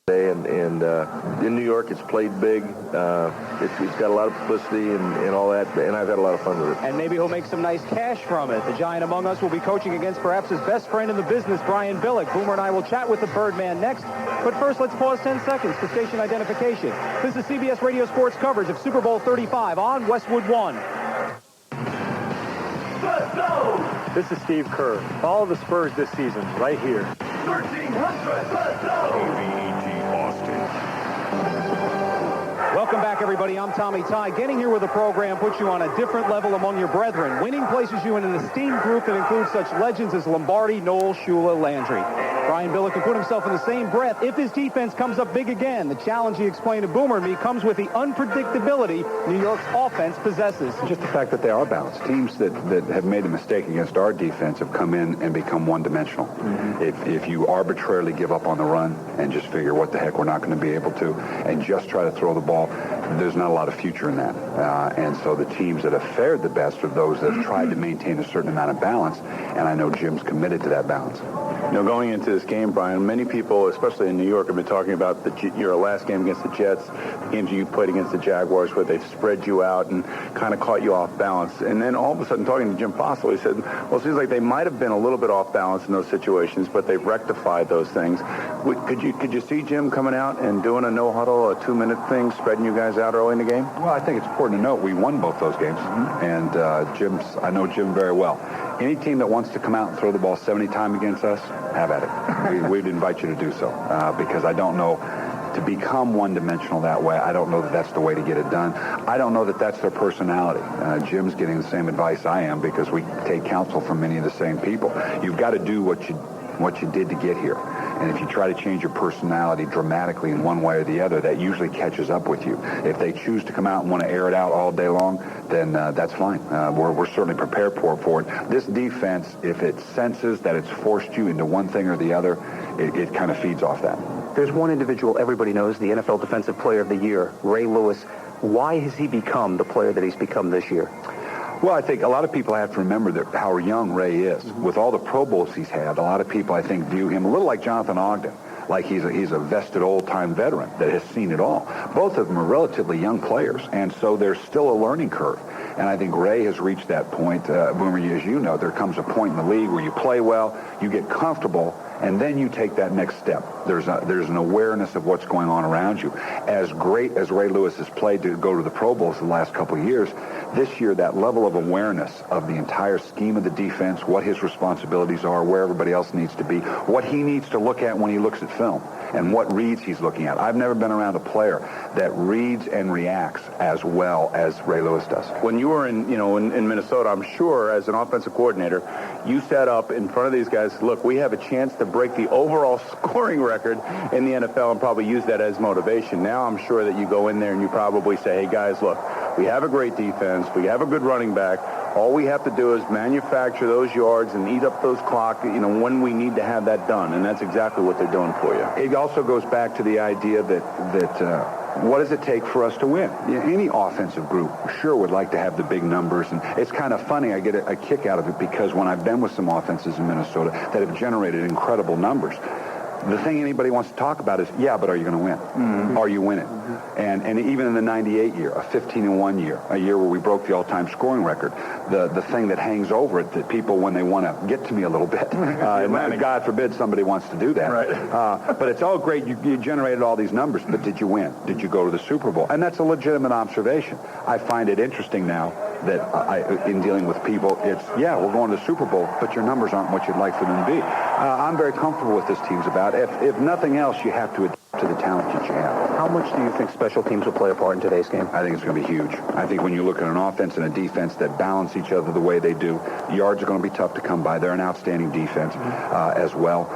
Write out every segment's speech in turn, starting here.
And in New York, it's played big. It's got a lot of publicity and all that, and I've had a lot of fun with it. And maybe he'll make some nice cash from it. The Giant among us will be coaching against perhaps his best friend in the business, Brian Billick. Boomer and I will chat with the Birdman next. But first, let's pause 10 seconds for station identification. This is CBS Radio Sports coverage of Super Bowl 35 on Westwood One. Let's go! This is Steve Kerr. Follow the Spurs this season right here. 1300, let's go! Welcome back, everybody. I'm Tommy Ty. Getting here with the program puts you on a different level among your brethren. Winning places you in an esteemed group that includes such legends as Lombardi, Noel, Shula, Landry. Brian Billick can put himself in the same breath if his defense comes up big again. The challenge, he explained to Boomer and me, comes with the unpredictability New York's offense possesses. Just the fact that they are balanced. Teams that have made a mistake against our defense have come in and become one-dimensional. If you arbitrarily give up on the run and just figure, what the heck, we're not going to be able to, and just try to throw the ball, there's not a lot of future in that. And so the teams that have fared the best are those that have tried to maintain a certain amount of balance, and I know Jim's committed to that balance. You know, going into this game, Brian, many people, especially in New York, have been talking about your last game against the Jets, the games you played against the Jaguars, where they've spread you out and kind of caught you off balance. And then all of a sudden, talking to Jim Fossil, he said, well, it seems like they might have been a little bit off balance in those situations, but they've rectified those things. Could you see Jim coming out and doing a no-huddle, a 2-minute thing, spreading you guys out early in the game? Well, I think it's important to note we won both those games, and I know Jim very well. Any team that wants to come out and throw the ball 70 times against us, have at it. We'd invite you to do so, because I don't know, to become one-dimensional that way, I don't know that that's the way to get it done. I don't know that that's their personality. Jim's getting the same advice I am, because we take counsel from many of the same people. You've got to do what you did to get here. And if you try to change your personality dramatically in one way or the other, that usually catches up with you. If they choose to come out and want to air it out all day long, then that's fine. We're certainly prepared for it. This defense, if it senses that it's forced you into one thing or the other, it kind of feeds off that. There's one individual everybody knows, the NFL Defensive Player of the Year, Ray Lewis. Why has he become the player that he's become this year? Well, I think a lot of people have to remember how young Ray is. With all the Pro Bowls he's had, a lot of people, I think, view him a little like Jonathan Ogden, like he's a vested old-time veteran that has seen it all. Both of them are relatively young players, and so there's still a learning curve. And I think Ray has reached that point. Boomer, as you know, there comes a point in the league where you play well, you get comfortable, and then you take that next step. There's an awareness of what's going on around you. As great as Ray Lewis has played to go to the Pro Bowls the last couple of years, this year that level of awareness of the entire scheme of the defense, what his responsibilities are, where everybody else needs to be, what he needs to look at when he looks at film, and what reads he's looking at. I've never been around a player that reads and reacts as well as Ray Lewis does. When you were in Minnesota, I'm sure as an offensive coordinator, you set up in front of these guys, look, we have a chance to break the overall scoring record in the NFL, and probably use that as motivation. Now I'm sure that you go in there and you probably say, hey guys, look, we have a great defense, we have a good running back. All we have to do is manufacture those yards and eat up those clock, when we need to have that done. And that's exactly what they're doing for you. It also goes back to the idea that what does it take for us to win? Any offensive group sure would like to have the big numbers. And it's kind of funny. I get a kick out of it, because when I've been with some offenses in Minnesota that have generated incredible numbers, the thing anybody wants to talk about is, yeah, but are you going to win? Mm-hmm. Are you winning? Mm-hmm. And even in the 98 year, a 15-1 year, a year where we broke the all-time scoring record, the thing that hangs over it, that people, when they want to get to me a little bit, and God forbid somebody wants to do that. Right. But it's all great. You generated all these numbers, but did you win? Did you go to the Super Bowl? And that's a legitimate observation. I find it interesting now that in dealing with people, it's, yeah, we're going to the Super Bowl, but your numbers aren't what you'd like for them to be. I'm very comfortable with this team's about. If nothing else, you have to adapt to the talent that you have. How much do you think special teams will play a part in today's game? I think it's going to be huge. I think when you look at an offense and a defense that balance each other the way they do, yards are going to be tough to come by. They're an outstanding defense as well.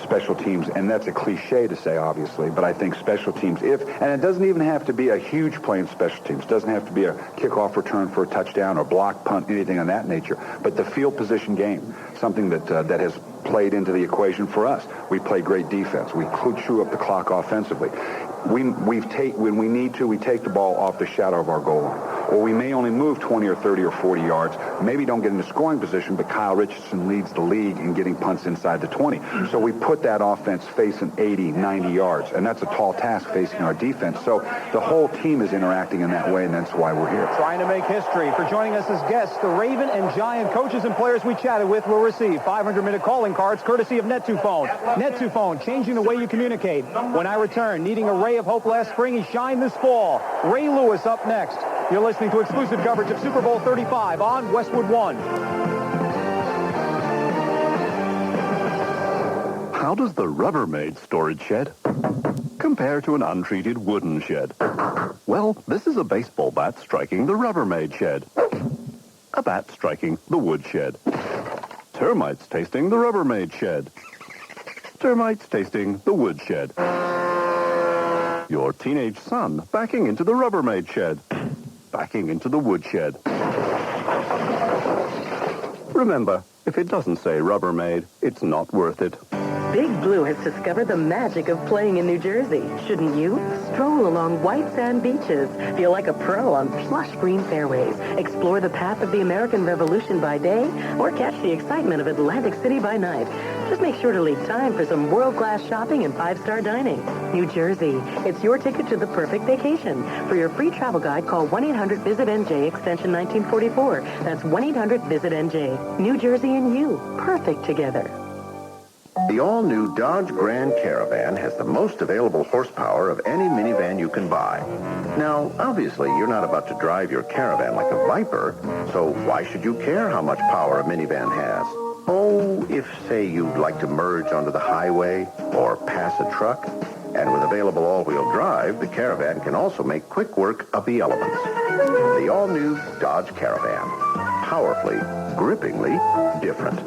Special teams, and that's a cliche to say, obviously, but I think special teams, and it doesn't even have to be a huge play in special teams. It doesn't have to be a kickoff return for a touchdown or block, punt, anything of that nature, but the field position game, something that has played into the equation for us. We play great defense. We chew up the clock offensively. When we need to, we take the ball off the shadow of our goal line, Well, we may only move 20 or 30 or 40 yards, maybe don't get into scoring position, but Kyle Richardson leads the league in getting punts inside the 20. So we put that offense facing 80, 90 yards, and that's a tall task facing our defense. So the whole team is interacting in that way, and that's why we're here. Trying to make history. For joining us as guests, the Raven and Giant coaches and players we chatted with will receive 500-minute calling cards courtesy of Net2Phone. Net2Phone, changing the way you communicate. When I return, needing a ray of hope last spring, he shined this fall. Ray Lewis up next. You're listening to exclusive coverage of Super Bowl 35 on Westwood One. How does the Rubbermaid storage shed compare to an untreated wooden shed? Well, this is a baseball bat striking the Rubbermaid shed. A bat striking the wood shed. Termites tasting the Rubbermaid shed. Termites tasting the wood shed. Your teenage son backing into the Rubbermaid shed. Backing into the wood shed. Remember, if it doesn't say Rubbermaid, it's not worth it. Big Blue has discovered the magic of playing in New Jersey. Shouldn't you? Stroll along white sand beaches. Feel like a pro on plush green fairways. Explore the path of the American Revolution by day, or catch the excitement of Atlantic City by night. Just make sure to leave time for some world-class shopping and five-star dining. New Jersey, it's your ticket to the perfect vacation. For your free travel guide, call 1-800-VISIT-NJ, extension 1944. That's 1-800-VISIT-NJ. New Jersey and you, perfect together. The all-new Dodge Grand Caravan has the most available horsepower of any minivan you can buy. Now, obviously, you're not about to drive your Caravan like a Viper, so why should you care how much power a minivan has? Oh, if, say, you'd like to merge onto the highway or pass a truck, and with available all-wheel drive, the Caravan can also make quick work of the elements. The all-new Dodge Caravan. Powerfully, grippingly different.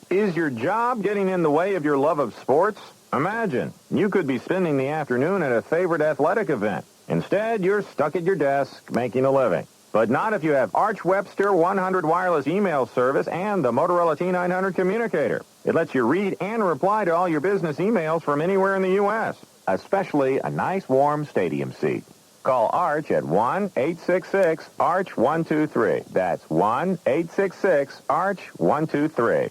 Is your job getting in the way of your love of sports? Imagine, you could be spending the afternoon at a favorite athletic event. Instead, you're stuck at your desk making a living. But not if you have Arch Webster 100 wireless email service and the Motorola T900 communicator. It lets you read and reply to all your business emails from anywhere in the U.S., especially a nice warm stadium seat. Call Arch at 1-866-ARCH-123. That's 1-866-ARCH-123.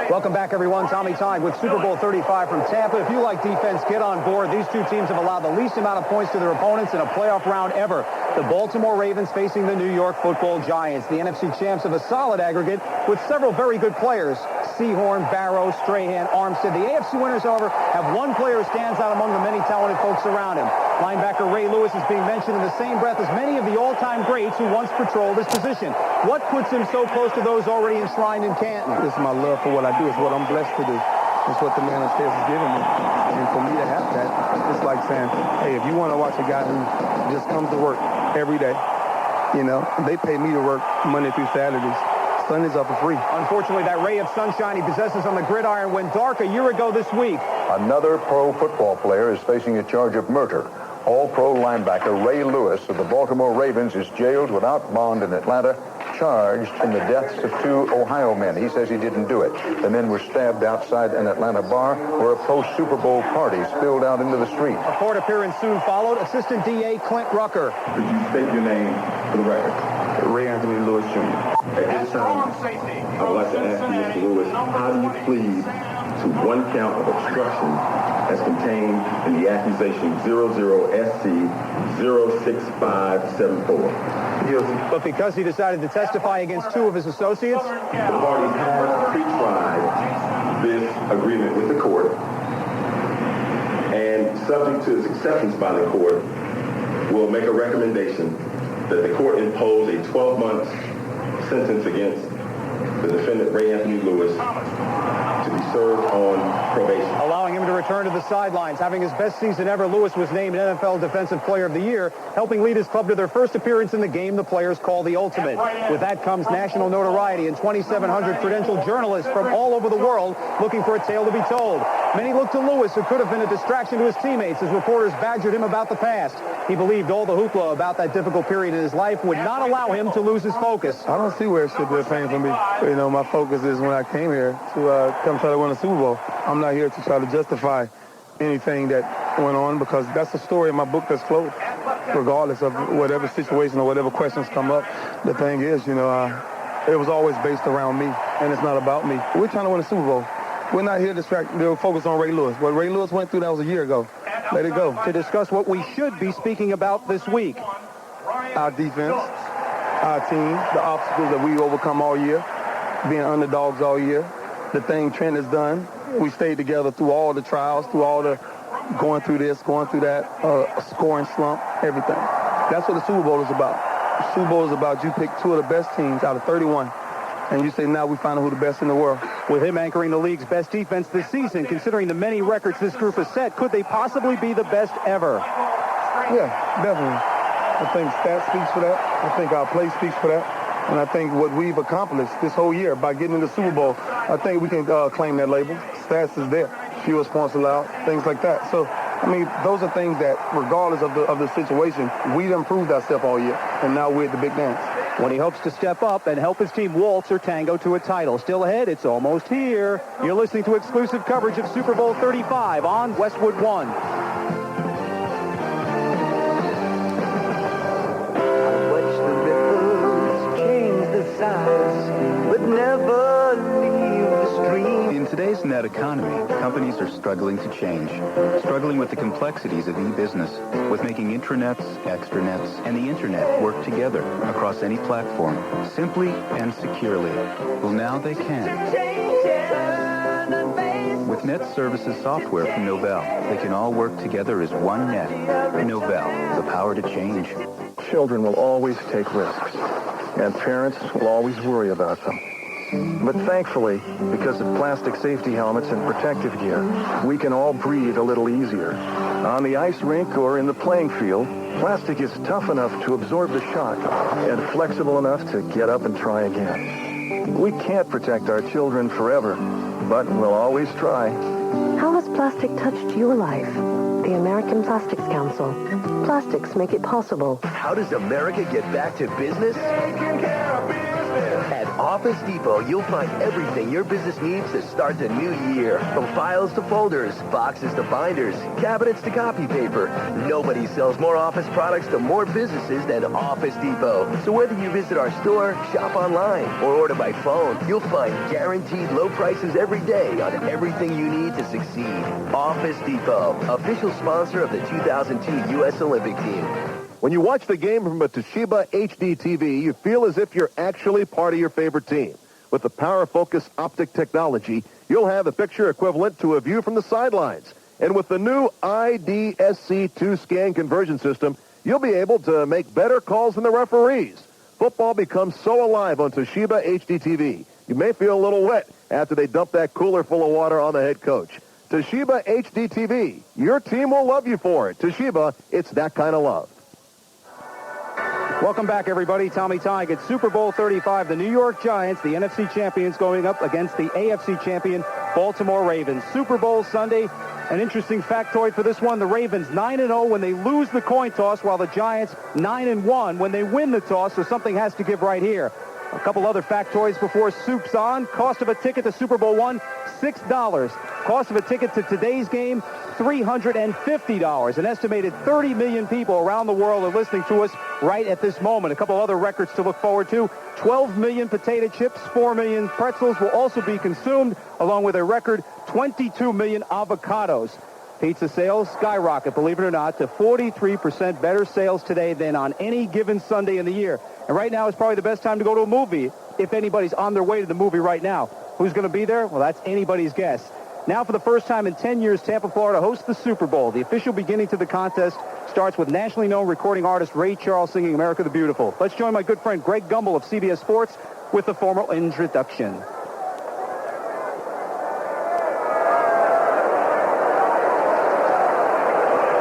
Welcome back, everyone. Tommy Tide with Super Bowl 35 from Tampa. If you like defense, get on board. These two teams have allowed the least amount of points to their opponents in a playoff round ever. The Baltimore Ravens facing the New York Football Giants. The NFC champs have a solid aggregate with several very good players. Sehorn, Barrow, Strahan, Armstead. The AFC winners, however, have one player who stands out among the many talented folks around him. Linebacker Ray Lewis is being mentioned in the same breath as many of the all-time greats who once patrolled this position. What puts him so close to those already enshrined in Canton? It's my love for what I do. It's what I'm blessed to do. It's what the man upstairs has given me. And for me to have that, it's like saying, hey, if you want to watch a guy who just comes to work every day, you know, they pay me to work Monday through Saturdays. Sundays are for free. Unfortunately, that ray of sunshine he possesses on the gridiron went dark a year ago this week. Another pro football player is facing a charge of murder. All-pro linebacker Ray Lewis of the Baltimore Ravens is jailed without bond in Atlanta, charged in the deaths of two Ohio men. He says he didn't do it. The men were stabbed outside an Atlanta bar where a post-Super Bowl party spilled out into the street. A court appearance soon followed. Assistant DA Clint Rucker. Could you state your name for the record? Ray Anthony Lewis Jr. At this time, I would like to ask you, Mr. Lewis, how do you plead to one count of obstruction as contained in the accusation 00SC06574? But because he decided to testify against two of his associates, the parties have pre-tried this agreement with the court, and subject to its acceptance by the court, will make a recommendation that the court impose a 12-month sentence against the defendant, Ray Anthony Lewis, to be served on probation. Allowing him to return to the sidelines. Having his best season ever, Lewis was named NFL Defensive Player of the Year, helping lead his club to their first appearance in the game the players call the ultimate. With that comes national notoriety and 2,700 credentialed journalists from all over the world looking for a tale to be told. Many look to Lewis, who could have been a distraction to his teammates as reporters badgered him about the past. He believed all the hoopla about that difficult period in his life would not allow him to lose his focus. I don't see where it should be a pain for me. You know, my focus is when I came here to come try to win a Super Bowl. I'm not here to try to justify anything that went on because that's the story in my book that's closed. regardless of whatever situation or whatever questions come up. The thing is, it was always based around me, and it's not about me. We're trying to win a Super Bowl. We're not here to focus on Ray Lewis. What Ray Lewis went through, that was a year ago. Let it go. To discuss what we should be speaking about this week. Our defense, our team, the obstacles that we overcome all year, being underdogs all year, the thing Trent has done. We stayed together through all the trials, through all the going through this, going through that, scoring slump, everything. That's what the Super Bowl is about. The Super Bowl is about you pick two of the best teams out of 31, and you say, now we find out who the best in the world. With him anchoring the league's best defense this season, considering the many records this group has set, could they possibly be the best ever? Yeah, definitely. I think stats speaks for that. I think our play speaks for that. And I think what we've accomplished this whole year by getting in the Super Bowl, I think we can claim that label. Stats is there. Fewest points allowed, things like that. So, I mean, those are things that, regardless of the situation, we've improved ourselves all year. And now we're at the big dance. When he hopes to step up and help his team waltz or tango to a title. Still ahead, it's almost here. You're listening to exclusive coverage of Super Bowl 35 on Westwood One. But never leave the stream. In today's net economy, companies are struggling to change. Struggling with the complexities of e-business, with making intranets, extranets, and the internet work together across any platform, simply and securely. Well, now they can. With Net Services software from Novell, they can all work together as one net. Novell, the power to change. Children will always take risks, and parents will always worry about them. But thankfully, because of plastic safety helmets and protective gear, we can all breathe a little easier. On the ice rink or in the playing field, plastic is tough enough to absorb the shock and flexible enough to get up and try again. We can't protect our children forever, but we'll always try. How has plastic touched your life? The American Plastics Council. Plastics make it possible. How does America get back to business? Taking care of business. At Office Depot, you'll find everything your business needs to start the new year. From files to folders, boxes to binders, cabinets to copy paper. Nobody sells more office products to more businesses than Office Depot. So whether you visit our store, shop online, or order by phone, you'll find guaranteed low prices every day on everything you need to succeed. Office Depot, official sponsor of the 2002 U.S. Olympic team. When you watch the game from a Toshiba HD TV, you feel as if you're actually part of your favorite team. With the Power Focus optic technology, you'll have a picture equivalent to a view from the sidelines. And with the new IDSC2 scan conversion system, you'll be able to make better calls than the referees. Football becomes so alive on Toshiba HD TV. You may feel a little wet after they dump that cooler full of water on the head coach. Toshiba HD TV. Your team will love you for it. Toshiba, it's that kind of love. Welcome back, everybody. Tommy Tighe at Super Bowl 35. The New York Giants, the NFC champions, going up against the AFC champion, Baltimore Ravens. Super Bowl Sunday. An interesting factoid for this one. The Ravens 9-0 when they lose the coin toss, while the Giants 9-1 when they win the toss. So something has to give right here. A couple other factoids before soup's on. Cost of a ticket to Super Bowl I, $6. Cost of a ticket to today's game, $350. An estimated 30 million people around the world are listening to us right at this moment. A couple other records to look forward to. 12 million potato chips, 4 million pretzels will also be consumed, along with a record 22 million avocados. Pizza sales skyrocket, believe it or not, to 43% better sales today than on any given Sunday in the year. And right now is probably the best time to go to a movie, if anybody's on their way to the movie right now. Who's going to be there? Well, that's anybody's guess. Now, for the first time in 10 years, Tampa, Florida hosts the Super Bowl. The official beginning to the contest starts with nationally known recording artist Ray Charles singing America the Beautiful. Let's join my good friend Greg Gumbel of CBS Sports with the formal introduction.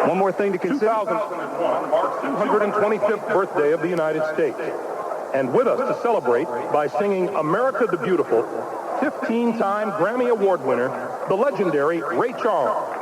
One more thing to consider. 2001 marks the 225th birthday of the United States. And with us to celebrate by singing America the Beautiful, 15-time Grammy Award winner, the legendary Ray Charles.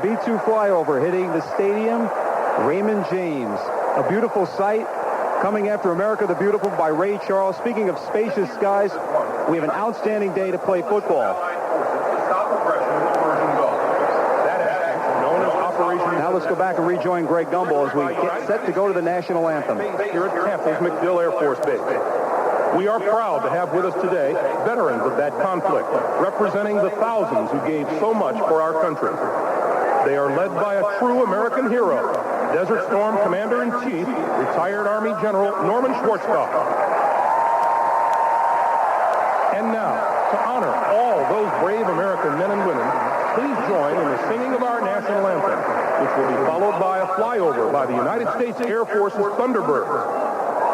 B-2 flyover hitting the stadium, Raymond James. A beautiful sight. Coming after America the Beautiful by Ray Charles. Speaking of spacious skies, we have an outstanding day to play football. Now let's go back and rejoin Greg Gumbel as we get set to go to the national anthem. Here at Campbell's MacDill Air Force Base. We are proud to have with us today veterans of that conflict, representing the thousands who gave so much for our country. They are led by a true American hero, Desert Storm Commander-in-Chief, retired Army General Norman Schwarzkopf. And now, to honor all those brave American men and women, please join in the singing of our national anthem, which will be followed by a flyover by the United States Air Force's Thunderbirds.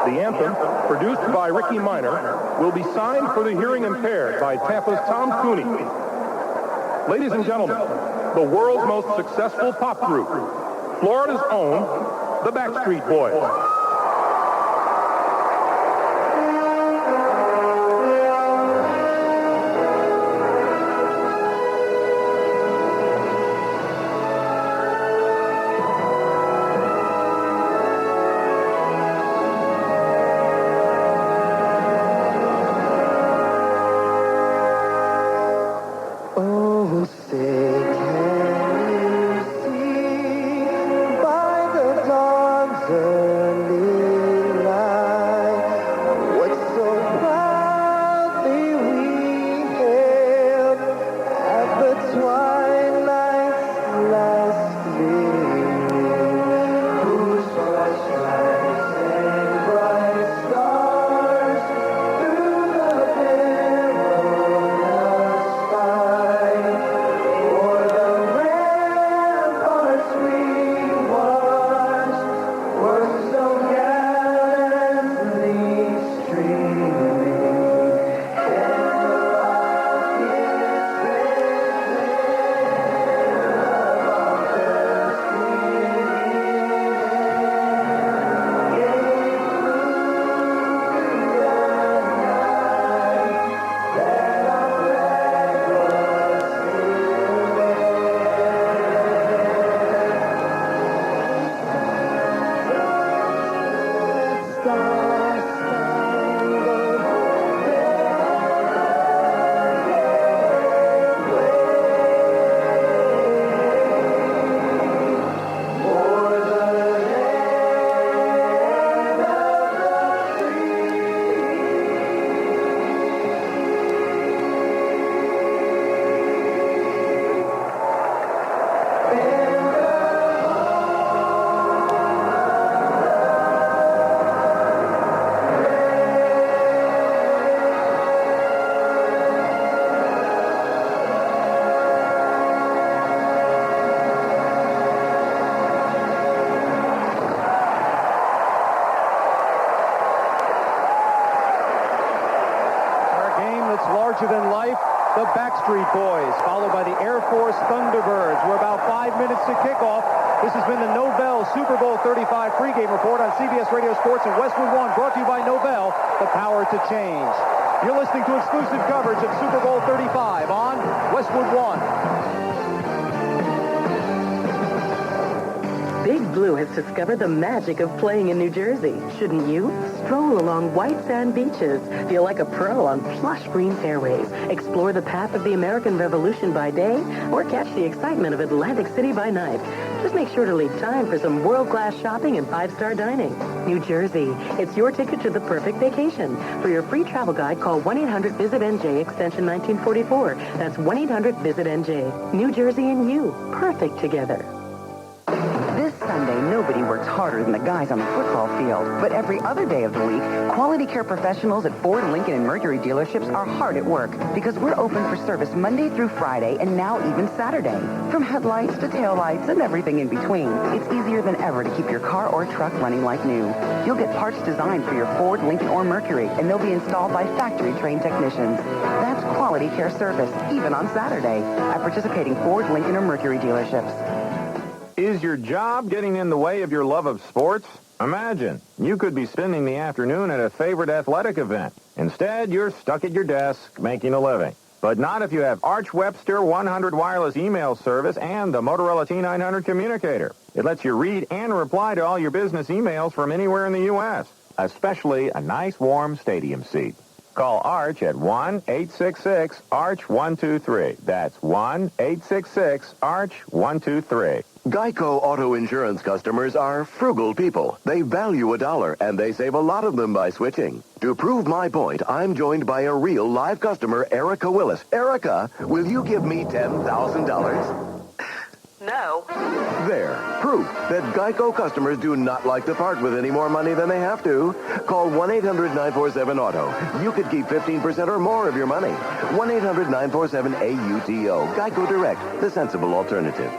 The anthem, produced by Ricky Minor, will be signed for the hearing impaired by Tampa's Tom Cooney. Ladies and gentlemen, the world's most successful pop group, Florida's own, the Backstreet Boys. Than life, the Backstreet Boys, followed by the Air Force Thunderbirds. We're about 5 minutes to kickoff. This has been the Novell Super Bowl 35 pregame report on CBS Radio Sports and Westwood One, brought to you by Novell, the power to change. You're listening to exclusive coverage of Super Bowl 35 on Westwood One. Big Blue has discovered the magic of playing in New Jersey. Shouldn't you? Stroll along white sand beaches. Feel like a pro on plush green fairways. Explore the path of the American Revolution by day, or catch the excitement of Atlantic City by night. Just make sure to leave time for some world-class shopping and five-star dining. New Jersey, it's your ticket to the perfect vacation. For your free travel guide, call 1-800-VISIT-NJ, extension 1944. That's 1-800-VISIT-NJ. New Jersey and you, perfect together. This Sunday, nobody works harder than the guys on the football field. But every other day of the week, quality care professionals at Ford, Lincoln, and Mercury dealerships are hard at work because we're open for service Monday through Friday and now even Saturday. From headlights to taillights and everything in between, it's easier than ever to keep your car or truck running like new. You'll get parts designed for your Ford, Lincoln, or Mercury, and they'll be installed by factory-trained technicians. That's quality care service, even on Saturday, at participating Ford, Lincoln, or Mercury dealerships. Is your job getting in the way of your love of sports? Imagine, you could be spending the afternoon at a favorite athletic event. Instead, you're stuck at your desk making a living. But not if you have Arch Webster 100 wireless email service and the Motorola T900 communicator. It lets you read and reply to all your business emails from anywhere in the U.S., especially a nice warm stadium seat. Call Arch at 1-866-ARCH-123. That's 1-866-ARCH-123. Geico Auto Insurance customers are frugal people. They value $1, and they save a lot of them by switching. To prove my point, I'm joined by a real live customer, Erica Willis. Erica, will you give me $10,000? No. There. Proof that Geico customers do not like to part with any more money than they have to. Call 1-800-947-AUTO. You could keep 15% or more of your money. 1-800-947-AUTO. Geico Direct, the sensible alternative.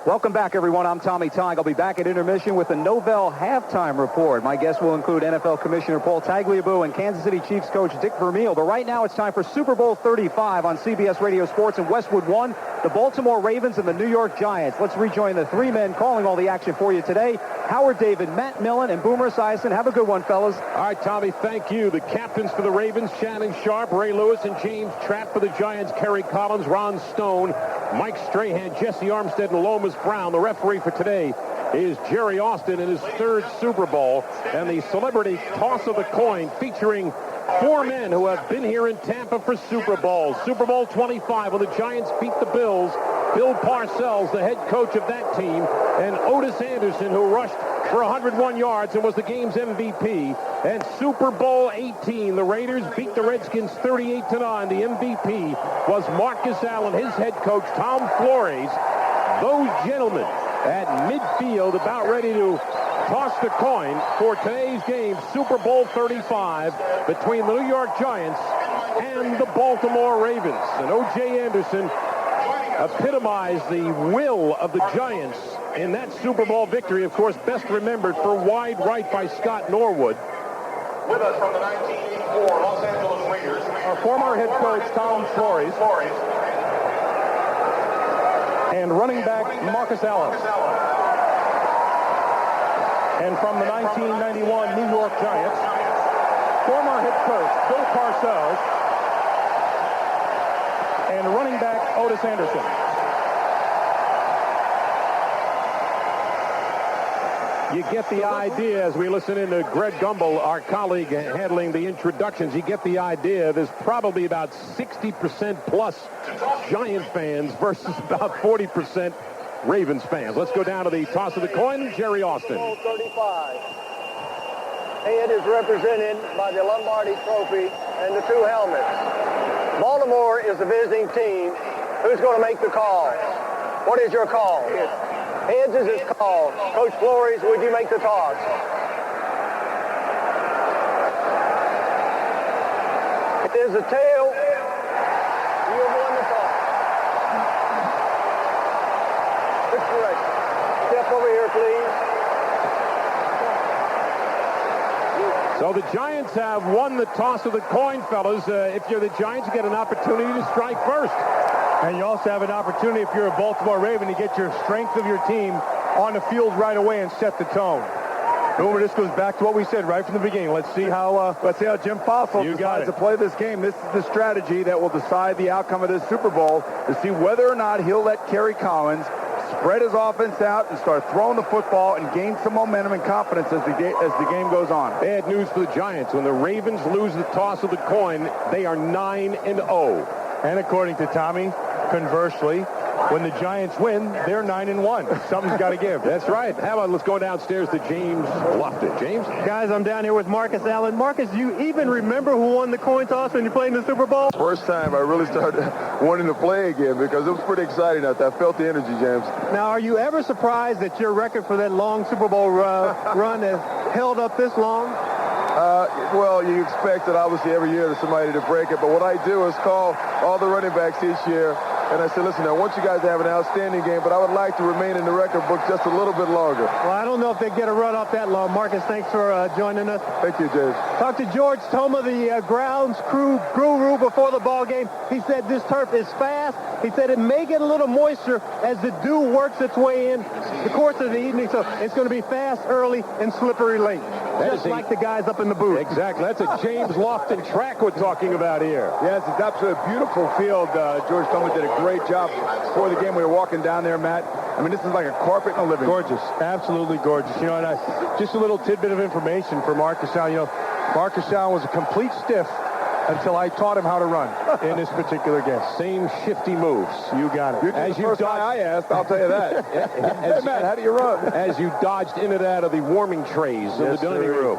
Welcome back, everyone. I'm Tommy Tighe. I'll be back at intermission with the Novell halftime report. My guests will include NFL Commissioner Paul Tagliabue and Kansas City Chiefs coach Dick Vermeil. But right now it's time for Super Bowl 35 on CBS Radio Sports in Westwood 1. The Baltimore Ravens and the New York Giants. Let's rejoin the three men calling all the action for you today. Howard David, Matt Millen, and Boomer Esiason. Have a good one, fellas. All right, Tommy, thank you. The captains for the Ravens, Shannon Sharp, Ray Lewis, and James Trapp. For the Giants, Kerry Collins, Ron Stone, Mike Strahan, Jesse Armstead, and Lomas Brown. The referee for today is Jerry Austin in his third Super Bowl. And the celebrity toss of the coin featuring four men who have been here in Tampa for Super Bowls. Super Bowl 25 when the Giants beat the Bills. Bill Parcells, the head coach of that team, and Otis Anderson, who rushed for 101 yards and was the game's MVP. And Super Bowl 18, the Raiders beat the Redskins 38-9. The MVP was Marcus Allen, his head coach, Tom Flores. Those gentlemen at midfield about ready to toss the coin for today's game, Super Bowl 35, between the New York Giants and the Baltimore Ravens. And O.J. Anderson epitomized the will of the Giants in that Super Bowl victory, of course, best remembered for wide right by Scott Norwood. With us from the 1984 Los Angeles Raiders, Our former head coach, Tom Flores, and running back, Marcus Allen. And from the 1991 New York Giants, former head coach, Bill Parcells, and running back, Otis Anderson. You get the idea as we listen in to Greg Gumbel, our colleague handling the introductions. You get the idea there's probably about 60% plus Giant fans versus about 40% Ravens fans. Let's go down to the toss of the coin. Jerry Austin. 35. It is represented by the Lombardi Trophy and the two helmets. Baltimore is the visiting team. Who's going to make the call? What is your call? Heads is his call. Coach Flores, would you make the toss? It is a tail. You have won the toss. That's correct. Step over here, please. So the Giants have won the toss of the coin, fellas. If you're the Giants, you get an opportunity to strike first. And you also have an opportunity, if you're a Baltimore Raven, to get your strength of your team on the field right away and set the tone. Remember, this goes back to what we said right from the beginning. Let's see how Jim Fossil decides to play this game. This is the strategy that will decide the outcome of this Super Bowl, to see whether or not he'll let Kerry Collins spread his offense out and start throwing the football and gain some momentum and confidence as the game goes on. Bad news for the Giants. When the Ravens lose the toss of the coin, they are 9-0. And according to Tommy, conversely, when the Giants win, they're 9-1. Something's got to give. That's right. How about let's go downstairs to James Lofton. James? Guys, I'm down here with Marcus Allen. Marcus, do you even remember who won the coin toss when you played in the Super Bowl? First time I really started wanting to play again because it was pretty exciting out there. I felt the energy, James. Now, are you ever surprised that your record for that long Super Bowl run has held up this long? Well, you expect that obviously every year there's somebody to break it, but what I do is call all the running backs each year, and I say, listen, I want you guys to have an outstanding game, but I would like to remain in the record book just a little bit longer. Well, I don't know if they get a run off that long. Marcus, thanks for joining us. Thank you, James. Talked to George Toma, the grounds crew guru before the ball game. He said this turf is fast. He said it may get a little moisture as the dew works its way in the course of the evening, so it's going to be fast early and slippery late. Just like the guys up in the booth. Exactly. That's a James Lofton track we're talking about here. Yes, it's absolutely a beautiful field. George Tillman did a great job before the game. We were walking down there, Matt. I mean, this is like a carpet in a living room. Gorgeous. Absolutely gorgeous. You know, and just a little tidbit of information for Marcus Allen. You know, Marcus Allen was a complete stiff until I taught him how to run in this particular game. Same shifty moves. You got it. You're the first guy I asked, I'll tell you that. Hey, Matt, how do you run? As you dodged in and out of the warming trays in the dining room.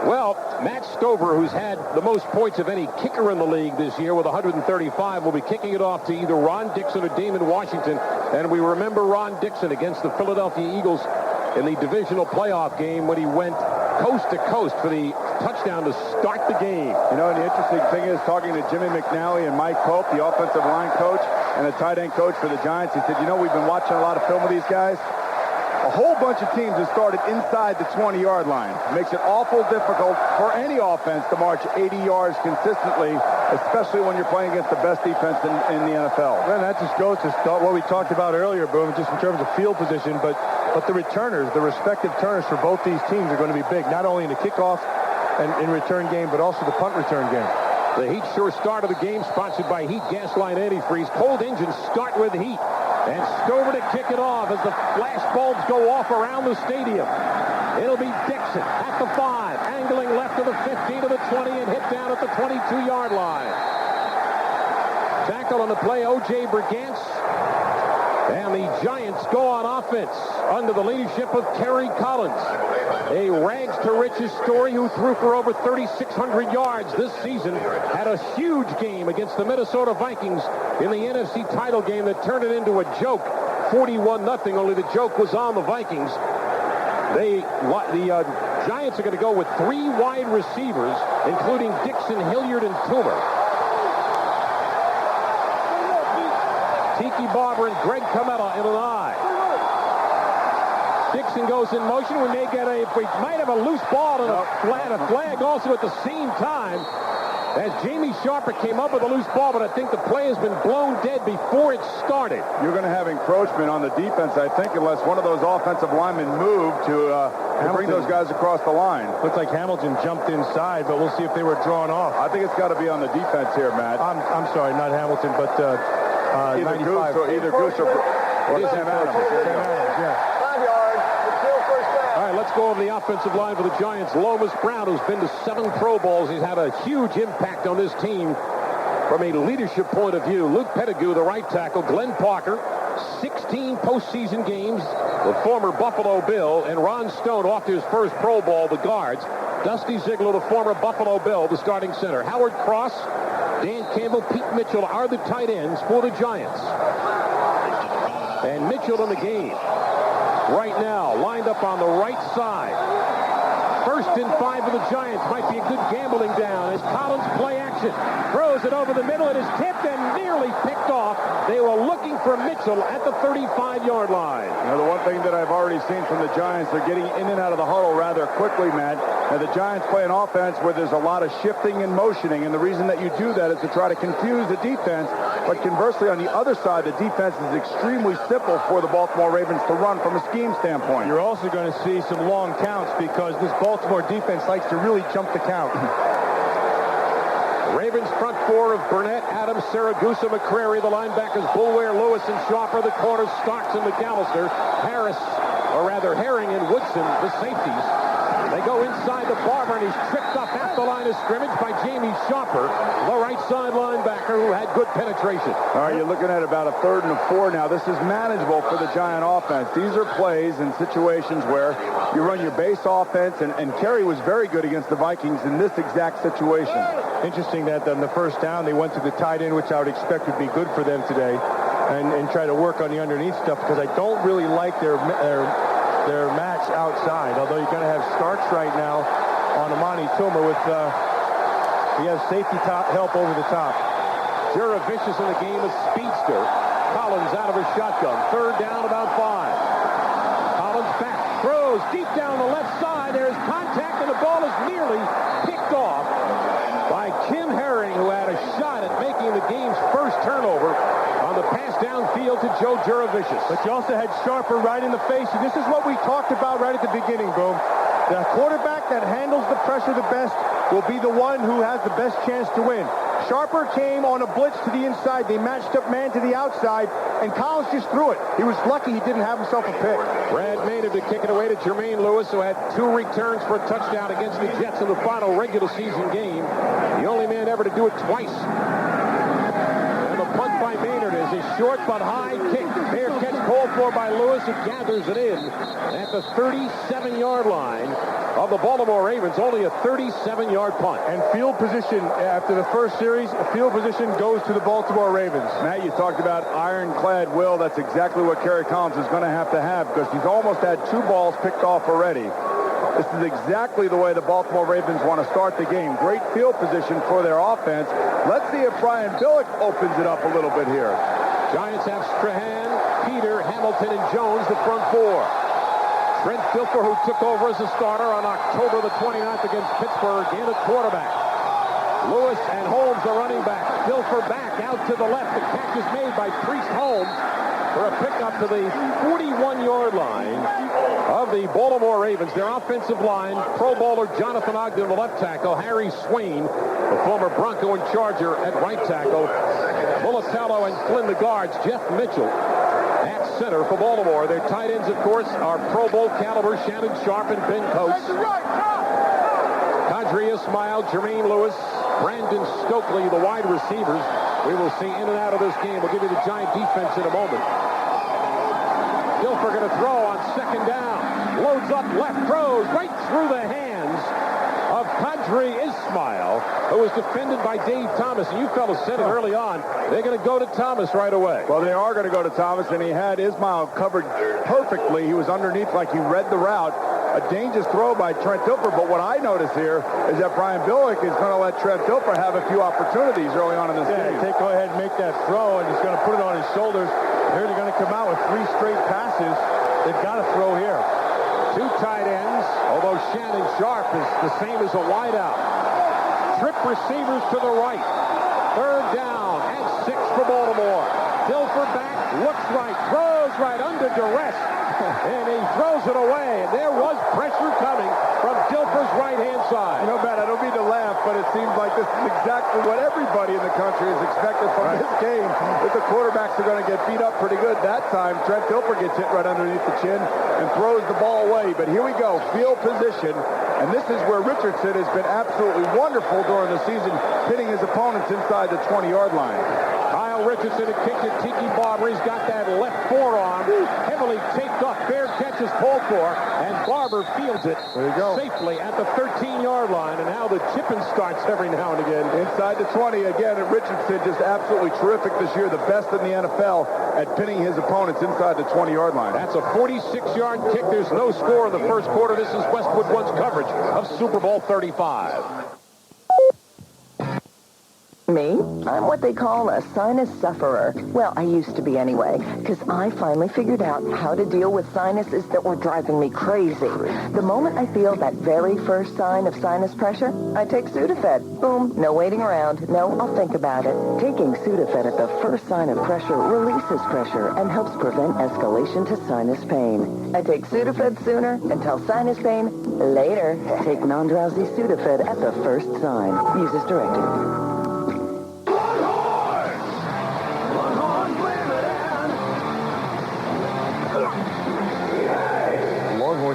Well, Matt Stover, who's had the most points of any kicker in the league this year with 135, will be kicking it off to either Ron Dixon or Damon Washington. And we remember Ron Dixon against the Philadelphia Eagles in the divisional playoff game when he went coast to coast for the touchdown to start the game. You know, and the interesting thing is, talking to Jimmy McNally and Mike Pope, the offensive line coach and the tight end coach for the Giants, he said, you know, we've been watching a lot of film of these guys. A whole bunch of teams have started inside the 20-yard line. It makes it awful difficult for any offense to march 80 yards consistently, especially when you're playing against the best defense in the NFL. Well, that just goes to what we talked about earlier, Boom, just in terms of field position, but the returners, the respective returners for both these teams are going to be big, not only in the kickoff and in return game, but also the punt return game. The Heat Sure start of the game, sponsored by Heat Gasline Antifreeze. Cold engines start with Heat. And Stover to kick it off as the flash bulbs go off around the stadium. It'll be Dixon at the 5, angling left to the 15 to the 20 and hit down at the 22-yard line. Tackle on the play, O.J. Brigance. And the Giants go on offense under the leadership of Kerry Collins. A rags to riches story who threw for over 3,600 yards this season. Had a huge game against the Minnesota Vikings in the NFC title game that turned it into a joke. 41-0, only the joke was on the Vikings. The Giants are going to go with 3 wide receivers, including Dixon, Hilliard, and Toomer. Tiki Barber and Greg Camella in an eye. Dixon goes in motion. We might have a loose ball and a flag also at the same time as Jamie Sharper came up with a loose ball, but I think the play has been blown dead before it started. You're going to have encroachment on the defense, I think, unless one of those offensive linemen move to bring those guys across the line. Looks like Hamilton jumped inside, but we'll see if they were drawn off. I think it's got to be on the defense here, Matt. I'm sorry, not Hamilton, but either Goose or Sam Adams. Yeah. 5 yards. It's still first down. All right, let's go over the offensive line for the Giants. Lomas Brown, who's been to 7 Pro Bowls. He's had a huge impact on this team from a leadership point of view. Luke Pettigrew, the right tackle. Glenn Parker, 16 postseason games. The former Buffalo Bill. And Ron Stone off to his first Pro Bowl, the guards. Dusty Ziegler, the former Buffalo Bill, the starting center. Howard Cross, Dan Campbell, Pete Mitchell are the tight ends for the Giants. And Mitchell in the game right now, lined up on the right side. 1st and 5 for the Giants. Might be a good gambling down as Collins play action. Throws it over the middle. It is tipped and nearly picked off. They were looking for Mitchell at the 35-yard line. Now, the one thing that I've already seen from the Giants, they're getting in and out of the huddle rather quickly, Matt. Now, the Giants play an offense where there's a lot of shifting and motioning, and the reason that you do that is to try to confuse the defense. But conversely, on the other side, the defense is extremely simple for the Baltimore Ravens to run from a scheme standpoint. You're also going to see some long counts because this Baltimore defense likes to really jump the count. Ravens front 4 of Burnett, Adams, Saragusa, McCrary, the linebackers, Bulware, Lewis, and Sharper, the corners, Starks and McAllister, Harris, or rather Herring and Woodson, the safeties. They go inside the Barber, and he's tripped up at the line of scrimmage by Jamie Sharper, the right side linebacker who had good penetration. All right, you're looking at about a 3rd and 4 now. This is manageable for the Giant offense. These are plays and situations where you run your base offense, and Kerry was very good against the Vikings in this exact situation. Interesting that on the first down, they went to the tight end, which I would expect would be good for them today, and try to work on the underneath stuff, because I don't really like their match outside, although you're going to have Starks right now on Amani Toomer with he has safety help over the top. Juravicius in the game, a speedster. Collins out of a shotgun. 3rd down, about 5. Collins back, throws deep down the left side. There's contact, and the ball is nearly picked off by Kim Herring, who had a shot at making the game's first turnover on the pass downfield to Joe Juravicius. But you also had Sharper right in the face. And this is what we talked about right at the beginning, Boom. The quarterback that handles the pressure the best will be the one who has the best chance to win. Sharper came on a blitz to the inside. They matched up man to the outside, and Collins just threw it. He was lucky he didn't have himself a pick. Brad Maynard to kick it away to Jermaine Lewis, who had 2 returns for a touchdown against the Jets in the final regular season game. The only man ever to do it twice. And the punt by Maynard is a short but high kick. Fair catch called for by Lewis, who gathers it in at the 37-yard line of the Baltimore Ravens. Only a 37-yard punt. And field position after the first series, field position goes to the Baltimore Ravens. Matt, you talked about ironclad will. That's exactly what Kerry Collins is going to have because he's almost had 2 balls picked off already. This is exactly the way the Baltimore Ravens want to start the game. Great field position for their offense. Let's see if Brian Billick opens it up a little bit here. Giants have Strahan, Peter, Hamilton, and Jones, the front 4. Trent Dilfer, who took over as a starter on October the 29th against Pittsburgh, in at quarterback. Lewis and Holmes are running back. Dilfer back out to the left. The catch is made by Priest Holmes for a pickup to the 41-yard line of the Baltimore Ravens. Their offensive line, Pro Bowler Jonathan Ogden, the left tackle, Harry Swain, the former Bronco and Charger, at right tackle, Mulitalo and Flynn, the guards, Jeff Mitchell at center for Baltimore. Their tight ends, of course, are Pro Bowl caliber Shannon Sharp and Ben Coates. Kadri Ismail, Jermaine Lewis, Brandon Stokely, the wide receivers. We will see in and out of this game. We'll give you the Giant defense in a moment. Dilfer going to throw on second down. Loads up left, throws right through the hands of Kadri Ismail, who was defended by Dave Thomas. And you fellas said it early on. They're going to go to Thomas right away. Well, they are going to go to Thomas, and he had Ismail covered perfectly. He was underneath like he read the route. A dangerous throw by Trent Dilfer, but what I notice here is that Brian Billick is going to let Trent Dilfer have a few opportunities early on in this game. Go ahead and make that throw, and he's going to put it on his shoulders. They're going to come out with 3 straight passes. They've got to throw here. 2 tight ends, although Shannon Sharp is the same as a wideout. Trip receivers to the right. 3rd down and 6 for Baltimore. Dilfer back, looks right, throws right under duress. And he throws it away. And there was pressure coming from Dilfer's right-hand side. You know, Matt, I don't mean to laugh, but it seems like this is exactly what everybody in the country is expected from this game. That the quarterbacks are going to get beat up pretty good. That time, Trent Dilfer gets hit right underneath the chin and throws the ball away. But here we go, field position. And this is where Richardson has been absolutely wonderful during the season, hitting his opponents inside the 20-yard line. Kyle Richardson to kick to Tiki Barber. He's got that left forearm heavily taped up. Fair catch is called for, and Barber fields it safely at the 13-yard line. And now the chipping starts every now and again. Inside the 20 again, and Richardson just absolutely terrific this year. The best in the NFL at pinning his opponents inside the 20-yard line. That's a 46-yard kick. There's no score in the first quarter. This is Westwood One's coverage of Super Bowl 35. Me? I'm what they call a sinus sufferer. Well, I used to be anyway, because I finally figured out how to deal with sinuses that were driving me crazy. The moment I feel that very first sign of sinus pressure, I take Sudafed. Boom, no waiting around. No, I'll think about it. Taking Sudafed at the first sign of pressure releases pressure and helps prevent escalation to sinus pain. I take Sudafed sooner and tell sinus pain later. Take non-drowsy Sudafed at the first sign. Use as directed.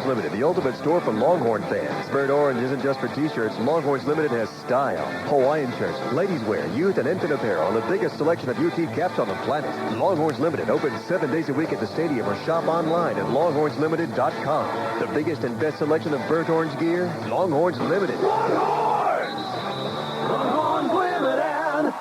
Limited, the ultimate store for Longhorn fans. Burnt Orange isn't just for t-shirts. Longhorns Limited has style. Hawaiian shirts, ladies wear, youth and infant apparel, and the biggest selection of UT caps on the planet. Longhorns Limited opens 7 days a week at the stadium or shop online at longhornslimited.com. The biggest and best selection of Burnt Orange gear, Longhorns Limited. Longhorns Limited!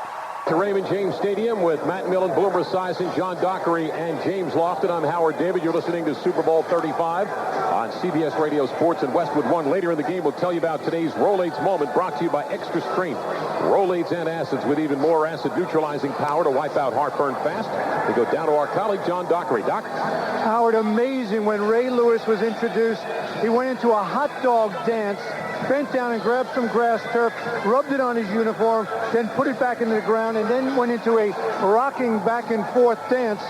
To Raymond James Stadium with Matt Millen, Boomer Esiason, John Dockery, and James Lofton. I'm Howard David. You're listening to Super Bowl 35 on on CBS Radio Sports and Westwood One. Later in the game, we'll tell you about today's Rolaids moment, brought to you by Extra Strength. Rolaids antacids with even more acid-neutralizing power to wipe out heartburn fast. We go down to our colleague, John Dockery. Doc? Howard, amazing. When Ray Lewis was introduced, he went into a hot dog dance, bent down and grabbed some grass turf, rubbed it on his uniform, then put it back into the ground, and then went into a rocking back and forth dance.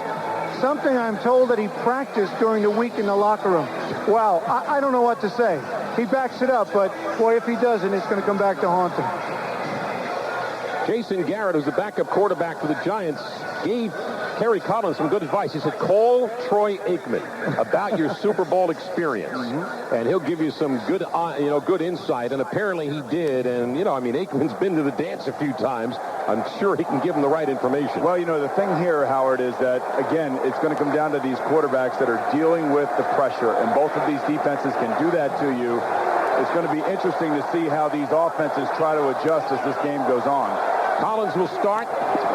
Something I'm told that he practiced during the week in the locker room. Wow, I don't know what to say. He backs it up, but boy, if he doesn't, it's going to come back to haunt him. Jason Garrett, who's the backup quarterback for the Giants, gave Kerry Collins some good advice. He said, call Troy Aikman about your Super Bowl experience, and he'll give you some good, good insight. And apparently he did. And, Aikman's been to the dance a few times. I'm sure he can give him the right information. Well, the thing here, Howard, is that, again, it's going to come down to these quarterbacks that are dealing with the pressure, and both of these defenses can do that to you. It's going to be interesting to see how these offenses try to adjust as this game goes on. Collins will start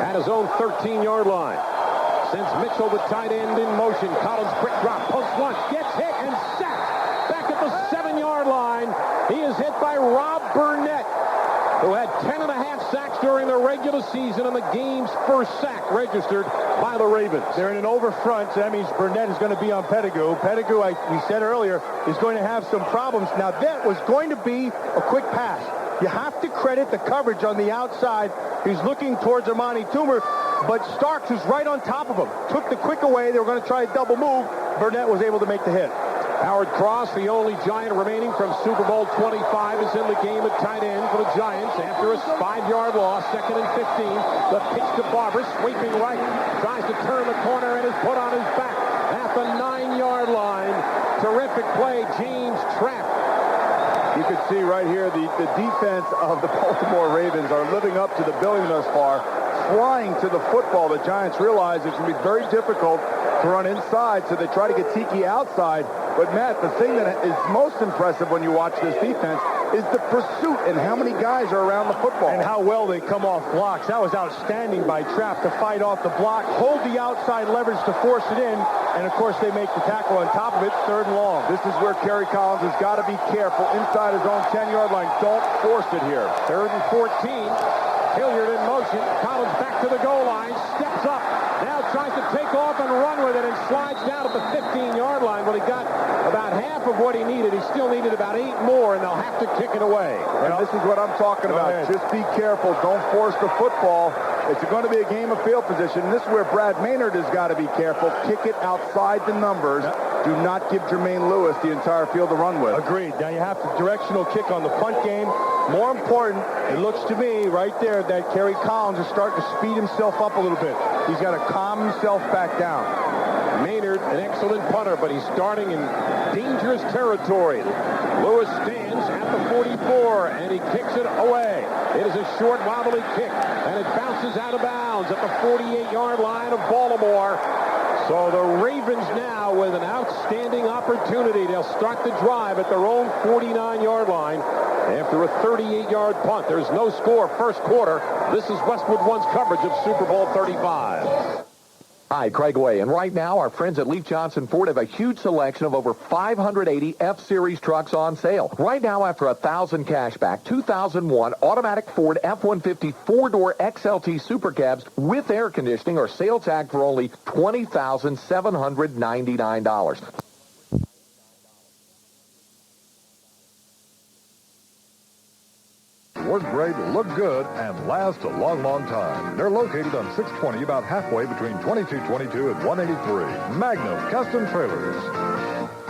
at his own 13-yard line. Sends Mitchell, the tight end, in motion. Collins, quick drop, post once, gets hit and sacked. Back at the 7-yard line, he is hit by Rob Burnett, who had 10.5 sacks during the regular season, and the game's first sack registered by the Ravens. They're in an over front, so that means Burnett is going to be on Pettigrew. Pettigrew, we said earlier, is going to have some problems. Now, that was going to be a quick pass. You have to credit the coverage on the outside. He's looking towards Amani Toomer, but Starks was right on top of him. Took the quick away. They were going to try a double move. Burnett was able to make the hit. Howard Cross, the only Giant remaining from Super Bowl 25, is in the game at tight end for the Giants after a 5-yard loss, 2nd and 15. The pitch to Barber, sweeping right, tries to turn the corner and is put on his back at the 9-yard line. Terrific play, James Trapp. You can see right here the defense of the Baltimore Ravens are living up to the billing thus far, flying to the football. The Giants realize it's going to be very difficult to run inside, so they try to get Tiki outside. But, Matt, the thing that is most impressive when you watch this defense is the pursuit and how many guys are around the football. And how well they come off blocks. That was outstanding by Trapp to fight off the block, hold the outside leverage to force it in, and, of course, they make the tackle on top of it, 3rd and long. This is where Kerry Collins has got to be careful inside his own 10-yard line. Don't force it here. 3rd and 14. Hilliard in motion. Collins back to the goal line. Steps up. Now tries to take off and run with it and slides down at the 15-yard line. But he got about half of what he needed. He still needed about 8 more, and they'll have to kick it away. And this is what I'm talking about. Just be careful. Don't force the football. It's going to be a game of field position. This is where Brad Maynard has got to be careful. Kick it outside the numbers. Do not give Jermaine Lewis the entire field to run with. Agreed. Now you have to directional kick on the punt game. More important, it looks to me right there that Kerry Collins is starting to speed himself up a little bit. He's got to calm himself back down. Maynard, an excellent punter, but he's starting in dangerous territory. Lewis stands at the 44, and he kicks it away. It is a short, wobbly kick, and it bounces out of bounds at the 48-yard line of Baltimore. So the Ravens now with an outstanding opportunity. They'll start the drive at their own 49-yard line after a 38-yard punt. There's no score first quarter. This is Westwood One's coverage of Super Bowl 35. Hi, Craig Way, and right now our friends at Leaf Johnson Ford have a huge selection of over 580 F-Series trucks on sale. Right now, after $1,000 cash back, 2001 automatic Ford F-150 4-door XLT Super Cabs with air conditioning are sale tagged for only $20,799. Work great, look good, and last a long, long time. They're located on 620, about halfway between 2222 and 183. Magnum Custom Trailers.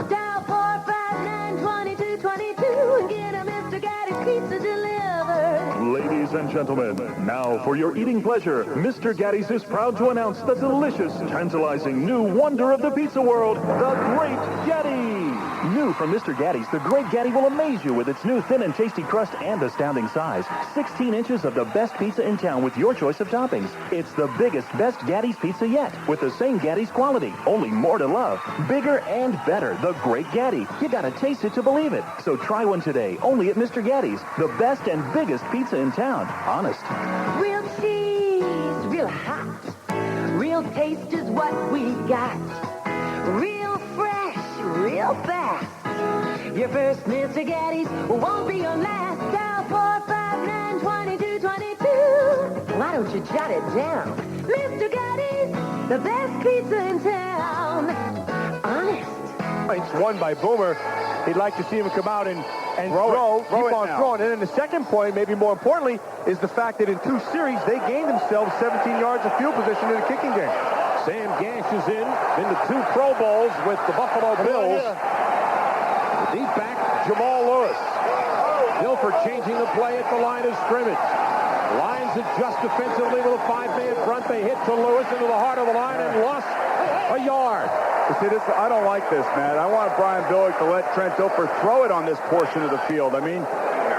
Dial 459-2222 and get a Mr. Gaddy's Pizza delivered. Ladies and gentlemen, now for your eating pleasure, Mr. Gaddy's is proud to announce the delicious, tantalizing new wonder of the pizza world, the Great Gaddy. New from Mr. Gaddy's, the Great Gaddy will amaze you with its new thin and tasty crust and astounding size. 16 inches of the best pizza in town with your choice of toppings. It's the biggest, best Gaddy's pizza yet, with the same Gaddy's quality, only more to love. Bigger and better, the Great Gaddy. You gotta taste it to believe it. So try one today, only at Mr. Gaddy's, the best and biggest pizza in town. Honest. Real cheese, real hot. Real taste is what we got. Real fresh, real fast. Your first Mr. Gaddy's won't be your last. Dial 459-2222. Why don't you jot it down? Mr. Gaddy's, the best pizza in town. Honest. It's won by Boomer. He'd like to see him come out and throw keep on throwing. And then the second point, maybe more importantly, is the fact that in 2 series, they gained themselves 17 yards of field position in the kicking game. Sam Gash is in the 2 Pro Bowls with the Buffalo Bills. The deep back, Jamal Lewis. Dilfer changing the play at the line of scrimmage. Lions adjust defensively with a 5-man front. They hit to Lewis into the heart of the line and lost a yard. See, I don't like this, man. I want Brian Billick to let Trent Dilfer throw it on this portion of the field. I mean,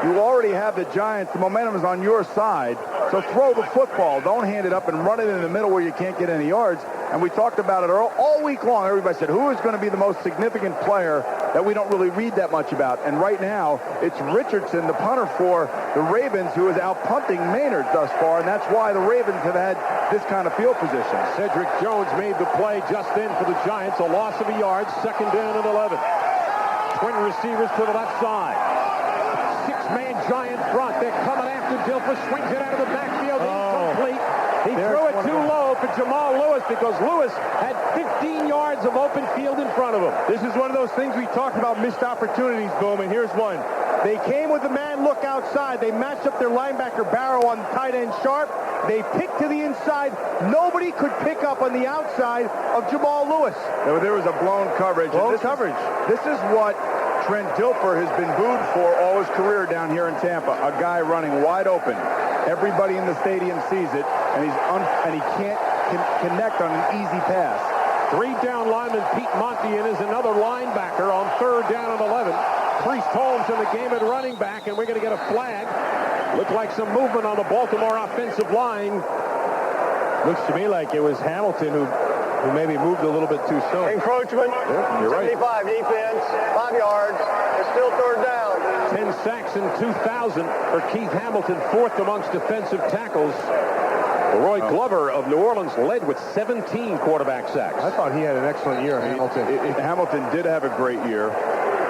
you already have the Giants. The momentum is on your side. So throw the football. Don't hand it up and run it in the middle where you can't get any yards. And we talked about it all week long. Everybody said, who is going to be the most significant player that we don't really read that much about? And right now, it's Richardson, the punter for the Ravens, who is out punting Maynard thus far. And that's why the Ravens have had this kind of field position. Cedric Jones made the play just in for the Giants. A loss of a yard, 2nd down and 11. Twin receivers to the left side. 6-man Giant front. They're coming after Dilfer. Swings it out of the backfield. Incomplete. He threw it too low for Jamal Lewis because Lewis had 15 yards of open field in front of him. This is one of those things we talked about, missed opportunities, Boom, and here's one. They came with the man look outside. They matched up their linebacker Barrow on tight end Sharp. They picked to the inside. Nobody could pick up on the outside of Jamal Lewis. There was a blown coverage. This is what Trent Dilfer has been booed for all his career down here in Tampa. A guy running wide open. Everybody in the stadium sees it, and he can't connect on an easy pass. 3 down lineman Pete Montian is another linebacker on 3rd down and 11. Priest Holmes in the game at running back, and we're going to get a flag. Looked like some movement on the Baltimore offensive line. Looks to me like it was Hamilton who maybe moved a little bit too soon. Encroachment. Yeah, you're 75 right. defense, 5 yards. It's still 3rd down. 10 sacks in 2000 for Keith Hamilton, 4th amongst defensive tackles. Roy Glover of New Orleans led with 17 quarterback sacks. I thought he had an excellent year, Hamilton. Hamilton did have a great year.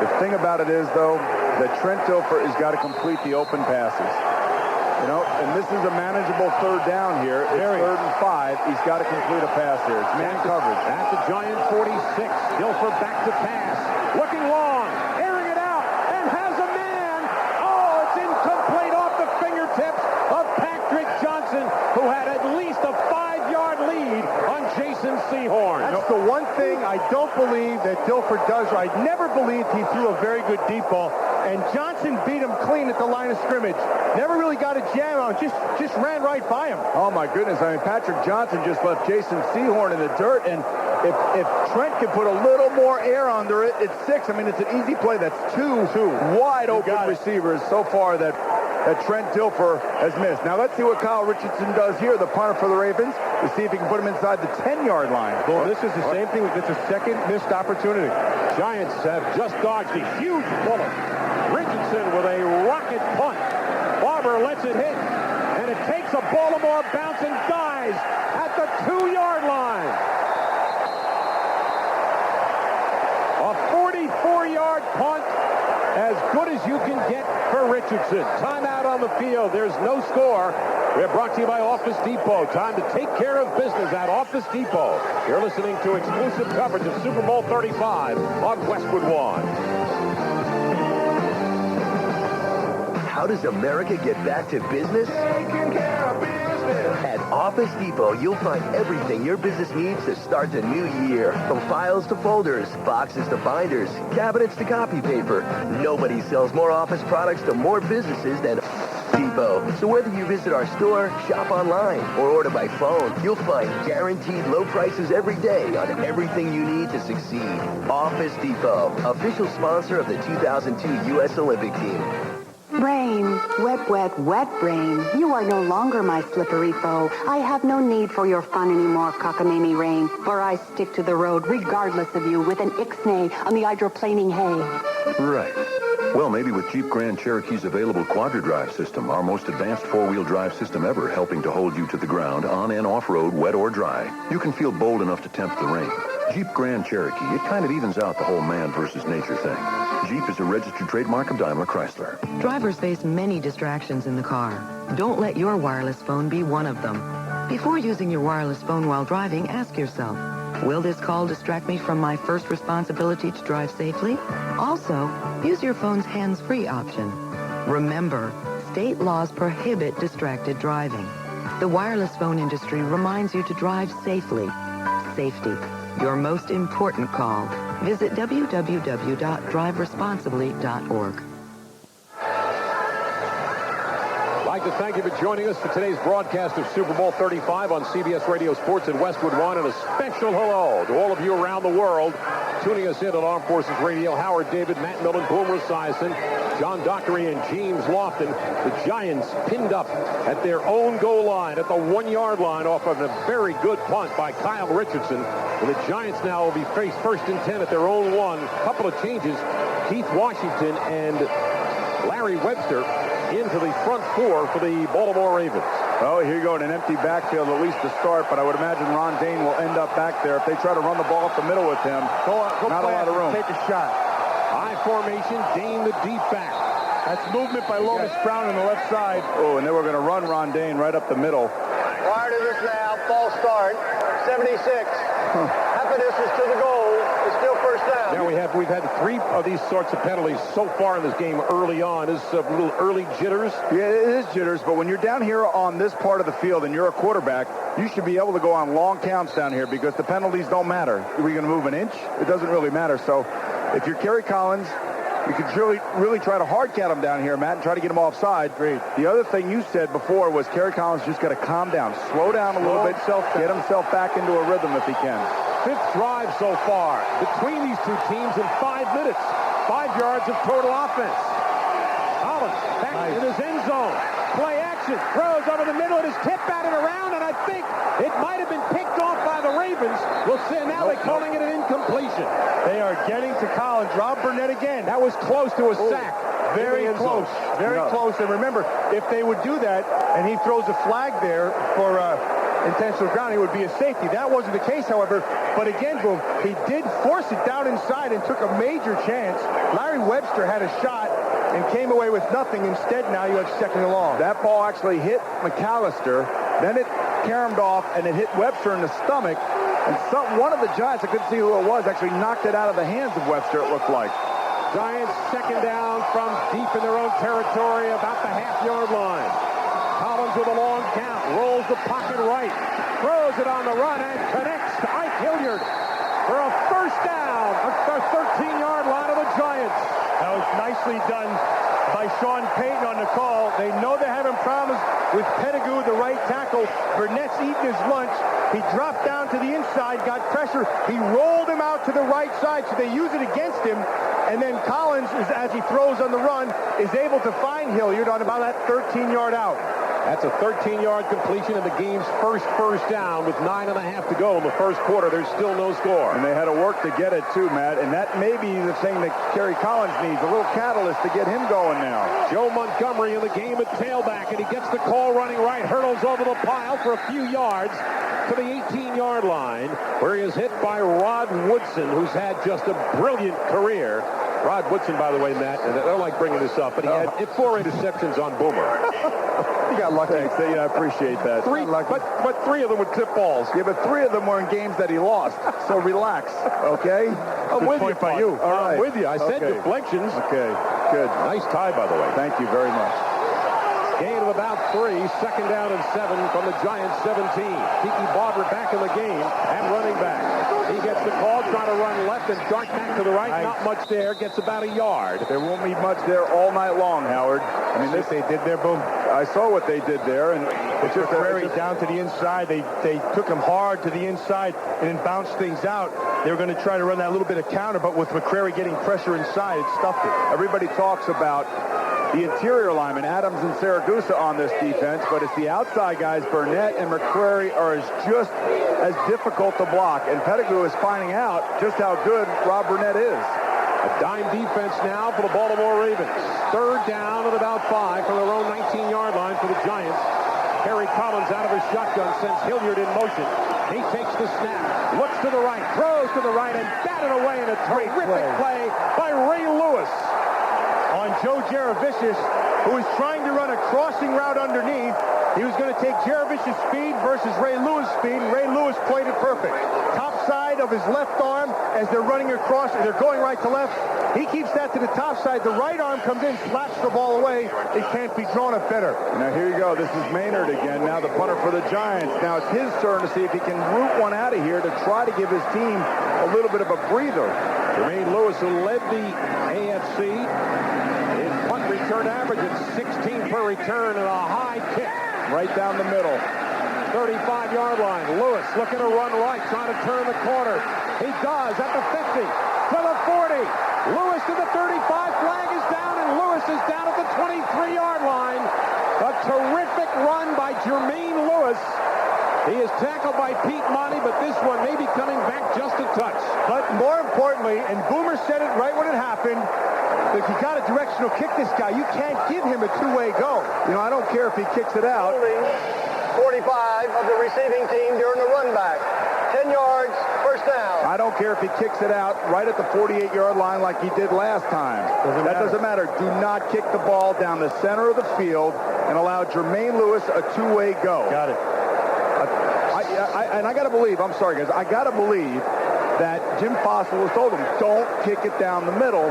The thing about it is, though, that Trent Dilfer has got to complete the open passes. You know, and this is a manageable 3rd down here. It's 3rd and 5. He's got to complete a pass here. It's man coverage. At the Giant 46. Dilfer back to pass. Looking long. Airing it out. And has a man. Oh, it's incomplete off the fingertips of Patrick Johnson, who had at least a 5-yard lead on Jason Sehorn. That's the one thing I don't believe that Dilfer does right. I never believed he threw a very good deep ball. And Johnson beat him clean at the line of scrimmage. Never really got a jam on him. Just ran right by him. Oh, my goodness. I mean, Patrick Johnson just left Jason Sehorn in the dirt. And if Trent can put a little more air under it, it's 6. I mean, it's an easy play. That's two wide open receivers so far that Trent Dilfer has missed. Now, let's see what Kyle Richardson does here, the punter for the Ravens, to see if he can put him inside the 10-yard line. Well, this is the same thing. It's a second missed opportunity. Giants have just dodged a huge bullet. Richardson with a rocket punt. Barber lets it hit, and it takes a Baltimore bounce and dies at the 2-yard line. A 44-yard punt, as good as you can get for Richardson. Timeout on the field. There's no score. We're brought to you by Office Depot. Time to take care of business at Office Depot. You're listening to exclusive coverage of Super Bowl 35 on Westwood One. How does America get back to business? Taking care of business. At Office Depot, you'll find everything your business needs to start the new year. From files to folders, boxes to binders, cabinets to copy paper. Nobody sells more office products to more businesses than Depot. So whether you visit our store, shop online, or order by phone, you'll find guaranteed low prices every day on everything you need to succeed. Office Depot, official sponsor of the 2002 U.S. Olympic team. Brain, wet, wet, wet brain. You are no longer my slippery foe. I have no need for your fun anymore, cockamamie rain, for I stick to the road regardless of you with an ixnay on the hydroplaning hay. Right. Well, maybe with Jeep Grand Cherokee's available quadra-drive system, our most advanced four-wheel drive system ever, helping to hold you to the ground on and off-road, wet or dry, you can feel bold enough to tempt the rain. Jeep Grand Cherokee, it kind of evens out the whole man versus nature thing. Jeep is a registered trademark of Daimler Chrysler. Drivers face many distractions in the car. Don't let your wireless phone be one of them. Before using your wireless phone while driving, ask yourself, will this call distract me from my first responsibility to drive safely? Also, use your phone's hands-free option. Remember, state laws prohibit distracted driving. The wireless phone industry reminds you to drive safely. Safety, your most important call. Visit www.driveresponsibly.org. I'd like to thank you for joining us for today's broadcast of Super Bowl 35 on CBS Radio Sports in Westwood One, and a special hello to all of you around the world tuning us in on Armed Forces Radio. Howard, David, Matt Millen, Boomer Esiason, John Dockery, and James Lofton. The Giants pinned up at their own goal line at the 1-yard line off of a very good punt by Kyle Richardson. And the Giants now will be faced first and 10 at their own 1. A couple of changes. Keith Washington and Larry Webster into the front 4 for the Baltimore Ravens. Oh, here you go in an empty backfield, at least to start, but I would imagine Ron Dane will end up back there. If they try to run the ball up the middle with him, not a lot of room. Take a shot. High formation, Dane the deep back. That's movement by Lomas Brown on the left side. Oh, and they were going to run Ron Dane right up the middle. Prior to this now, false start, 76. Half of this is to the goal. It's still first down. Now we've had 3 of these sorts of penalties so far in this game early on. Is a little early jitters. Yeah, it is jitters, but when you're down here on this part of the field and you're a quarterback, you should be able to go on long counts down here because the penalties don't matter. Are we going to move an inch? It doesn't really matter. So if you're Kerry Collins, you could really try to hard count him down here, Matt, and try to get him offside. Great. The other thing you said before was Kerry Collins just got to calm down, slow down a little bit, get himself back into a rhythm if he can. 5th drive so far between these two teams in 5 minutes. 5 yards of total offense. Collins back in his end zone. Play action. Throws over the middle. It is tipped batted around, and I think it might have been picked off by the Ravens. We'll see. Now they're calling it an incompletion. They are getting to Collins. Rob Burnett again. That was close to a sack. Very close. Very close. And remember, if they would do that and he throws a flag there for intentional grounding, it would be a safety. That wasn't the case, however. But again, Boom, he did force it down inside and took a major chance. Larry Webster had a shot and came away with nothing. Instead, now you have second and long. That ball actually hit McAllister. Then it caromed off, and it hit Webster in the stomach. And one of the Giants, I couldn't see who it was, actually knocked it out of the hands of Webster, it looked like. Giants second down from deep in their own territory, about the half-yard line. Collins with a long count, rolls the pocket right, throws it on the run, and connects to Ike Hilliard for a first down at the 13-yard line of the Giants. That was nicely done by Sean Payton on the call. They know they're having problems with Pettigrew, the right tackle. Burnett's eating his lunch. He dropped down to the inside, got pressure. He rolled him out to the right side, so they use it against him. And then Collins, as he throws on the run, is able to find Hilliard on about that 13-yard out. That's a 13-yard completion of the game's first down with 9.5 to go in the first quarter. There's still no score. And they had to work to get it, too, Matt. And that may be the thing that Kerry Collins needs, a little catalyst to get him going now. Joe Montgomery in the game at tailback, and he gets the call running right, hurdles over the pile for a few yards to the 18-yard line, where he is hit by Rod Woodson, who's had just a brilliant career. Rod Woodson, by the way, Matt, and I don't like bringing this up, but he had 4 interceptions on Boomer. You got lucky. Thanks. Yeah, I appreciate that. 3, but 3 of them were tip balls. Yeah, but 3 of them were in games that he lost. So relax, okay? I'm with you, by you. All right. I'm with you. I said deflections. Okay, good. Nice tie, by the way. Thank you very much. Gain of about 3, second down and 7 from the Giants 17. Tiki Barber back in the game at running back. He gets the call, trying to run left and dart back to the right. Not much there. Gets about a yard. There won't be much there all night long, Howard. I mean, this they did there, Boom. I saw what they did there, and it's just McCrary down to the inside. They took him hard to the inside and then bounced things out. They were going to try to run that little bit of counter, but with McCrary getting pressure inside, it stuffed it. Everybody talks about the interior linemen, Adams and Saragusa, on this defense, but it's the outside guys. Burnett and McCrary are just as difficult to block, and Pettigrew is finding out just how good Rob Burnett is. A dime defense now for the Baltimore Ravens. Third down at about 5 from their own 19-yard line for the Giants. Kerry Collins out of his shotgun, sends Hilliard in motion. He takes the snap, looks to the right, throws to the right, and batted away in a terrific play by Ray Lewis. Jaravicius, who was trying to run a crossing route underneath. He was going to take Jaravicius' speed versus Ray Lewis' speed, and Ray Lewis played it perfect. Top side of his left arm as they're running across, and they're going right to left. He keeps that to the top side. The right arm comes in, slaps the ball away. It can't be drawn up better. Now here you go. This is Maynard again. Now the punter for the Giants. Now it's his turn to see if he can root one out of here to try to give his team a little bit of a breather. Jermaine Lewis, who led the AFC in punt return average at 16 per return and a high kick. Right down the middle. 35-yard line. Lewis looking to run right, trying to turn the corner. He does at the 50, to the 40. Lewis to the 35. Flag is down, and Lewis is down at the 23-yard line. A terrific run by Jermaine Lewis. He is tackled by Pete Monty, but this one may be coming back just a touch. But more importantly, and Boomer said it right when it happened, if you got a directional kick this guy, you can't give him a two-way go. You know, I don't care if he kicks it out. 45 of the receiving team during the run back. 10 yards, first down. I don't care if he kicks it out right at the 48-yard line like he did last time. Doesn't matter. Do not kick the ball down the center of the field and allow Jermaine Lewis a two-way go. Got it. And I got to believe, I'm sorry, guys, I got to believe that Jim Fossil has told him, don't kick it down the middle.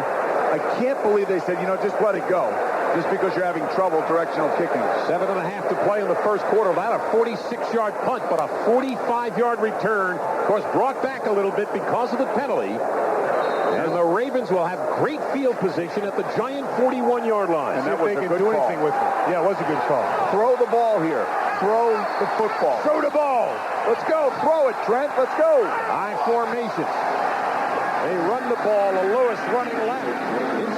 I can't believe they said, just let it go. Just because you're having trouble directional kicking. 7.5 to play in the first quarter. Not a 46-yard punt, but a 45-yard return. Of course, brought back a little bit because of the penalty. And the Ravens will have great field position at the Giant 41-yard line. And that was they a can good do call. anything with it. Yeah, it was a good call. Throw the ball here. Throw the football. Throw the ball. Let's go. Throw it, Trent. Let's go. High formation. They run the ball. Lewis running left.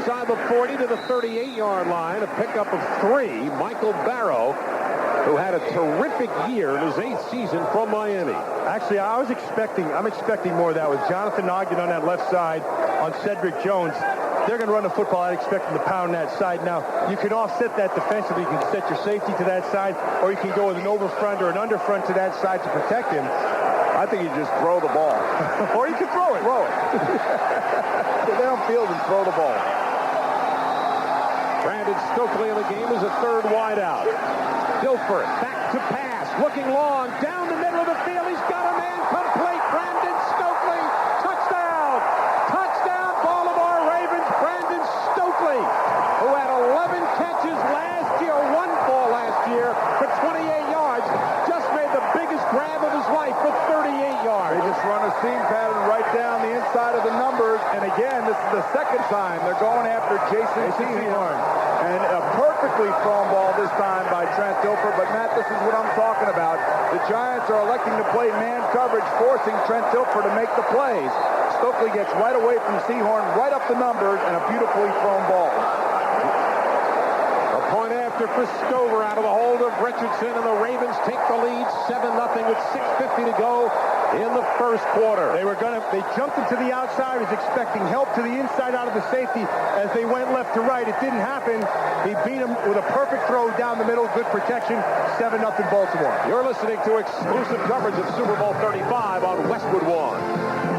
Inside the 40 to the 38-yard line. A pickup of 3. Michael Barrow, who had a terrific year in his 8th season from Miami. Actually, I'm expecting more of that with Jonathan Ogden on that left side on Cedric Jones. They're going to run the football. I'd expect them to pound that side. Now, you can offset that defensively. You can set your safety to that side, or you can go with an over front or an under front to that side to protect him. I think you just throw the ball. Or you can throw it. Throw it. Get downfield and throw the ball. Brandon Stokely in the game is a third wide out. Dilfer back to pass. Looking long. Down the middle of the field. He's got a man complete. Brandon Stokely. Touchdown. Touchdown. Baltimore Ravens. Brandon Stokely, who had 11 catches last year, 1 ball last year for 28 yards, just made the biggest grab of his life for 38 yards. They just run a seam pattern right down the inside of the numbers. And again, this is the second time they're going after Jason Sehorn. And a perfectly thrown ball this time by Trent Dilfer. But, Matt, this is what I'm talking about. The Giants are electing to play man coverage, forcing Trent Dilfer to make the plays. Stokely gets right away from Sehorn, right up the numbers, and a beautifully thrown ball. A point after for Stover out of the hold of Richardson, and the Ravens take the lead 7-0 with 6:50 to go in the first quarter. They jumped into the outside, was expecting help to the inside out of the safety as they went left to right. It didn't happen. He beat him with a perfect throw down the middle, good protection, 7-0 Baltimore. You're listening to exclusive coverage of Super Bowl 35 on Westwood One.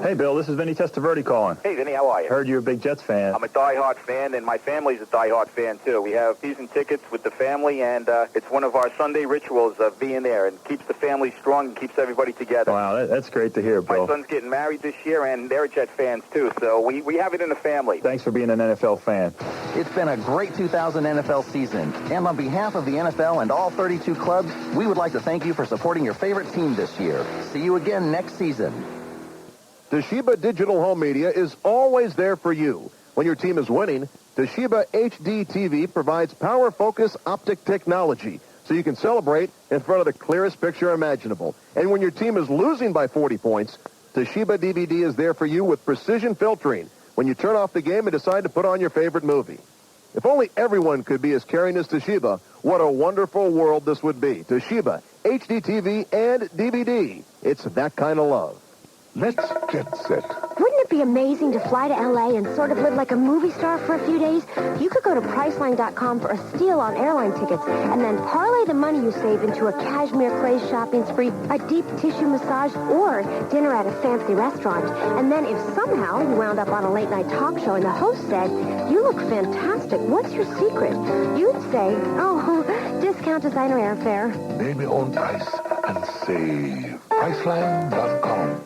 Hey, Bill, this is Vinny Testaverde calling. Hey, Vinny, how are you? Heard you're a big Jets fan. I'm a diehard fan, and my family's a diehard fan, too. We have season tickets with the family, and it's one of our Sunday rituals of being there, and keeps the family strong and keeps everybody together. Wow, that's great to hear, Bill. My son's getting married this year, and they're Jet fans, too, so we have it in the family. Thanks for being an NFL fan. It's been a great 2000 NFL season, and on behalf of the NFL and all 32 clubs, we would like to thank you for supporting your favorite team this year. See you again next season. Toshiba Digital Home Media is always there for you. When your team is winning, Toshiba HD TV provides power focus optic technology so you can celebrate in front of the clearest picture imaginable. And when your team is losing by 40 points, Toshiba DVD is there for you with precision filtering when you turn off the game and decide to put on your favorite movie. If only everyone could be as caring as Toshiba, what a wonderful world this would be. Toshiba, HD TV, and DVD. It's that kind of love. Let's get set. Wouldn't it be amazing to fly to L.A. and sort of live like a movie star for a few days? You could go to Priceline.com for a steal on airline tickets and then parlay the money you save into a cashmere craze shopping spree, a deep tissue massage, or dinner at a fancy restaurant. And then if somehow you wound up on a late-night talk show and the host said, "You look fantastic. What's your secret?" You'd say, "Oh, discount designer airfare." Name your own price and save. Priceline.com.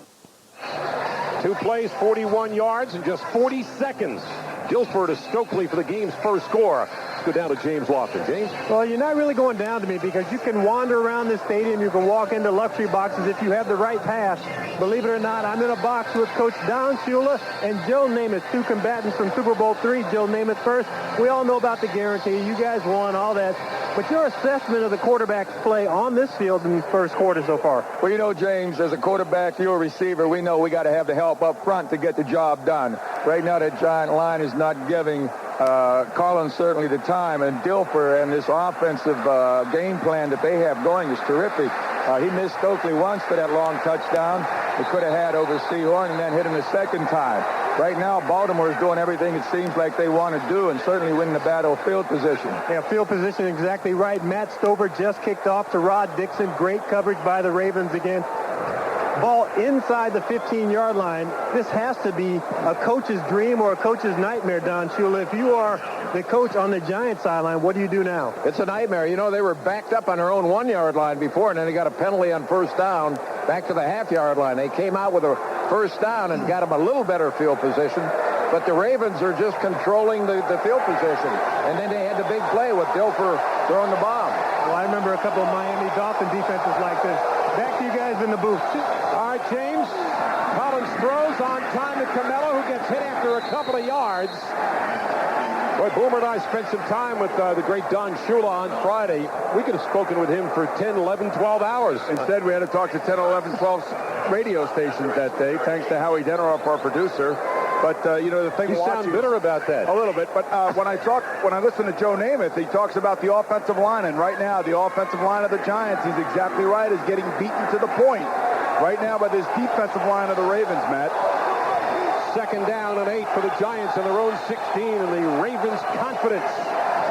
2 plays, 41 yards, in just 40 seconds. Guilford to Stokely for the game's first score. Let's go down to James Lofton. James? Well, you're not really going down to me because you can wander around the stadium. You can walk into luxury boxes if you have the right pass. Believe it or not, I'm in a box with Coach Don Shula and Joe Namath, 2 combatants from Super Bowl III. Joe Namath first. We all know about the guarantee. You guys won, all that. But your assessment of the quarterback's play on this field in the first quarter so far? Well, you know, James, as a quarterback, you're a receiver. We know we got to have the help up front to get the job done. Right now, that giant line is not giving Collins certainly the time. And Dilfer and this offensive game plan that they have going is terrific. He missed Stokely once for that long touchdown. He could have had over Seahorn and then hit him the second time. Right now, Baltimore is doing everything it seems like they want to do and certainly winning the battle of field position. Yeah, field position exactly right. Matt Stover just kicked off to Rod Dixon. Great coverage by the Ravens again. Ball inside the 15-yard line. This has to be a coach's dream or a coach's nightmare, Don Shula. If you are the coach on the Giants sideline, what do you do now? It's a nightmare. You know, they were backed up on their own 1-yard line before, and then they got a penalty on first down back to the half-yard line. They came out with a first down and got them a little better field position, but the Ravens are just controlling the field position. And then they had the big play with Dilfer throwing the bomb. Well, I remember a couple of Miami Dolphin defenses like this. Back to you guys in the booth. All right, James. Collins throws on time to Camello, who gets hit after a couple of yards. Boy, Boomer and I spent some time with the great Don Shula on Friday. We could have spoken with him for 10, 11, 12 hours. Instead, we had to talk to 10, 11, 12 radio stations that day, thanks to Howie Deneroff, our producer. But, you know, the thing... You sound bitter about that. A little bit. But when I listen to Joe Namath, he talks about the offensive line. And right now, the offensive line of the Giants, he's exactly right, is getting beaten to the point. Right now by this defensive line of the Ravens, Matt. 2nd down and 8 for the Giants on their own 16. And the Ravens' confidence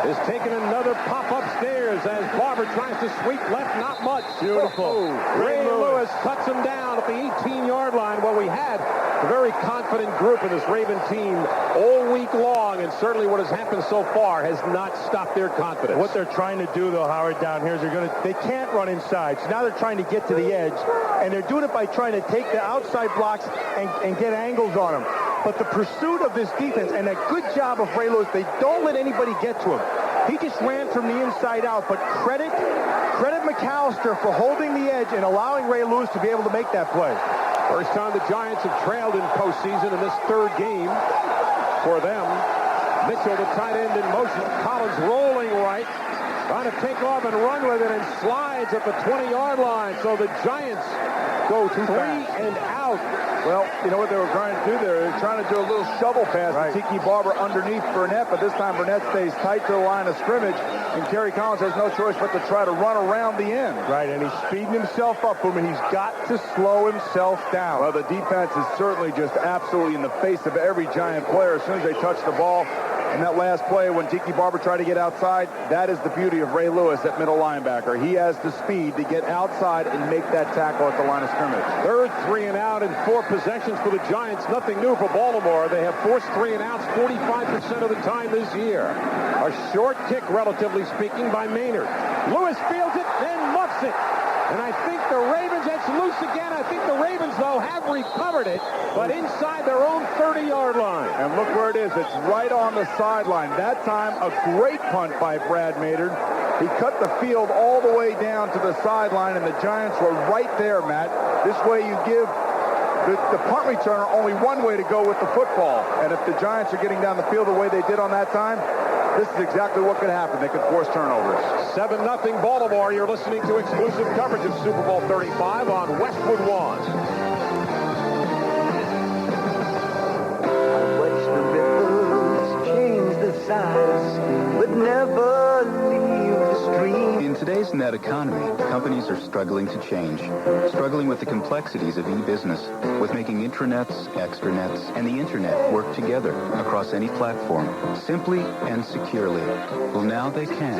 is taking another pop upstairs as Barber tries to sweep left. Not much. Beautiful. Ray Lewis cuts him down at the 18-yard line. Well, we had a very confident group in this Raven team all week long, and certainly what has happened so far has not stopped their confidence. What they're trying to do, though, Howard, down here is they can't run inside. So now they're trying to get to the edge, and they're doing it by trying to take the outside blocks and get angles on them. But the pursuit of this defense and a good job of Ray Lewis, they don't let anybody get to him. He just ran from the inside out, but credit McAllister for holding the edge and allowing Ray Lewis to be able to make that play. First time the Giants have trailed in postseason in this 3rd game for them. Mitchell, the tight end, in motion. Collins rolling right, trying to take off and run with it, and slides at the 20-yard line. So the Giants go 3 and out. Well, you know what they were trying to do there? They're trying to do a little shovel pass to Tiki Barber underneath Burnett, but this time Burnett stays tight to the line of scrimmage, and Kerry Collins has no choice but to try to run around the end. Right, and he's speeding himself up, and he's got to slow himself down. Well, the defense is certainly just absolutely in the face of every Giant player as soon as they touch the ball. And that last play when Tiki Barber tried to get outside, that is the beauty of Ray Lewis at middle linebacker. He has the speed to get outside and make that tackle at the line of scrimmage. 3rd 3 and out and 4 possessions for the Giants. Nothing new for Baltimore. They have forced 3 and outs 45% of the time this year. A short kick, relatively speaking, by Maynard. Lewis fields it, then muffs it. And I think the Ravens, that's loose again. I think the Ravens, though, have recovered it, but inside their own 30-yard line. And look where it is. It's right on the sideline. That time, a great punt by Brad Maynard. He cut the field all the way down to the sideline, and the Giants were right there, Matt. This way you give the punt returner only one way to go with the football. And if the Giants are getting down the field the way they did on that time, this is exactly what could happen. They could force turnovers. 7-0 Baltimore. You're listening to exclusive coverage of Super Bowl 35 on Westwood One. I watch the ripples change the size, but never leave the stream. In today's net economy, companies are struggling to change, struggling with the complexities of e-business, with making intranets, extranets, and the internet work together across any platform, simply and securely. Well, now they can.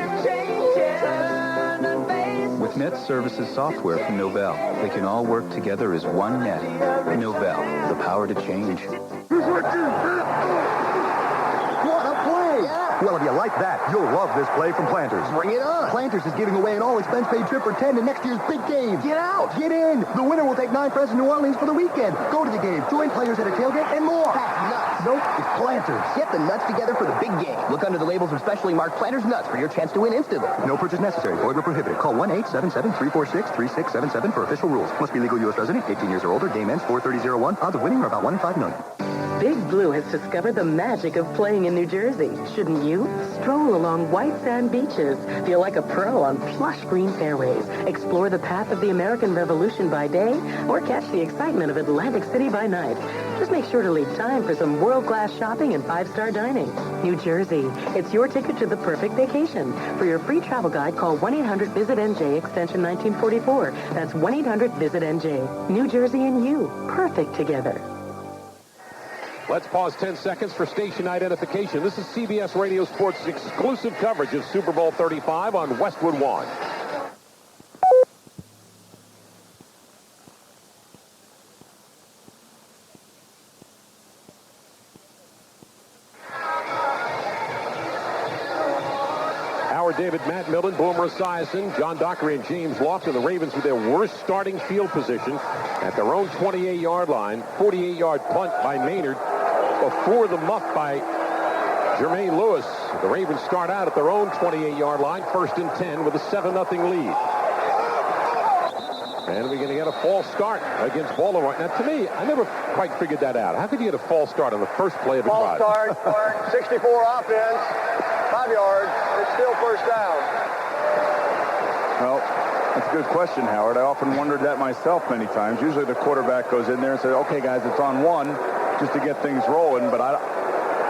With Net Services software from Novell, they can all work together as one net. Novell, the power to change. What a play! Yeah. Well, if you like that, you'll love this play from Planters. Bring it on. Planters is giving away an all-expense-paid trip for 10 to next year's big game. Get out! Get in! The winner will take 9 friends to New Orleans for the weekend. Go to the game, join players at a tailgate, and more. That's nuts. Nope, it's Planters. Get the nuts together for the big game. Look under the labels of specially marked Planters nuts for your chance to win instantly. No purchase necessary. Void where prohibited. Call 1-877-346-3677 for official rules. Must be legal U.S. resident, 18 years or older. Game ends 4/30/01. Odds of winning are about 1 in 5 million. Big Blue has discovered the magic of playing in New Jersey. Shouldn't you? Stroll along white sand beaches. Feel like a pro on plush green fairways. Explore the path of the American Revolution by day, or catch the excitement of Atlantic City by night. Just make sure to leave time for some world-class shopping and 5-star dining. New Jersey, it's your ticket to the perfect vacation. For your free travel guide, call 1-800-VISIT-NJ, extension 1944. That's 1-800-VISIT-NJ. New Jersey and you, perfect together. Let's pause 10 seconds for station identification. This is CBS Radio Sports' exclusive coverage of Super Bowl 35 on Westwood One. David, Matt Millen, Boomer Esiason, John Dockery, and James Lofton. The Ravens with their worst starting field position at their own 28-yard line. 48-yard punt by Maynard before the muff by Jermaine Lewis. The Ravens start out at their own 28-yard line, 1st and 10 with a 7-0 lead. And we're going to get a false start against Baltimore. Now, to me, I never quite figured that out. How could you get a false start on the first play of the drive? False start, 64 offense, 5 yards. It's still first down. Well, that's a good question, Howard. I often wondered that myself many times. Usually the quarterback goes in there and says, okay, guys, it's on 1, just to get things rolling. But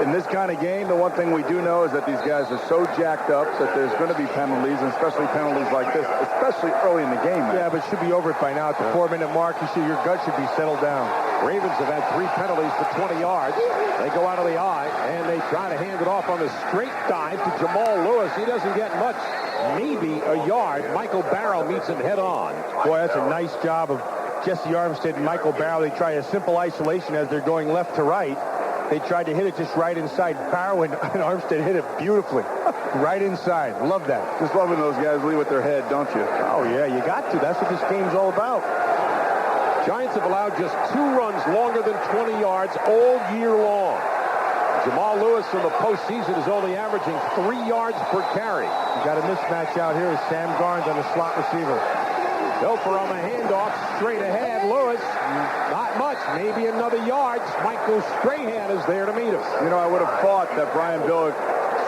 in this kind of game, the one thing we do know is that these guys are so jacked up that there's going to be penalties, and especially penalties like this, especially early in the game. Man. Yeah, but it should be over by now. At the 4-minute mark, your gut should be settled down. Ravens have had 3 penalties for 20 yards. They go out of the eye, and they try to hand it off on a straight dive to Jamal Lewis. He doesn't get much, maybe a yard. Michael Barrow meets him head on. Boy, that's a nice job of Jesse Armstead and Michael Barrow. They try a simple isolation as they're going left to right. They tried to hit it just right inside. Barrow and Armstead hit it beautifully. Right inside. Love that. Just loving those guys lead with their head, don't you? Oh, yeah, you got to. That's what this game's all about. Giants have allowed just 2 runs longer than 20 yards all year long. Jamal Lewis in the postseason is only averaging 3 yards per carry. You got a mismatch out here with Sam Garnes on the slot receiver. Dilfer on the handoff, straight ahead. Lewis, not much, maybe another yard. Michael Strahan is there to meet him. You know, I would have thought that Brian Billick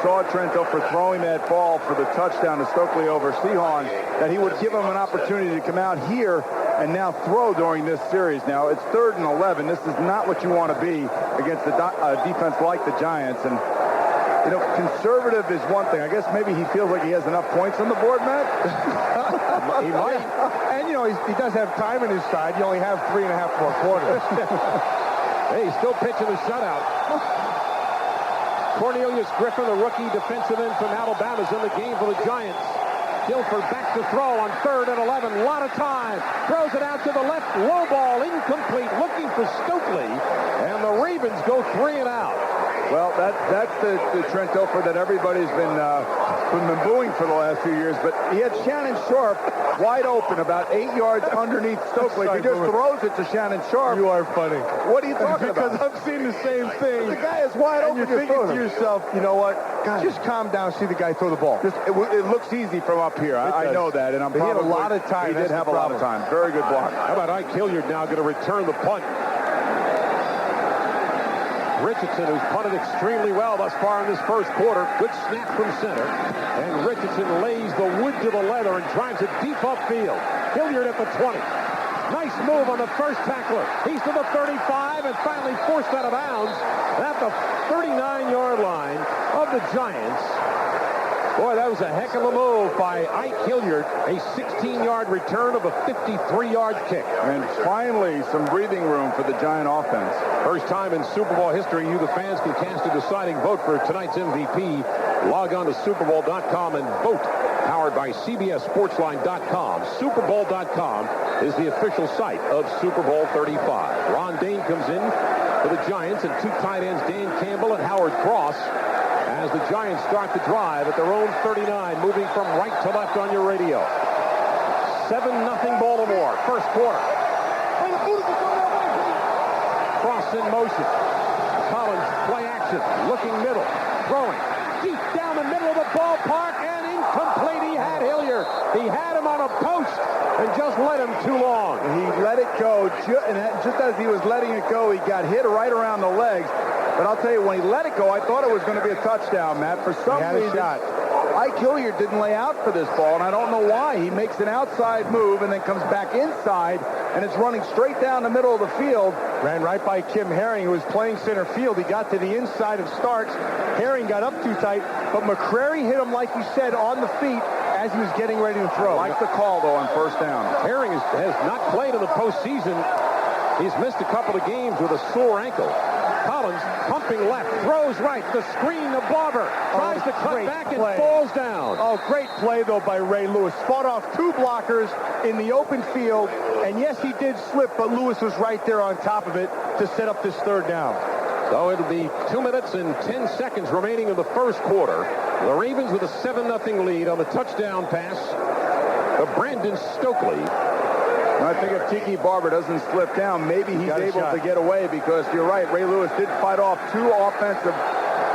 saw Trent Dilfer throwing that ball for the touchdown to Stokely over Sehorn, that he would give him an opportunity to come out here and now throw during this series. Now, it's 3rd and 11. This is not what you want to be against a defense like the Giants. And, you know, conservative is one thing. I guess maybe he feels like he has enough points on the board, Matt. He might. And, you know, he does have time on his side. You only have 3.5 more quarters. Hey, he's still pitching the shutout. Cornelius Griffin, the rookie defensive end from Alabama, is in the game for the Giants. Dilfer back to throw on 3rd and 11. A lot of time. Throws it out to the left. Low ball, incomplete. Looking for Stokely. And the Ravens go 3 and out. Well, that's the Trent Dilfer that everybody's been booing for the last few years. But he had Shannon Sharp wide open about 8 yards underneath Stokely. He just throws it to Shannon Sharp. You are funny. What are you talking about? Because I've seen the same thing. The guy is wide open. And you're thinking to yourself, you know what? God, just calm down. See the guy throw the ball. It looks easy from up here. I know that. And he had a lot of time. He did have a lot of time. Very good block. How about Ike Hilliard now going to return the punt? Richardson, who's punted extremely well thus far in this first quarter. Good snap from center. And Richardson lays the wood to the leather and drives it deep upfield. Hilliard at the 20. Nice move on the first tackler. He's to the 35 and finally forced out of bounds at the 39-yard line of the Giants. Boy, that was a heck of a move by Ike Hilliard. A 16-yard return of a 53-yard kick. And finally, some breathing room for the Giant offense. First time in Super Bowl history, you, the fans, can cast a deciding vote for tonight's MVP. Log on to SuperBowl.com and vote. Powered by CBSSportsline.com. SuperBowl.com is the official site of Super Bowl 35. Ron Dane comes in for the Giants and two tight ends, Dan Campbell and Howard Cross, as the Giants start the drive at their own 39, moving from right to left on your radio. 7-0 Baltimore, first quarter. Cross in motion. Collins, play action, looking middle, throwing deep down the middle of the ballpark, and incomplete. He had Hilliard. He had him on a post and just let him too long. He let it go, and just as he was letting it go, he got hit right around the legs. But I'll tell you, when he let it go, I thought it was going to be a touchdown, Matt. For some reason, Ike Hilliard didn't lay out for this ball, and I don't know why. He makes an outside move and then comes back inside, and it's running straight down the middle of the field. Ran right by Kim Herring, who was playing center field. He got to the inside of Starks. Herring got up too tight, but McCrary hit him, like you said, on the feet as he was getting ready to throw. Like the call, though, on first down. Herring has not played in the postseason. He's missed a couple of games with a sore ankle. Collins pumping left, throws right, the screen to Barber, tries to cut back and falls down. Oh, great play, though, by Ray Lewis. Fought off two blockers in the open field, and yes, he did slip, but Lewis was right there on top of it to set up this third down. So it'll be 2 minutes and 10 seconds remaining in the first quarter. The Ravens with a 7-0 lead on the touchdown pass of Brandon Stokely. I think if Tiki Barber doesn't slip down, maybe he's able to get away, because you're right, Ray Lewis did fight off two offensive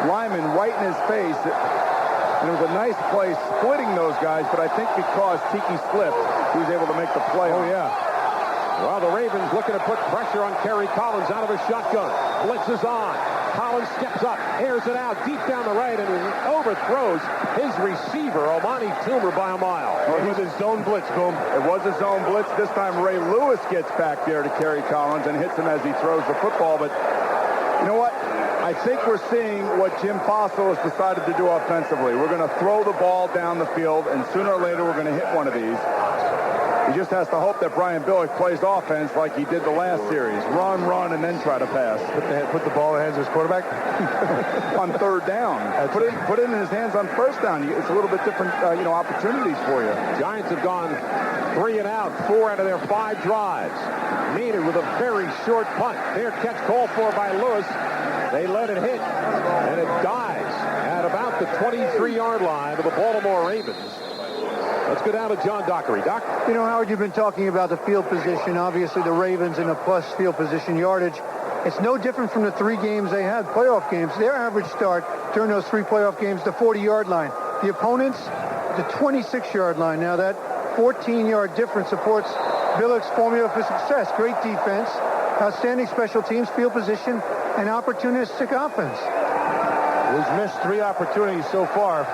linemen right in his face. And it was a nice play splitting those guys, but I think because Tiki slipped, he was able to make the play. Oh, yeah. Well, the Ravens looking to put pressure on Kerry Collins out of a shotgun. Blitz is on. Collins steps up, airs it out deep down the right, and overthrows his receiver, Omani Toomer, by a mile. It was a zone blitz, boom. It was a zone blitz. This time Ray Lewis gets back there to Kerry Collins and hits him as he throws the football. But you know what? I think we're seeing what Jim Fossil has decided to do offensively. We're going to throw the ball down the field, and sooner or later we're going to hit one of these. He just has to hope that Brian Billick plays offense like he did the last series. Run, and then try to pass. Put the ball in the hands of his quarterback? On third down. Put it in his hands on first down. It's a little bit different, opportunities for you. Giants have gone 3 and out, 4 out of their 5 drives. Maynard with a very short punt. Fair catch called for by Lewis. They let it hit, and it dies at about the 23-yard line of the Baltimore Ravens. Let's go down to John Dockery. Doc? You know, Howard, you've been talking about the field position. Obviously, the Ravens in a plus field position yardage. It's no different from the 3 games they had, playoff games. Their average start during those 3 playoff games, the 40-yard line. The opponents, the 26-yard line. Now, that 14-yard difference supports Billick's formula for success. Great defense, outstanding special teams, field position, and opportunistic offense. He's missed 3 opportunities so far.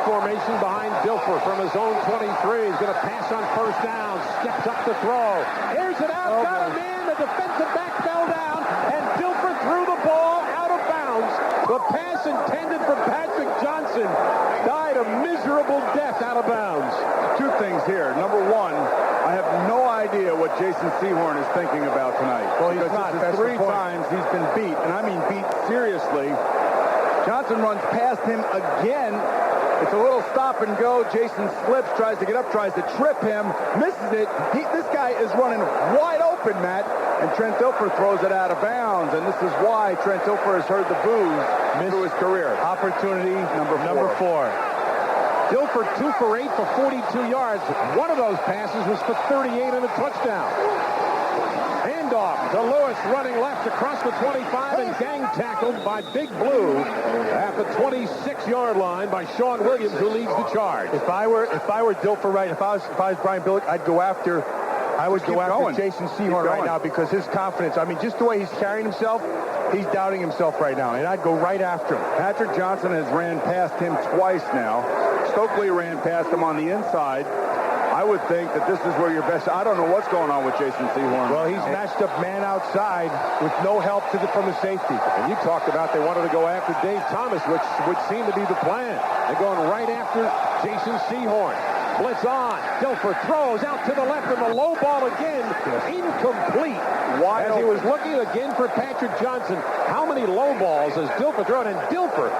Formation behind Dilfer from his own 23. He's going to pass on first down. Steps up to throw. Airs it out. Got a man. The defensive back fell down. And Dilfer threw the ball out of bounds. The pass intended for Patrick Johnson died a miserable death out of bounds. 2 things here. Number 1, I have no idea what Jason Sehorn is thinking about tonight. Well, he's not. 3 times he's been beat, and I mean beat seriously. Johnson runs past him again. It's a little stop and go. Jason slips, tries to get up, tries to trip him, misses it. This guy is running wide open, Matt, and Trent Dilfer throws it out of bounds. And this is why Trent Dilfer has heard the boos through his career. Opportunity number 4. Dilfer 2 for 8 for 42 yards. One of those passes was for 38 and a touchdown. Handoff to Lewis, running left across the 25 and gang tackled by Big Blue at the 26-yard line by Sean Williams, who leads the charge. If I were Dilfer, right, if I was Brian Billick, I'd go after Jason Sehorn right now, because his confidence, I mean, just the way he's carrying himself, he's doubting himself right now, and I'd go right after him. Patrick Johnson has ran past him twice now. Stokely ran past him on the inside. I would think that this is where your best... I don't know what's going on with Jason Sehorn. Well, he's matched up man outside with no help from the safety. And you talked about they wanted to go after Dave Thomas, which would seem to be the plan. They're going right after Jason Sehorn. Blitz on. Dilfer throws out to the left, and the low ball again. Incomplete. As he was looking again for Patrick Johnson. How many low balls has Dilfer thrown? And Dilfer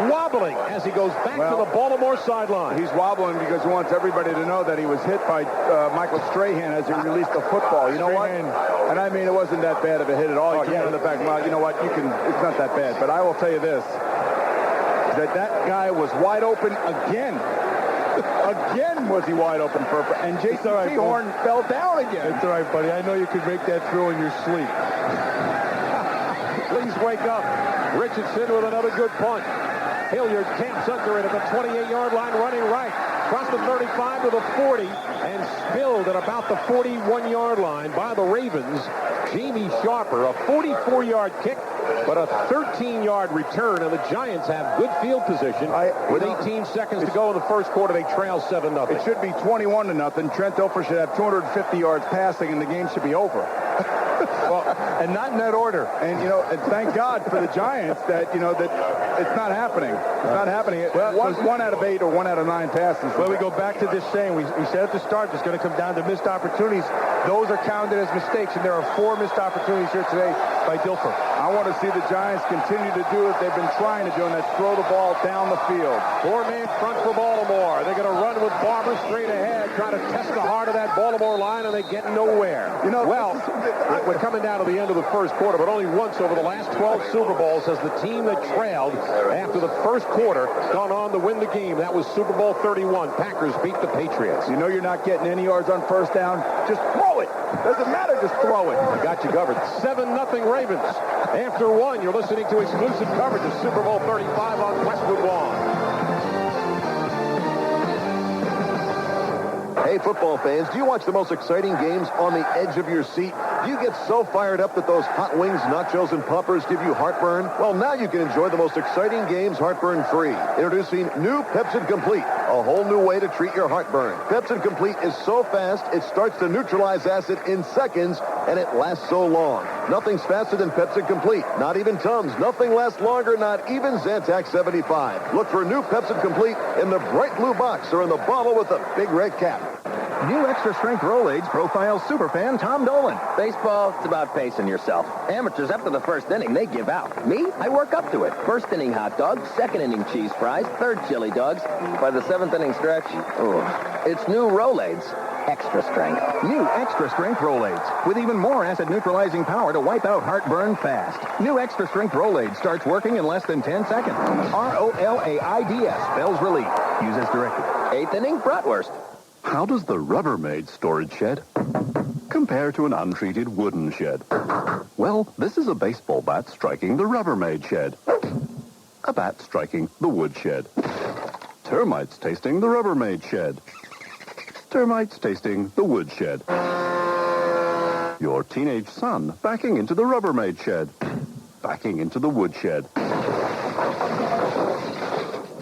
wobbling as he goes back to the Baltimore sideline. He's wobbling because he wants everybody to know that he was hit by Michael Strahan as he released the football. You know what? And I mean, it wasn't that bad of a hit at all. He came in the back. Well, you know what? It's not that bad. But I will tell you this, that guy was wide open again. Again was he wide open and Jason Sehorn fell down again. It's all right, buddy. I know you could make that throw in your sleep. Please wake up. Richardson with another good punt. Hilliard camps under it at the 28-yard line, running right. Across the 35 to the 40, and spilled at about the 41-yard line by the Ravens. Jamie Sharper, a 44-yard kick, but a 13-yard return, and the Giants have good field position. With 18 seconds to go in the first quarter, they trail 7-0. It should be 21-0. Trent Dilfer should have 250 yards passing, and the game should be over. Well, and not in that order. And, and thank God for the Giants that, that it's not happening. It's not happening. Well, 1 out of 8 or 1 out of 9 passes. Well, we go back to this saying. We said at the start, it's going to come down to missed opportunities. Those are counted as mistakes, and there are 4 missed opportunities here today by Dilfer. I want to see the Giants continue to do what they've been trying to do, and that's throw the ball down the field. 4-man front for Baltimore. They're going to run with Barber straight ahead, trying to test the heart of that Baltimore line, and they get nowhere. We're coming down to the end of the first quarter, but only once over the last 12 Super Bowls has the team that trailed after the first quarter gone on to win the game. That was Super Bowl 31. Packers beat the Patriots. You know you're not getting any yards on first down. Just throw it. Doesn't matter. Just throw it. I got you covered. 7-0 Ravens. After 1, you're listening to exclusive coverage of Super Bowl 35 on Westwood Lawn. Hey, football fans, do you watch the most exciting games on the edge of your seat? Do you get so fired up that those hot wings, nachos, and poppers give you heartburn? Well, now you can enjoy the most exciting games heartburn-free. Introducing new Pepsid Complete, a whole new way to treat your heartburn. Pepsid Complete is so fast, it starts to neutralize acid in seconds, and it lasts so long. Nothing's faster than Pepsid Complete. Not even Tums. Nothing lasts longer, not even Zantac 75. Look for new Pepsid Complete in the bright blue box or in the bottle with the big red cap. New extra-strength Rolaids profiles superfan Tom Dolan. Baseball, it's about pacing yourself. Amateurs, after the first inning, they give out. Me, I work up to it. First inning hot dogs, second inning cheese fries, third chili dogs. By the 7th inning stretch, it's new Rolaids. Extra strength. New extra-strength Rolaids with even more acid-neutralizing power to wipe out heartburn fast. New extra-strength Rolaids starts working in less than 10 seconds. R-O-L-A-I-D-S spells relief. Use as directed. 8th inning bratwurst. How does the Rubbermaid storage shed compare to an untreated wooden shed? Well, this is a baseball bat striking the Rubbermaid shed. A bat striking the wood shed. Termites tasting the Rubbermaid shed. Termites tasting the wood shed. Your teenage son backing into the Rubbermaid shed. Backing into the wood shed.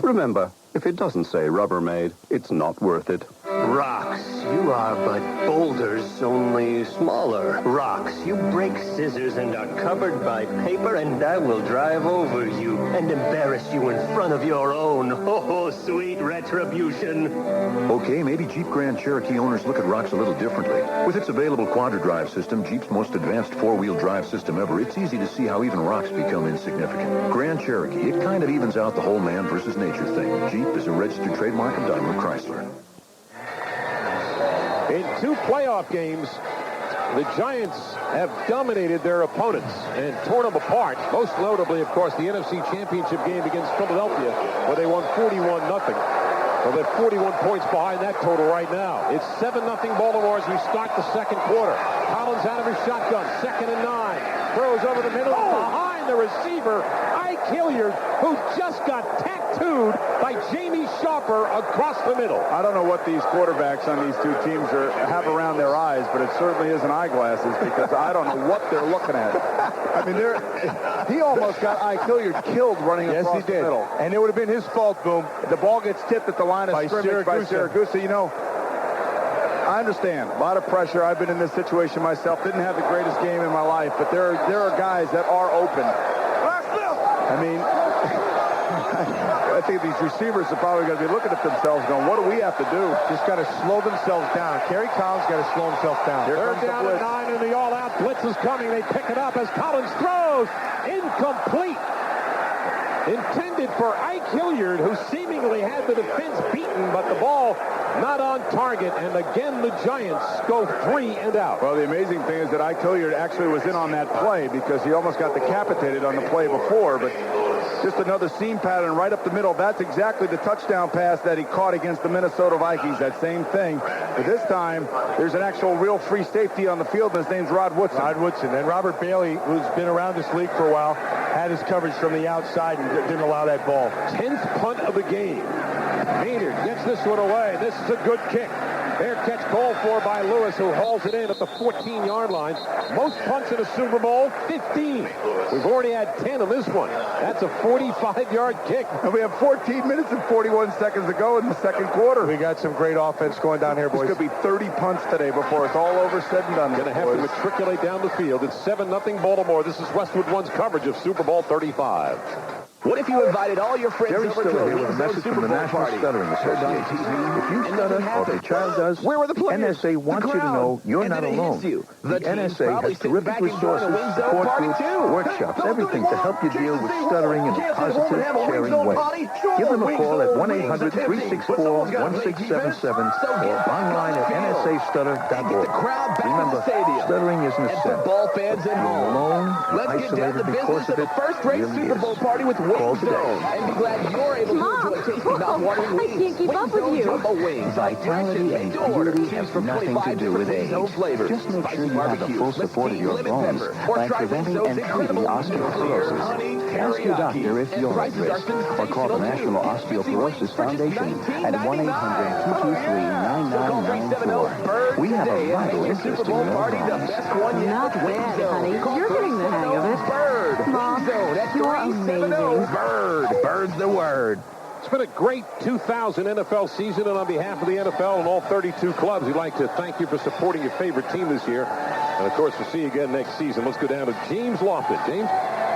Remember, if it doesn't say Rubbermaid, it's not worth it. Rocks, you are but boulders, only smaller. Rocks, you break scissors and are covered by paper, and I will drive over you and embarrass you in front of your own. Oh, sweet retribution. Okay, maybe Jeep Grand Cherokee owners look at rocks a little differently. With its available quadra-drive system, Jeep's most advanced four-wheel drive system ever, it's easy to see how even rocks become insignificant. Grand Cherokee, it kind of evens out the whole man versus nature thing. Jeep is a registered trademark of Daimler Chrysler. In 2 playoff games, the Giants have dominated their opponents and torn them apart. Most notably, of course, the NFC Championship game against Philadelphia, where they won 41-0. Well, they're 41 points behind that total right now. It's 7-0 Baltimore as we start the second quarter. Collins out of his shotgun, 2nd and 9. Throws over the middle, behind the receiver, Ike Hilliard, who just got tattooed by Jamie Sharper across the middle. I don't know what these quarterbacks on these 2 teams have around their eyes, but it certainly isn't eyeglasses, because I don't know what they're looking at. I mean, he almost got Ike Hilliard killed running across the middle. And it would have been his fault, Boom. The ball gets tipped at the line of scrimmage by Siragusa. You know, I understand. A lot of pressure. I've been in this situation myself. Didn't have the greatest game in my life, but there are guys that are open. I mean, I think these receivers are probably going to be looking at themselves going, what do we have to do? Just got to slow themselves down. Kerry Collins got to slow himself down. They're down at 9, and the all-out blitz is coming. They pick it up as Collins throws. Incomplete. Intended for Ike Hilliard, who seemingly had the defense beaten, but the ball not on target. And again, the Giants go 3 and out. Well, the amazing thing is that Ike Hilliard actually was in on that play because he almost got decapitated on the play before, but just another seam pattern right up the middle. That's exactly the touchdown pass that he caught against the Minnesota Vikings. That same thing. But this time, there's an actual real free safety on the field, and his name's Rod Woodson. Rod Woodson. And Robert Bailey, who's been around this league for a while, had his coverage from the outside and didn't allow that ball. 10th punt of the game. Maynard gets this one away. This is a good kick. Fair catch called for by Lewis, who hauls it in at the 14-yard line. Most punts in a Super Bowl, 15. We've already had 10 on this one. That's a 45-yard kick. And we have 14 minutes and 41 seconds to go in the second quarter. We got some great offense going down here, boys. This could be 30 punts today before it's all over, said and done. Going to have to matriculate down the field. It's 7-0 Baltimore. This is Westwood One's coverage of Super Bowl 35. What if you invited all your friends Jerry over to Stiller a here with a message from the National Stuttering Association. If you stutter or if your child does, where are the players? NSA wants you to know you're not alone. The NSA has terrific resources, support groups, workshops, everything to help you deal with stuttering in a positive, sharing way. Give them a call at 1-800-364-1677 or online at nsastutter.org. Remember, stuttering isn't a sin. Football fans at Being home. alone, Let's get down to isolated because business of at the it, first-rate really Super Bowl is. party with Call today. and be glad you're able Mom, to enjoy tasty mouth-watering I wings. can't keep up with you. Jumbo wings. Vitality and beauty have nothing to do with age. Just make sure you have the full support of your bones by preventing and treating osteoporosis. Ask your doctor if you're at risk, or call the National Osteoporosis Foundation at 1-800-223-9994. We have a vital interest in your bones. Not bad, honey. You're getting the hang of it. Mom, you're amazing. Bird's the word. It's been a great 2000 NFL season, and on behalf of the NFL and all 32 clubs, we'd like to thank you for supporting your favorite team this year. And, of course, we'll see you again next season. Let's go down to James Lofton. James?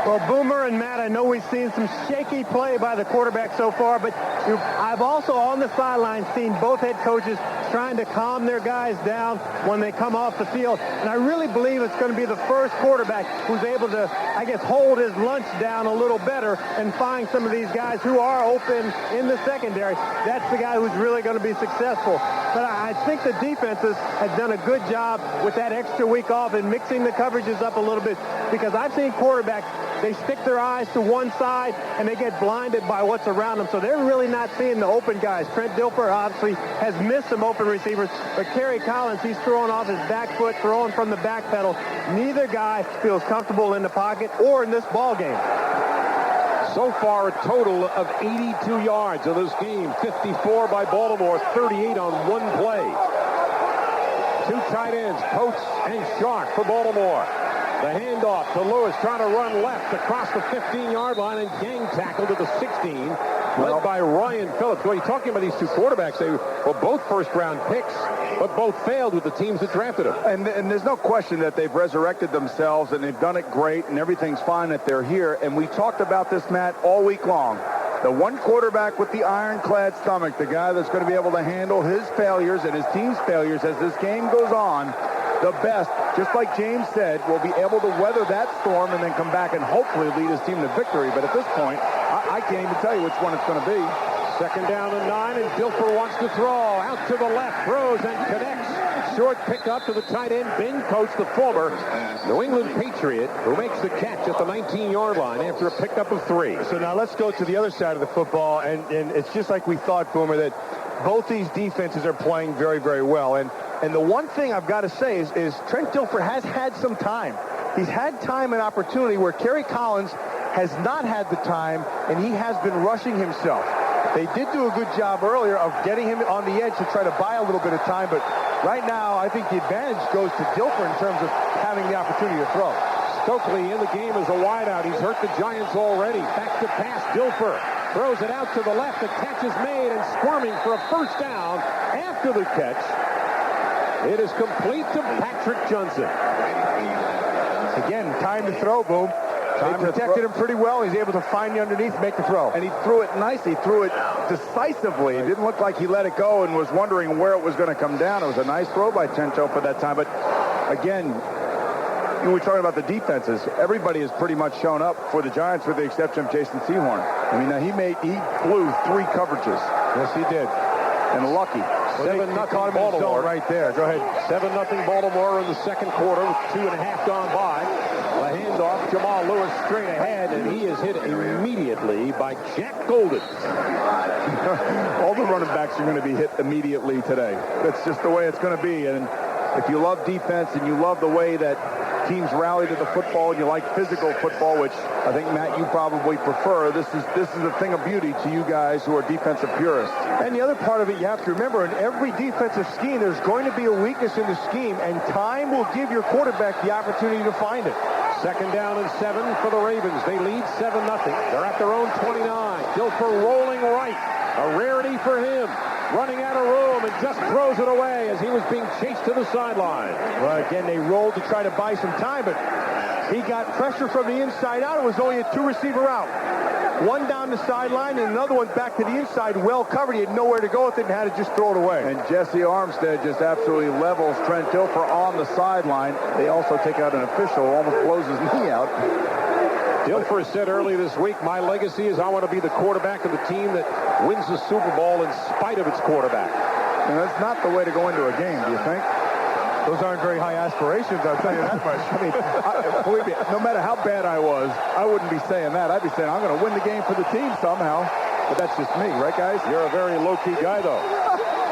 Well, Boomer and Matt, I know we've seen some shaky play by the quarterback so far, but I've also on the sideline seen both head coaches trying to calm their guys down when they come off the field. And I really believe it's going to be the first quarterback who's able to, I guess, hold his lunch down a little better and find some of these guys who are open in the secondary. That's the guy who's really going to be successful. But I think the defenses have done a good job with that extra week off and mixing the coverages up a little bit, because I've seen quarterbacks, they stick their eyes to one side and they get blinded by what's around them. So they're really not seeing the open guys. Trent Dilfer obviously has missed some open receivers, but Kerry Collins, he's throwing off his back foot, throwing from the back pedal. Neither guy feels comfortable in the pocket or in this ball game. So far, a total of 82 yards in this game. 54 by Baltimore, 38 on one play. Two tight ends, Coates and Shark for Baltimore. The handoff to Lewis, trying to run left across the 15-yard line and gang tackle to the 16, led by Ryan Phillips. Well, you're talking about these two quarterbacks. They were both first-round picks, but both failed with the teams that drafted them. And there's no question that they've resurrected themselves, and they've done it great, and everything's fine that they're here. And we talked about this, Matt, all week long. The one quarterback with the ironclad stomach, the guy that's going to be able to handle his failures and his team's failures as this game goes on, the best, just like James said, will be able to weather that storm and then come back and hopefully lead his team to victory. But at this point, I can't even tell you which one it's going to be. Second down and 9, and Dilfer wants to throw. Out to the left, throws and connects. Short pickup to the tight end, Ben Coates, the former New England Patriot, who makes the catch at the 19-yard line after a pickup of 3. So now let's go to the other side of the football, and it's just like we thought, Boomer, that both these defenses are playing very, very well. And the one thing I've got to say is Trent Dilfer has had some time. He's had time and opportunity where Kerry Collins has not had the time, and he has been rushing himself. They did do a good job earlier of getting him on the edge to try to buy a little bit of time, but right now I think the advantage goes to Dilfer in terms of having the opportunity to throw. Stokely in the game as a wideout. He's hurt the Giants already. Back to pass, Dilfer throws it out to the left. The catch is made and squirming for a first down after the catch. It is complete to Patrick Johnson. Again, time to throw, Boom. They protected him pretty well. He's able to find the underneath, make the throw. And he threw it nicely. He threw it decisively. It didn't look like he let it go and was wondering where it was going to come down. It was a nice throw by Chencho for that time. But, again, we were talking about the defenses. Everybody has pretty much shown up for the Giants with the exception of Jason Sehorn. I mean, he blew 3 coverages. Yes, he did. And lucky. 7-0 Baltimore. Right there. Go ahead. 7-0 Baltimore in the second quarter with 2.5 gone by. The handoff, Jamal Lewis straight ahead, and he is hit immediately by Jack Golden. All the running backs are going to be hit immediately today. That's just the way it's going to be. And if you love defense and you love the way that teams rally to the football and you like physical football, which I think, Matt, you probably prefer, this is a thing of beauty to you guys who are defensive purists. And the other part of it, you have to remember, in every defensive scheme, there's going to be a weakness in the scheme, and time will give your quarterback the opportunity to find it. Second down and 7 for the Ravens. They lead 7-0. They're at their own 29. Dilfer rolling right. A rarity for him. Running out of room and just throws it away as he was being chased to the sideline. Well, again, they rolled to try to buy some time, but he got pressure from the inside out. It was only a 2-receiver out. One down the sideline and another one back to the inside, well covered. He had nowhere to go with it and had to just throw it away. And Jesse Armstead just absolutely levels Trent Dilfer on the sideline. They also take out an official, almost blows his knee out. Dilfer said earlier this week, my legacy is I want to be the quarterback of the team that wins the Super Bowl in spite of its quarterback. And that's not the way to go into a game, do you think? Those aren't very high aspirations, I'll tell you that much. I mean, believe me, no matter how bad I was, I wouldn't be saying that. I'd be saying, I'm going to win the game for the team somehow. But that's just me, right, guys? You're a very low-key guy, though.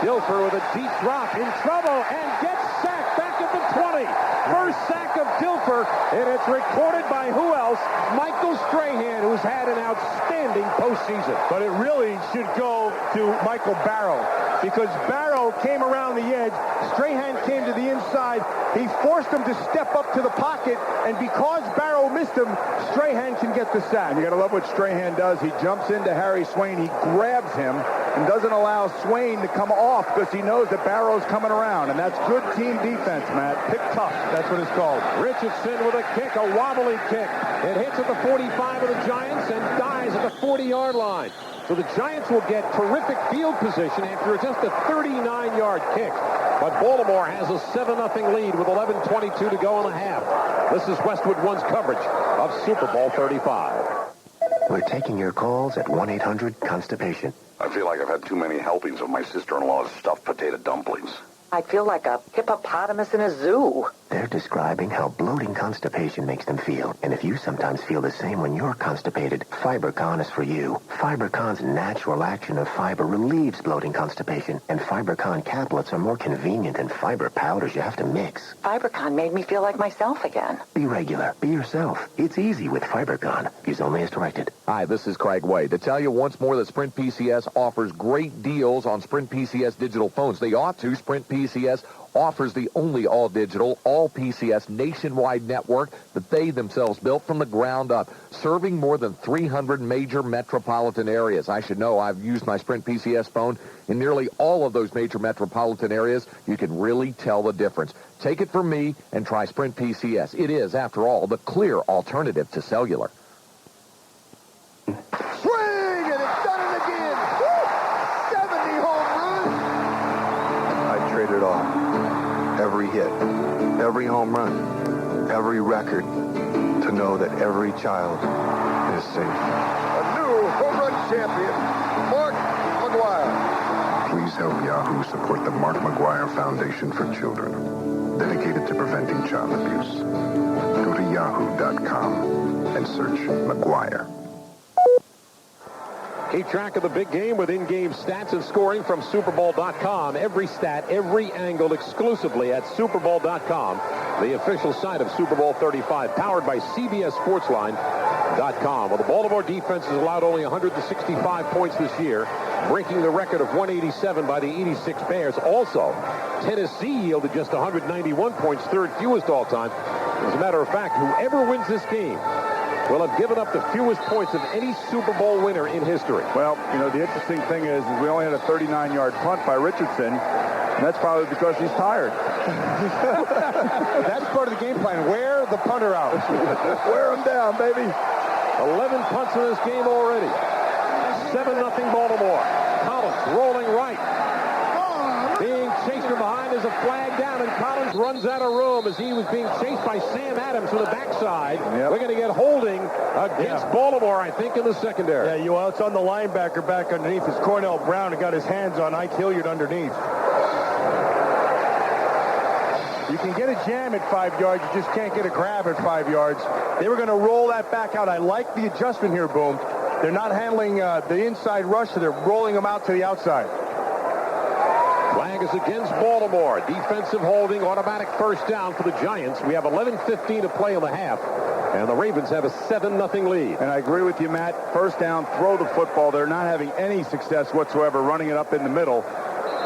Dilfer with a deep drop, in trouble, and gets sacked back at the 20. First sack of Dilfer, and it's recorded by who else? Michael Strahan, who's had an outstanding postseason. But it really should go to Michael Barrow, because Barrow came around the edge. Strahan came to the inside. He forced him to step up to the pocket, and because Barrow missed him, Strahan can get the sack. And you got to love what Strahan does. He jumps into Harry Swain. He grabs him and doesn't allow Swain to come off because he knows that Barrow's coming around. And that's good team defense, Matt. Pick tough. That's what it's called. Richardson with a kick, a wobbly kick. It hits at the 45 of the Giants and dies at the 40-yard line. So the Giants will get terrific field position after just a 39-yard kick. But Baltimore has a 7-0 lead with 11:22 to go in the half. This is Westwood One's coverage of Super Bowl 35. We're taking your calls at 1-800-CONSTIPATION. I feel like I've had too many helpings of my sister-in-law's stuffed potato dumplings. I feel like a hippopotamus in a zoo. They're describing how bloating constipation makes them feel. And if you sometimes feel the same when you're constipated, FiberCon is for you. FiberCon's natural action of fiber relieves bloating constipation. And FiberCon caplets are more convenient than fiber powders you have to mix. FiberCon made me feel like myself again. Be regular. Be yourself. It's easy with FiberCon. Use only as directed. Hi, this is Craig Way. To tell you once more that Sprint PCS offers great deals on Sprint PCS digital phones. They ought to. Sprint PCS offers the only all-digital, all-PCS nationwide network that they themselves built from the ground up, serving more than 300 major metropolitan areas. I should know I've used my Sprint PCS phone in nearly all of those major metropolitan areas. You can really tell the difference. Take it from me and try Sprint PCS. It is, after all, the clear alternative to cellular. Swing, and it's done it again. Woo! 70 home runs. I traded off every hit, every home run, every record to know that every child is safe. A new home run champion, Mark McGwire. Please help Yahoo support the Mark McGwire Foundation for Children, dedicated to preventing child abuse. Go to yahoo.com and search McGwire. Keep track of the big game with in-game stats and scoring from SuperBowl.com. Every stat, every angle exclusively at SuperBowl.com, the official site of Super Bowl 35, powered by CBS Sportsline.com. Well, the Baltimore defense has allowed only 165 points this year, breaking the record of 187 by the 86 Bears. Also, Tennessee yielded just 191 points, third fewest all time. As a matter of fact, whoever wins this game will have given up the fewest points of any Super Bowl winner in history. Well, you know, the interesting thing is we only had a 39-yard punt by Richardson. And that's probably because he's tired. That's part of the game plan. Wear the punter out. Wear him down, baby. 11 punts in this game already. 7-0 Baltimore. Collins rolling right. Being chased from behind is a flag down, and Collins runs out of room as he was being chased by Sam Adams from the backside. Yep. We're going to get holding against Baltimore, I think, in the secondary. Yeah, well, it's on the linebacker back underneath. It's Cornell Brown who got his hands on Ike Hilliard underneath. You can get a jam at 5 yards. You just can't get a grab at 5 yards. They were going to roll that back out. I like the adjustment here, Boom. They're not handling the inside rush, so they're rolling them out to the outside. Flag is against Baltimore. Defensive holding, automatic first down for the Giants. We have 11:15 to play in the half, and the Ravens have a 7-0 lead. And I agree with you, Matt. First down, throw the football. They're not having any success whatsoever running it up in the middle.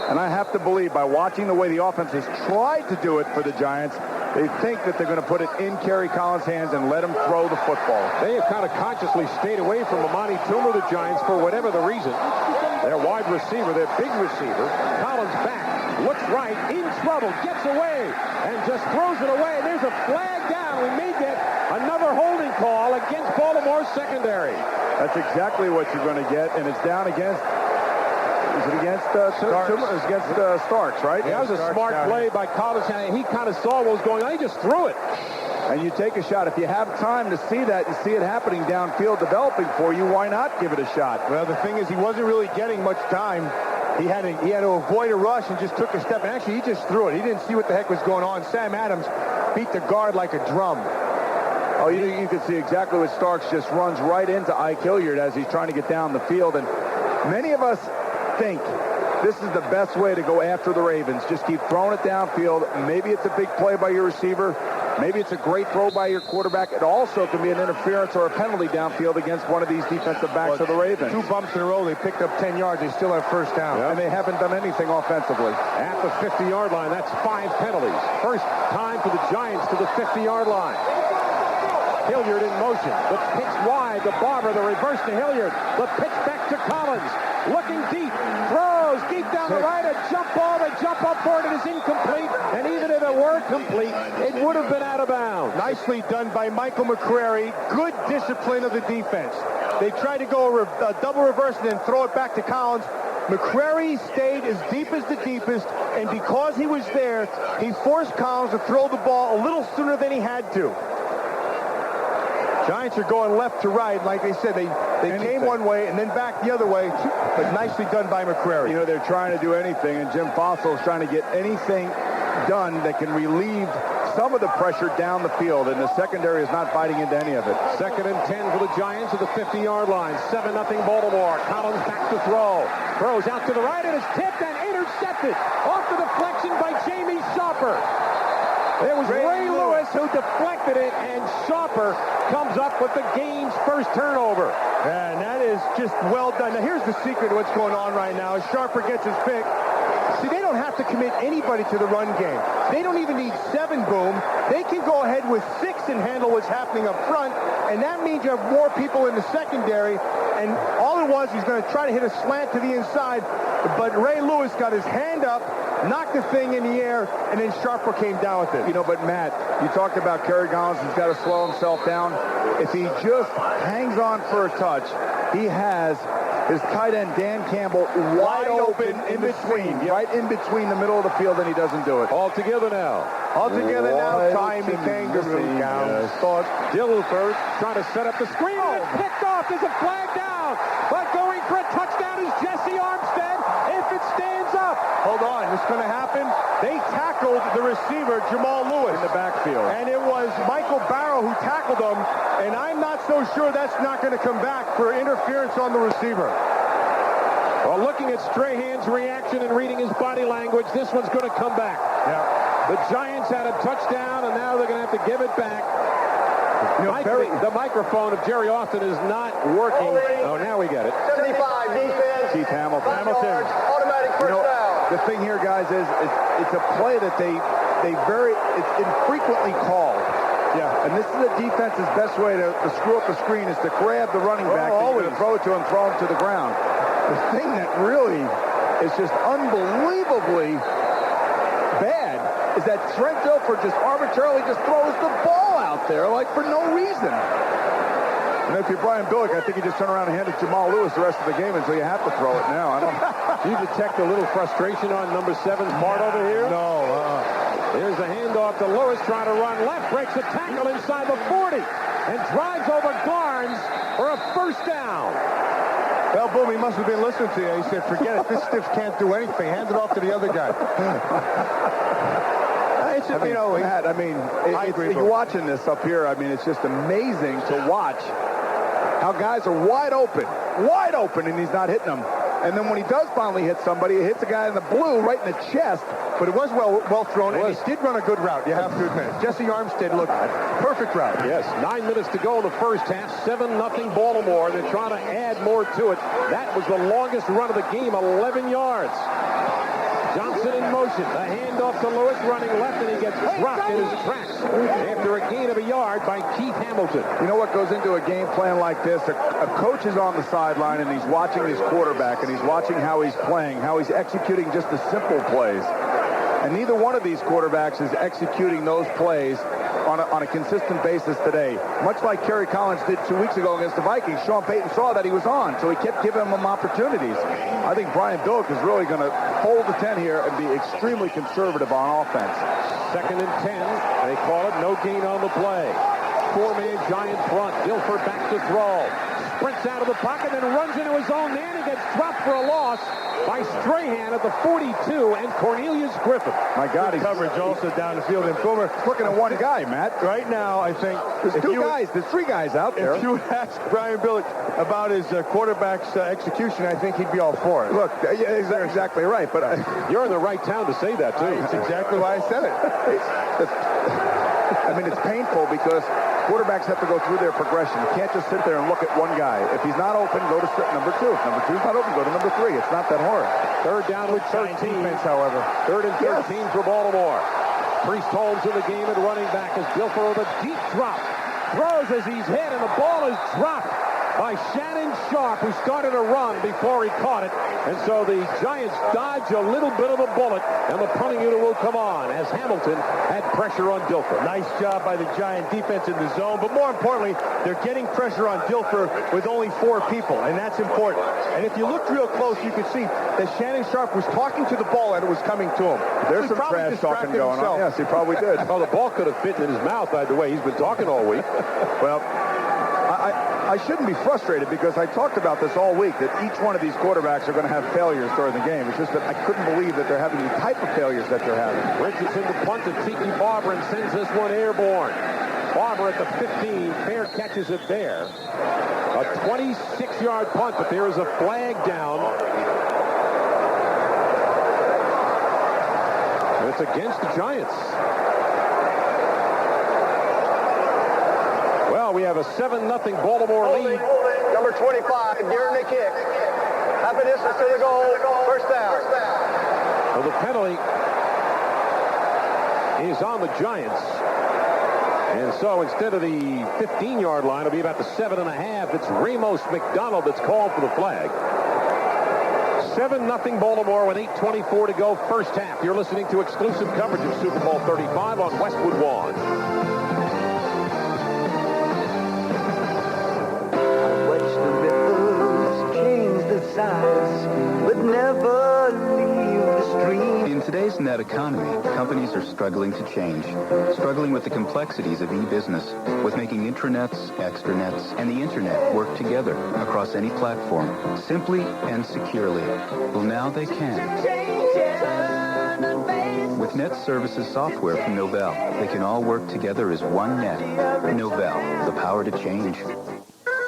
And I have to believe, by watching the way the offense has tried to do it for the Giants, they think that they're going to put it in Kerry Collins' hands and let him throw the football. They have kind of consciously stayed away from Amani Toomer, the Giants, for whatever the reason. Their wide receiver, their big receiver, Collins back, looks right, in trouble, gets away, and just throws it away. There's a flag down. We may get another holding call against Baltimore's secondary. That's exactly what you're going to get, and it's down against... Is it against Starks, right? Yeah, that was a smart play by Collins. He kind of saw what was going on. He just threw it. And you take a shot. If you have time to see that and see it happening downfield developing for you, why not give it a shot? Well, the thing is, he wasn't really getting much time. He had to avoid a rush and just took a step. And actually, he just threw it. He didn't see what the heck was going on. Sam Adams beat the guard like a drum. Oh, you can see exactly what Starks just runs right into Ike Hilliard as he's trying to get down the field. And many of us think this is the best way to go after the Ravens. Just keep throwing it downfield. Maybe it's a big play by your receiver. Maybe it's a great throw by your quarterback. It also can be an interference or a penalty downfield against one of these defensive backs of the Ravens. 2 bumps in a row. They picked up 10 yards. They still have first down. Yep. And they haven't done anything offensively. At the 50-yard line, that's 5 penalties. First time for the Giants to the 50-yard line. Hilliard in motion. The pitch wide to Barber. The reverse to Hilliard. The pitch back to Collins. Looking deep. Throws deep down the right. A jump ball. They jump up for it. It is incomplete. And even if it were complete, it would have been out of bounds. Nicely done by Michael McCrary. Good discipline of the defense. They tried to go a double reverse and then throw it back to Collins. McCrary stayed as deep as the deepest, and because he was there, he forced Collins to throw the ball a little sooner than he had to. Giants are going left to right. Like they said, they came one way and then back the other way, but nicely done by McCrary. You know, they're trying to do anything, and Jim Fossil is trying to get anything done that can relieve some of the pressure down the field, and the secondary is not fighting into any of it. 2nd and 10 for the Giants at the 50-yard line. 7-0 Baltimore. Collins back to throw. Throws out to the right, and is tipped and intercepted. Off the deflection by Jamie Sharper. It was Ray Lewis who deflected it, and Sharper comes up with the game's first turnover. And that is just well done. Now, here's the secret of what's going on right now. As Sharper gets his pick, see, they don't have to commit anybody to the run game. They don't even need 7, Boom. They can go ahead with 6 and handle what's happening up front, and that means you have more people in the secondary, and all it was, he's going to try to hit a slant to the inside, but Ray Lewis got his hand up, knocked the thing in the air, and then Sharper came down with it. You know, but Matt, you talked about Kerry Collins. He's got to slow himself down. If he just hangs on for a touch, he has his tight end, Dan Campbell, wide open in between. Right in between the middle of the field, and he doesn't do it. All together now. All together now, Timey Kangaroo down. Dilfer trying to set up the screen, and it's picked off. There's a flag down. But going for a touchdown is Jesse Armstead if it stands up. Hold on, what's going to happen? They tackled the receiver, Jamal Lewis. In the backfield. And it was Michael Barrow who tackled him, and I'm not so sure that's not going to come back for interference on the receiver. Well, looking at Strahan's reaction and reading his body language, this one's going to come back. Yeah. The Giants had a touchdown, and now they're going to have to give it back. You know, the microphone of Jerry Austin is not working. Oh, now we get it. 75 defense. Keith Hamilton. Automatic first down. The thing here, guys, is it's a play that it's infrequently called. Yeah. And this is the defense's best way to screw up the screen is to grab the running back and throw it to him, throw him to the ground. The thing that really is just unbelievably bad is that Trent Dilfer just arbitrarily just throws the ball out there, like, for no reason. And if you're Brian Billick, I think you just turn around and hand it to Jamal Lewis the rest of the game until you have to throw it now. I don't. Do you detect a little frustration on number 7's part over here? No. Here's the handoff to Lewis trying to run left, breaks a tackle inside the 40, and drives over Garnes for a first down. Well, Boom, he must have been listening to you. He said, forget it. This stiff can't do anything. Hand it off to the other guy. Matt, you're watching this up here. I mean, it's just amazing to watch how guys are wide open, and he's not hitting them. And then when he does finally hit somebody, he hits a guy in the blue right in the chest. But it was well thrown, and he did run a good route, you have to admit. Jesse Armstead looked perfect route. Yes, 9 minutes to go in the first half, 7-0 Baltimore. They're trying to add more to it. That was the longest run of the game, 11 yards. Johnson in motion. The handoff to Lewis running left, and he gets dropped in his tracks after a gain of a yard by Keith Hamilton. You know what goes into a game plan like this? A coach is on the sideline, and he's watching his quarterback, and he's watching how he's playing, how he's executing just the simple plays. And neither one of these quarterbacks is executing those plays on a consistent basis today. Much like Kerry Collins did 2 weeks ago against the Vikings, Sean Payton saw that he was on, so he kept giving him opportunities. I think Brian Billick is really going to hold the 10 here and be extremely conservative on offense. 2nd and 10. They call it no gain on the play. 4-man Giant front. Dilfer back to throw. Sprints out of the pocket, then runs into his own man. He gets dropped for a loss by Strahan at the 42 and Cornelius Griffin. My God, he's coverage also down the field. And Boomer looking at one guy, Matt. Right now, I think there's three guys out there. If you ask Brian Billick about his quarterback's execution, I think he'd be all for it. Look, exactly right. But you're in the right town to say that too. That's exactly why I said it. I mean, it's painful because quarterbacks have to go through their progression. You can't just sit there and look at one guy. If he's not open, go to number 2. If number 2's not open, go to number 3. It's not that hard. 3rd down with 13. Defense, however. 3rd and 13 for Baltimore. Priest Holmes in the game at running back as Dilfer with a deep drop. Throws as he's hit, and the ball is dropped by Shannon Sharp, who started a run before he caught it. And so the Giants dodge a little bit of a bullet, and the punting unit will come on as Hamilton had pressure on Dilfer. Nice job by the Giant defense in the zone, but more importantly, they're getting pressure on Dilfer with only 4 people, and that's important. And if you looked real close, you could see that Shannon Sharp was talking to the ball and it was coming to him. There's some trash talking going on. Yes, he probably did. Well, the ball could have fit in his mouth, by the way. He's been talking all week. Well, I shouldn't be frustrated because I talked about this all week, that each one of these quarterbacks are going to have failures during the game. It's just that I couldn't believe that they're having the type of failures that they're having. Richardson to punt to Tiki Barber and sends this one airborne. Barber at the 15, fair catches it there. A 26-yard punt, but there is a flag down. And it's against the Giants. Well, we have a 7-0 Baltimore lead. Number 25 during the kick. Half a distance to the goal. First down. Well, the penalty is on the Giants. And so instead of the 15-yard line, it'll be about the 7.5. It's Ramos McDonald that's called for the flag. 7-0 Baltimore with 8:24 to go, first half. You're listening to exclusive coverage of Super Bowl 35 on Westwood One. Size, but never leave the stream. In today's net economy, companies are struggling to change, struggling with the complexities of e-business, with making intranets, extranets, and the internet work together across any platform, simply and securely. Well, now they can. With Net Services software from Novell, they can all work together as one net. Novell, the power to change.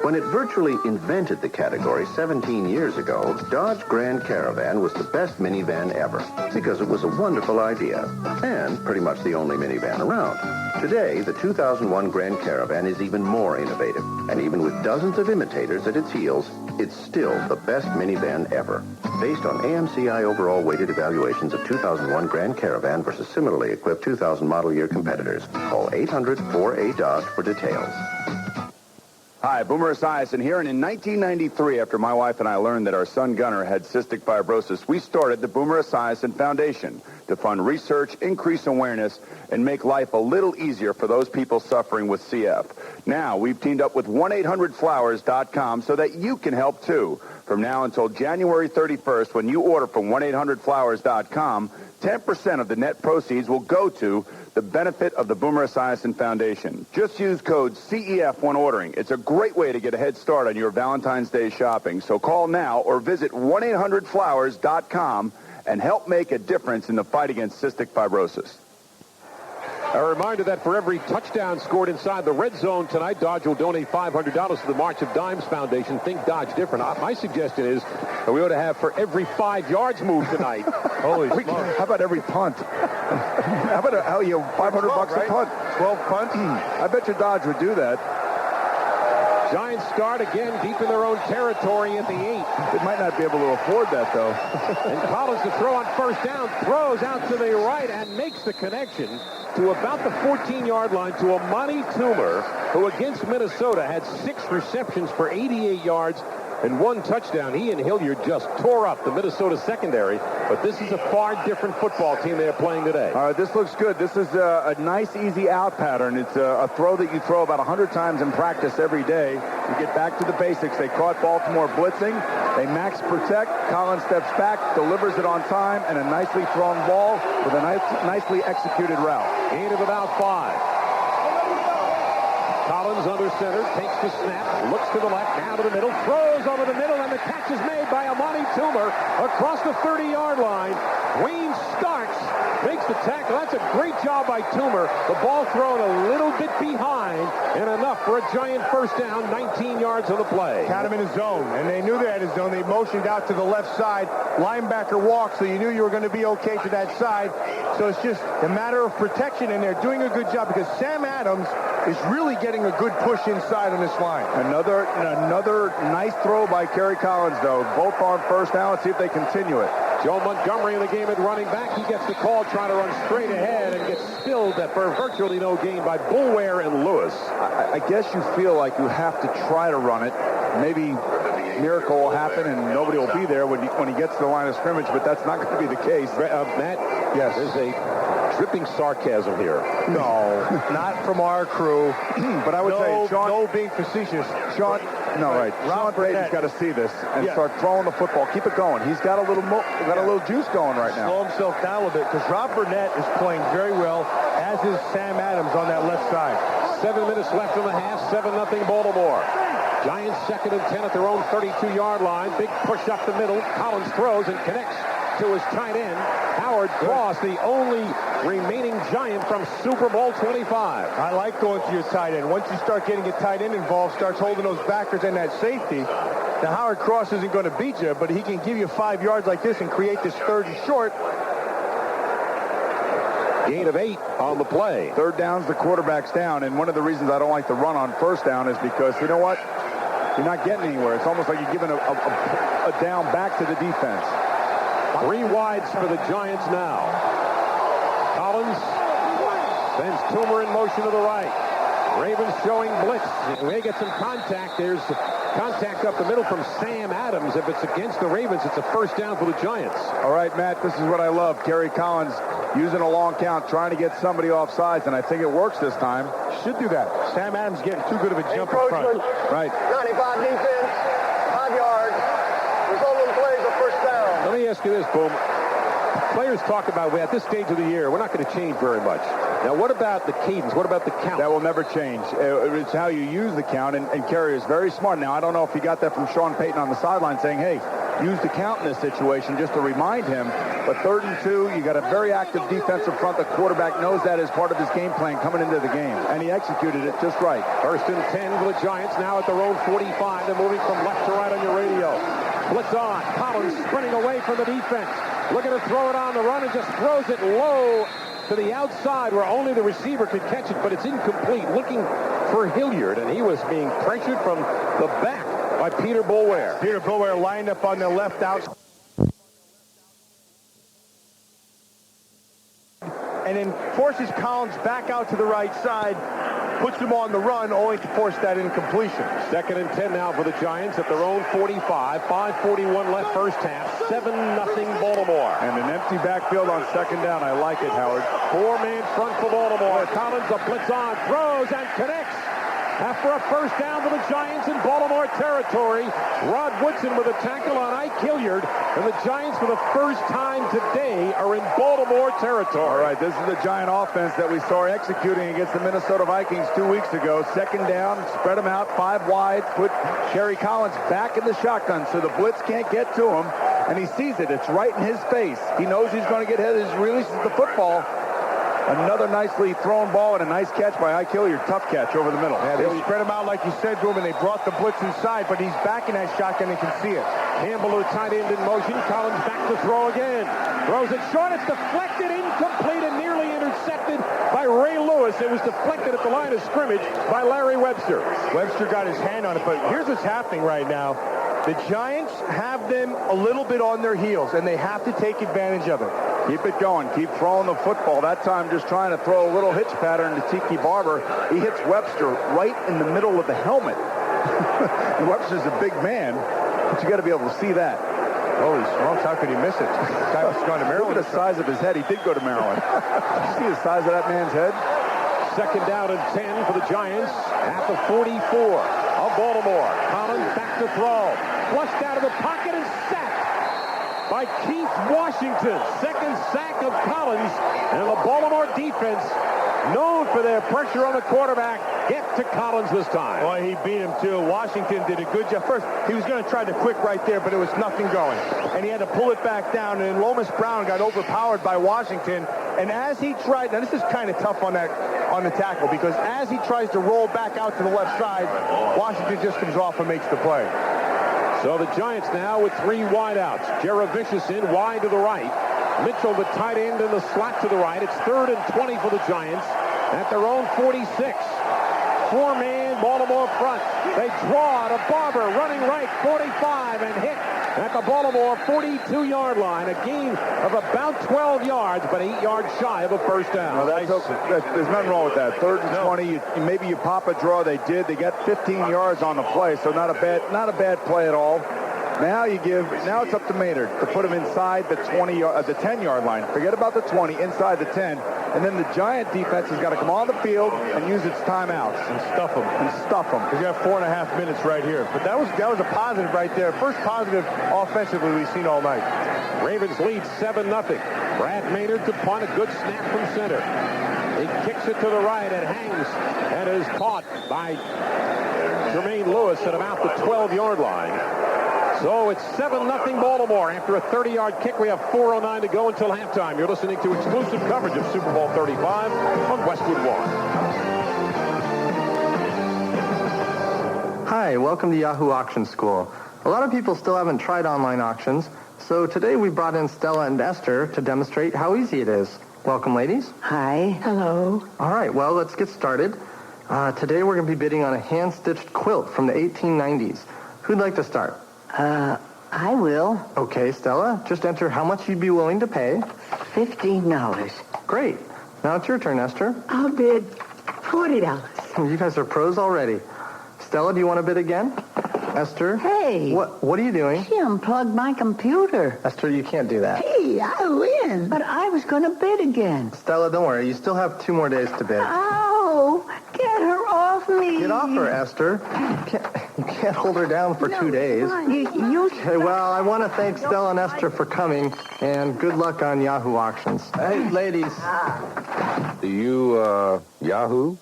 When it virtually invented the category 17 years ago, Dodge Grand Caravan was the best minivan ever because it was a wonderful idea and pretty much the only minivan around. Today, the 2001 Grand Caravan is even more innovative, and even with dozens of imitators at its heels, it's still the best minivan ever. Based on AMCI overall weighted evaluations of 2001 Grand Caravan versus similarly equipped 2000 model year competitors. Call 800-4A-DODGE for details. Hi, Boomer Esiason here, and in 1993, after my wife and I learned that our son Gunnar had cystic fibrosis, we started the Boomer Esiason Foundation to to fund research, increase awareness, and make life a little easier for those people suffering with CF. Now, we've teamed up with 1-800-Flowers.com so that you can help too. From now until January 31st, when you order from 1-800-Flowers.com, 10% of the net proceeds will go to the benefit of the Boomer Esiason Foundation. Just use code CEF when ordering. It's a great way to get a head start on your Valentine's Day shopping. So call now or visit 1-800-Flowers.com and help make a difference in the fight against cystic fibrosis. A reminder that for every touchdown scored inside the red zone tonight, Dodge will donate $500 to the March of Dimes Foundation. Think Dodge different. My suggestion is that we ought to have for every 5 yards moved tonight. Holy smokes. How about every punt? How about $500 right? A punt? 12 punts? I bet you Dodge would do that. Giants start again deep in their own territory at the 8. They might not be able to afford that, though. And Collins to throw on first down, throws out to the right and makes the connection to about the 14-yard line to Amani Toomer, who against Minnesota had 6 receptions for 88 yards and 1 touchdown. He and Hilliard just tore up the Minnesota secondary, but this is a far different football team they are playing today. All right, this looks good. This is a nice, easy out pattern. It's a throw that you throw about 100 times in practice every day. You get back to the basics. They caught Baltimore blitzing. They max protect. Collins steps back, delivers it on time, and a nicely thrown ball with a nicely executed route. Gain of about 5. Collins under center, takes the snap, looks to the left, now to the middle, throws over the middle, and the catch is made by Amani Toomer across the 30-yard line. Wayne Starks makes the tackle. That's a great job by Toomer. The ball thrown a little bit behind, and enough for a Giant first down, 19 yards on the play. Had him in his zone, and they knew they had his zone. They motioned out to the left side. Linebacker walked, so you knew you were going to be okay to that side. So it's just a matter of protection, and they're doing a good job because Sam Adams is really getting a good push inside on this line. Another nice throw by Kerry Collins, though. Both on first down. Let's see if they continue it. Joe Montgomery in the game at running back. He gets the call trying to run straight ahead and gets spilled for virtually no gain by Boulware and Lewis. I guess you feel like you have to try to run it. Maybe a miracle will happen and nobody will be there when he gets to the line of scrimmage, but that's not going to be the case. Matt, yes, there's a dripping sarcasm here. No, not from our crew. But I would say, Sean... No being facetious. Sean... No, right. Sean Brady's got to see this and start throwing the football. Keep it going. He's got a little juice going right now. Slow himself down a little bit because Rob Burnett is playing very well, as is Sam Adams on that left side. 7 minutes left in the half. 7-0 Baltimore. Giants 2nd and 10 at their own 32-yard line. Big push up the middle. Collins throws and connects to his tight end, Howard Cross, the only remaining Giant from Super Bowl 25. I like going to your tight end. Once you start getting a tight end involved, starts holding those backers and that safety, now Howard Cross isn't going to beat you, but he can give you 5 yards like this and create this 3rd and short. Gain of 8 on the play. 3rd down's the quarterback's down, and one of the reasons I don't like to run on first down is because, you know what? You're not getting anywhere. It's almost like you're giving a down back to the defense. 3 wides for the Giants now. Collins sends Toomer in motion to the right. Ravens showing blitz. They get some contact. There's contact up the middle from Sam Adams. If it's against the Ravens, it's a first down for the Giants. All right, Matt, this is what I love. Kerry Collins using a long count, trying to get somebody off sides, and I think it works this time. Should do that. Sam Adams getting too good of a jump in front. Right. 95 defense, 5 yards. Result of the play is a first down. Let me ask you this, Boom. Players talk about, at this stage of the year, we're not going to change very much. Now, what about the cadence? What about the count? That will never change. It's how you use the count, and Kerry is very smart. Now, I don't know if he got that from Sean Payton on the sideline saying, hey, use the count in this situation just to remind him. But 3rd and 2, you got a very active defensive front. The quarterback knows that as part of his game plan coming into the game, and he executed it just right. 1st and 10 for the Giants, now at their own 45. They're moving from left to right on your radio. Blitz on. Collins sprinting away from the defense. Looking to throw it on the run and just throws it low to the outside where only the receiver could catch it, but it's incomplete. Looking for Hilliard, and he was being pressured from the back by Peter Boulware. Peter Boulware lined up on the left out. And then forces Collins back out to the right side. puts them on the run, only to force that incompletion. 2nd and 10 now for the Giants at their own 45. 5:41 left first half. 7-0 Baltimore. And an empty backfield on 2nd down. I like it, Howard. 4-man front for Baltimore. Collins, a blitz on, throws and connects. After a first down for the Giants in Baltimore territory, Rod Woodson with a tackle on Ike Hilliard, and the Giants for the first time today are in Baltimore territory. All right, this is the Giant offense that we saw executing against the Minnesota Vikings 2 weeks ago. 2nd down, spread them out, 5 wide, put Kerry Collins back in the shotgun so the blitz can't get to him, and he sees it. It's right in his face. He knows he's going to get hit as he releases the football. Another nicely thrown ball and a nice catch by Ike Hilliard. Tough catch over the middle. Yeah, they spread him out like you said to him, and they brought the blitz inside, but he's back in that shotgun and can see it. Campbell, the tight end in motion. Collins back to throw again. Throws it short. It's deflected, incomplete, and nearly intercepted by Ray Lewis. It was deflected at the line of scrimmage by Larry Webster. Webster got his hand on it, but here's what's happening right now. The Giants have them a little bit on their heels, and they have to take advantage of it. Keep it going. Keep throwing the football. That time just trying to throw a little hitch pattern to Tiki Barber. He hits Webster right in the middle of the helmet. And Webster's a big man, but you got to be able to see that. Holy smokes, how could he miss it? The guy was going to Maryland. Look at the size of his head. He did go to Maryland. Did you see the size of that man's head? 2nd down and 10 for the Giants at the 44 of Baltimore. Collins back to throw. Flushed out of the pocket and sacked by Keith Washington. 2nd sack of Collins, and the Baltimore defense, known for their pressure on the quarterback, get to Collins this time. Well, he beat him too. Washington did a good job. First, he was going to try the quick right there, but there was nothing going. And he had to pull it back down, and Lomas Brown got overpowered by Washington. And as he tried, now this is kind of tough on the tackle, because as he tries to roll back out to the left side, Washington just comes off and makes the play. So the Giants now with 3 wideouts. Jaravicius in wide to the right. Mitchell, the tight end, in the slot to the right. It's 3rd and 20 for the Giants at their own 46. 4-man Baltimore front. They draw to Barber, running right, 45, and hit at the Baltimore 42-yard line. A gain of about 12 yards, but 8 yards shy of a first down. Well, there's nothing wrong with that. 3rd and 20. Maybe you pop a draw. They did. They got 15 yards on the play, so not a bad play at all. Now it's up to Maynard to put him inside the 10-yard line. Forget about the 20, inside the 10. And then the Giant defense has got to come on the field and use its timeouts. And stuff them. Because you have 4.5 minutes right here. But that was a positive right there. First positive offensively we've seen all night. Ravens lead 7-0. Brad Maynard to punt. A good snap from center. He kicks it to the right and hangs and is caught by Jermaine Lewis at about the 12-yard line. So it's 7-0 Baltimore. After a 30-yard kick, we have 4:09 to go until halftime. You're listening to exclusive coverage of Super Bowl 35 on Westwood One. Hi, welcome to Yahoo Auction School. A lot of people still haven't tried online auctions, so today we brought in Stella and Esther to demonstrate how easy it is. Welcome, ladies. Hi. Hello. All right, well, let's get started. Today we're going to be bidding on a hand-stitched quilt from the 1890s. Who'd like to start? I will. Okay, Stella, just enter how much you'd be willing to pay. $15. Great. Now it's your turn, Esther. I'll bid $40. You guys are pros already. Stella, do you want to bid again? Esther? Hey. What are you doing? She unplugged my computer. Esther, you can't do that. Hey, I win. But I was going to bid again. Stella, don't worry. You still have 2 more days to bid. Oh, get her off me. Get off her, Esther. You can't hold her down for 2 days. Okay, well, I want to thank Stella and Esther for coming, and good luck on Yahoo Auctions. Hey, ladies. Do you, Yahoo?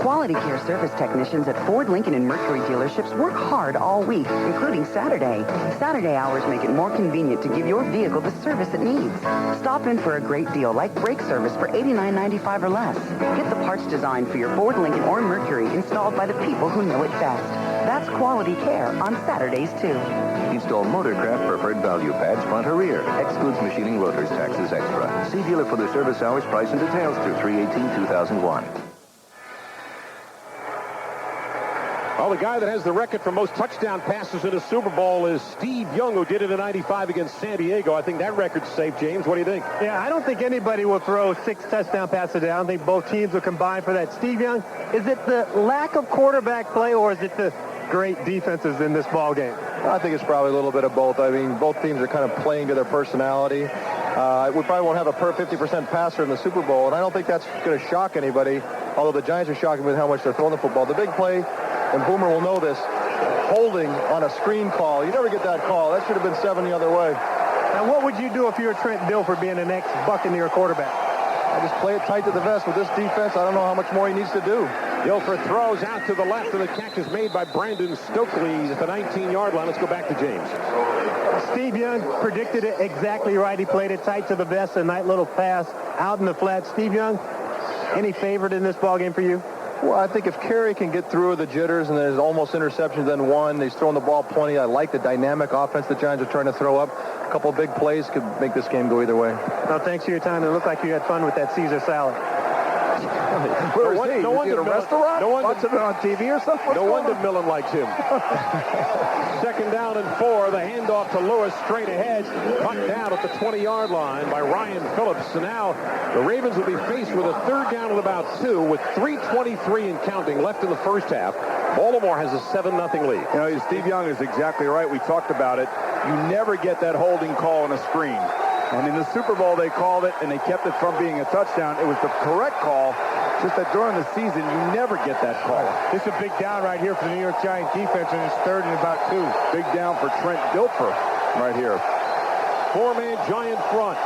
Quality Care service technicians at Ford, Lincoln, and Mercury dealerships work hard all week, including Saturday. Saturday hours make it more convenient to give your vehicle the service it needs. Stop in for a great deal like brake service for $89.95 or less. Get the parts designed for your Ford, Lincoln, or Mercury installed by the people who know it best. That's Quality Care on Saturdays, too. Install Motorcraft Preferred Value Pads front or rear. Excludes machining, rotors, taxes extra. See dealer for their service hours, price, and details through 3/18/2001. Well, the guy that has the record for most touchdown passes in a Super Bowl is Steve Young, who did it in '95 against San Diego. I think that record's safe, James. What do you think? Yeah, I don't think anybody will throw 6 touchdown passes. I don't think both teams will combine for that. Steve Young, is it the lack of quarterback play, or is it the great defenses in this ball game? I think it's probably a little bit of both. I mean, both teams are kind of playing to their personality. We probably won't have a 50% passer in the Super Bowl, and I don't think that's going to shock anybody, although the Giants are shocking with how much they're throwing the football. The big play, and Boomer will know this, holding on a screen call. You never get that call. That should have been 7 the other way. Now, what would you do if you were Trent Dilfer being the next Buccaneer quarterback? I just play it tight to the vest. With this defense, I don't know how much more he needs to do. Dilfer throws out to the left, and the catch is made by Brandon Stokely at the 19-yard line. Let's go back to James. Steve Young predicted it exactly right. He played it tight to the vest, a nice little pass out in the flat. Steve Young, any favorite in this ball game for you? Well, I think if Kerry can get through the jitters and there's almost interceptions, then one. He's throwing the ball plenty. I like the dynamic offense the Giants are trying to throw up. A couple of big plays could make this game go either way. Well, thanks for your time. It looked like you had fun with that Caesar salad. Where was he? Was he at a restaurant? Watching it on TV or something? No wonder Millen likes him. 2nd down and 4. The handoff to Lewis straight ahead. Cut down at the 20-yard line by Ryan Phillips. So now the Ravens will be faced with a 3rd down and about 2 with 3:23 and counting left in the first half. Baltimore has a 7-0 lead. You know, Steve Young is exactly right. We talked about it. You never get that holding call on a screen. And in the Super Bowl, they called it, and they kept it from being a touchdown. It was the correct call, just that during the season, you never get that call. This is a big down right here for the New York Giants defense, and it's 3rd and about 2. Big down for Trent Dilfer right here. 4-man Giant front.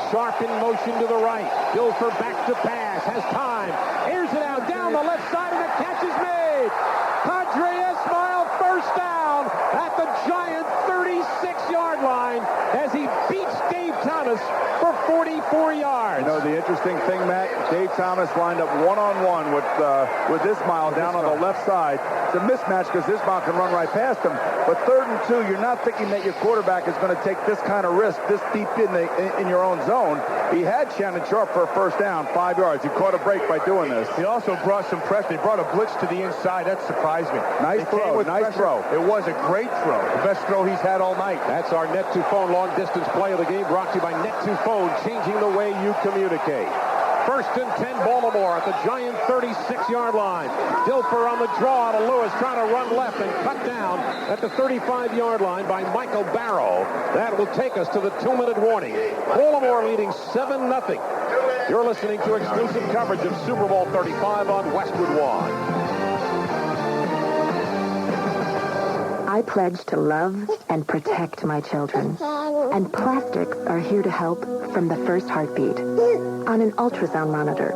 Sharp in motion to the right. Dilfer back to pass. Has time. Airs it out down the left side, and the catch is made. Padre Esmail, first down at the Giant 36-yard line as he beats Dave Thomas for 44 yards. You know, the interesting thing, Matt, Dave Thomas lined up one-on-one with Ismail down on the left side. It's a mismatch because Ismail can run right past him. But 3rd and 2, you're not thinking that your quarterback is going to take this kind of risk this deep in your own zone. He had Shannon Sharp for a first down, 5 yards. He caught a break by doing this. He also brought some pressure. He brought a blitz to the inside. That surprised me. Nice throw. Nice throw. It was a great throw. The best throw he's had all night. That's our Net2Phone long-distance play of the game, brought to you by Net2Phone, changing the way you communicate. 1st and 10, Baltimore at the Giant 36-yard line. Dilfer on the draw to Lewis, trying to run left and cut down at the 35-yard line by Michael Barrow. That will take us to the 2-minute warning. Baltimore leading 7-0. You're listening to exclusive coverage of Super Bowl 35 on Westwood One. I pledge to love and protect my children. And plastics are here to help from the first heartbeat on an ultrasound monitor,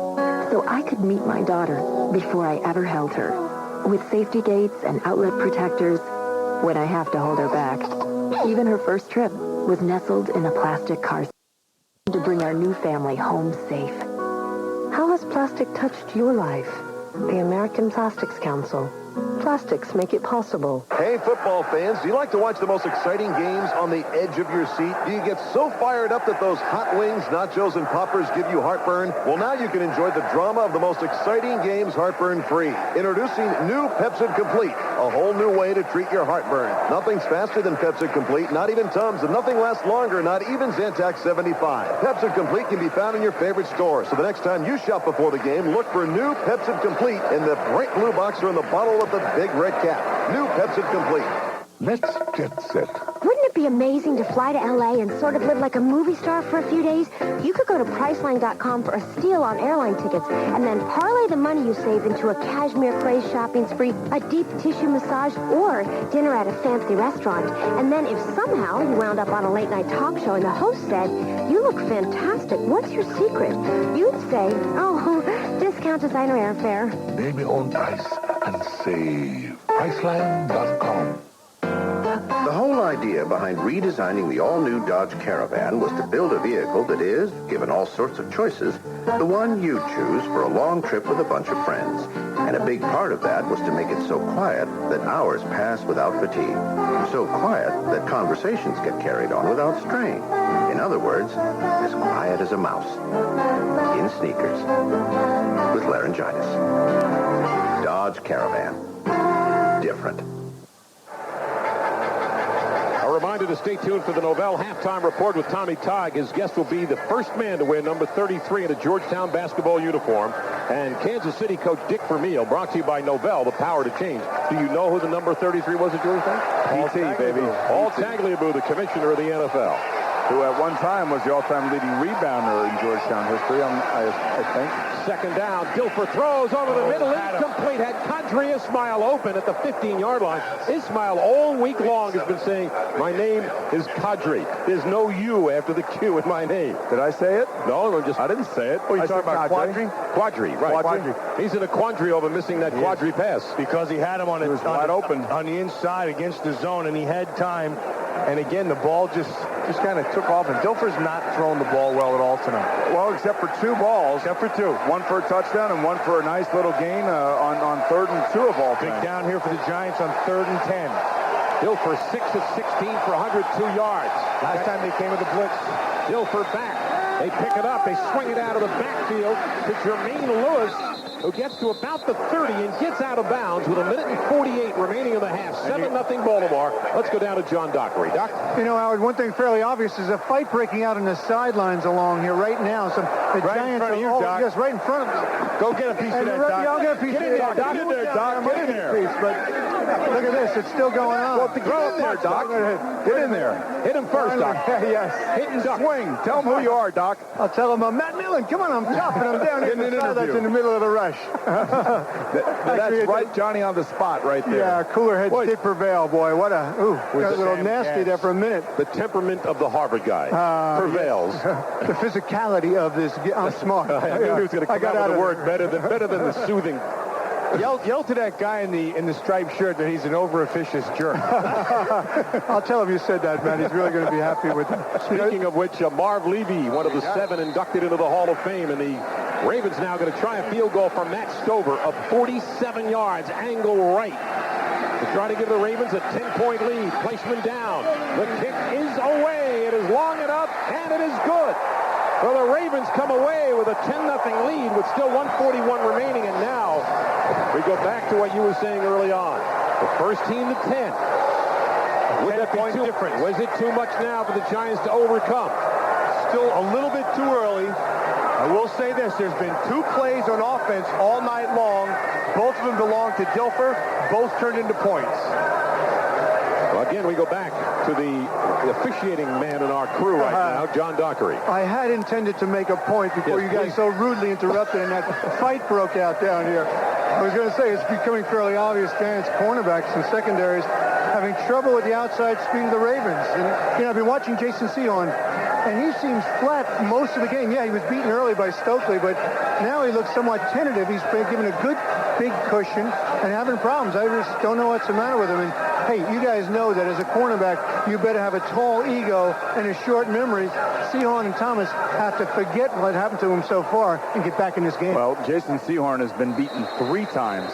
so I could meet my daughter before I ever held her. With safety gates and outlet protectors when I have to hold her back. Even her first trip was nestled in a plastic car to bring our new family home safe. How has plastic touched your life? The American Plastics Council. Plastics make it possible. Hey, football fans, do you like to watch the most exciting games on the edge of your seat? Do you get so fired up that those hot wings, nachos, and poppers give you heartburn? Well, now you can enjoy the drama of the most exciting games heartburn-free. Introducing new Pepsid Complete, a whole new way to treat your heartburn. Nothing's faster than Pepsid Complete, not even Tums, and nothing lasts longer, not even Zantac 75. Pepsid Complete can be found in your favorite store, so the next time you shop before the game, look for new Pepsid Complete in the bright blue box or in the bottle with the big red cap. New Pepsid Complete. Let's get set. Wouldn't it be amazing to fly to L.A. and sort of live like a movie star for a few days? You could go to Priceline.com for a steal on airline tickets and then parlay the money you save into a cashmere craze shopping spree, a deep tissue massage, or dinner at a fancy restaurant. And then if somehow you wound up on a late-night talk show and the host said, "You look fantastic. What's your secret?" You'd say, "Oh, discount designer airfare." Name your own price and save. Priceline.com. The whole idea behind redesigning the all-new Dodge Caravan was to build a vehicle that is, given all sorts of choices, the one you'd choose for a long trip with a bunch of friends. And a big part of that was to make it so quiet that hours pass without fatigue. So quiet that conversations get carried on without strain. In other words, as quiet as a mouse. In sneakers. With laryngitis. Dodge Caravan. different. A reminder to stay tuned for the Novell halftime report with Tommy Togg. His guest will be the first man to wear number 33 in a Georgetown basketball uniform. And Kansas City coach Dick Vermeil, brought to you by Novell, the power to change. Do you know who the number 33 was at Georgetown? Paul T, baby. Paul Tagliabue, the commissioner of the NFL. Who at one time was the all-time leading rebounder in Georgetown history, I think. Second down, Dilfer throws over the middle, incomplete. Had Kadri Ismail open at the 15-yard line. Ismail all week long has been saying, my name is Kadri. There's no U after the Q in my name. Did I say it? No, I didn't say it. What are you talking about, Quadri? Quadri, right. Quadri. He's in a quandary over missing that Quadri pass. Because he had him on wide open on the inside against the zone, and he had time. And again, the ball just kind of took off, and Dilfer's not throwing the ball well at all tonight. Well, except for two balls. Except for two. One for a touchdown and one for a nice little gain on 3rd and 2 of all Big time. down here for the Giants on 3rd and 10. Dilfer 6 of 16 for 102 yards. Last time they came with the blitz. Dilfer back. They pick it up. They swing it out of the backfield to Jermaine Lewis, who gets to about the 30 and gets out of bounds with 1:48 remaining in the half. 7-0 Baltimore. Let's go down to John Dockery. Doc? You know, Howard, one thing fairly obvious is a fight breaking out on the sidelines along here right now. So the Giants in front of you, are Doc. Yes, right in front of us. Go get a piece of that, Doc. Yeah, I'll get a piece of that, Doc. Get in there, Doc. Get in there. But look at this. It's still going on. Well, throw it there, Doc. Get in there. Hit him first, Doc. Yes. Hit and duck. Swing. Tell him who you are, Doc. I'll tell him, Matt Millen, come on, I'm tough, and I'm down here. That's in the middle of the rush. That's right, Johnny, on the spot right there. Yeah, cooler heads did prevail, boy. What a, got a little nasty there for a minute. The temperament of the Harvard guy prevails. The physicality of this, I'm smart. I knew he was going to come out with a word better than the soothing. Yell to that guy in the striped shirt that he's an over-officious jerk. I'll tell him you said that, man. He's really going to be happy with it. Speaking of which, Marv Levy, one of the 7 inducted into the Hall of Fame, and the Ravens now going to try a field goal from Matt Stover of 47 yards, angle right, to try to give the Ravens a 10-point lead. Placement down. The kick is away. It is long enough, and it is good. Well, the Ravens come away with a 10-0 lead with still 1:41 remaining, and now we go back to what you were saying early on. The first team to 10. Would that be too different? Was it too much now for the Giants to overcome? Still a little bit too early. I will say this. There's been 2 plays on offense all night long. Both of them belong to Dilfer. Both turned into points. Well, again, we go back to the officiating man in our crew right now, John Dockery. I had intended to make a point before you guys so rudely interrupted and that fight broke out down here. I was going to say it's becoming fairly obvious Giants cornerbacks and secondaries having trouble with the outside speed of the Ravens. And, you know, I've been watching Jason Sehorn, and he seems flat most of the game. Yeah, he was beaten early by Stokely, but now he looks somewhat tentative. He's been given a good big cushion and having problems. I just don't know what's the matter with him. And, hey, you guys know that as a cornerback, you better have a tall ego and a short memory. Sehorn and Thomas have to forget what happened to him so far and get back in this game. Well, Jason Sehorn has been beaten 3 times.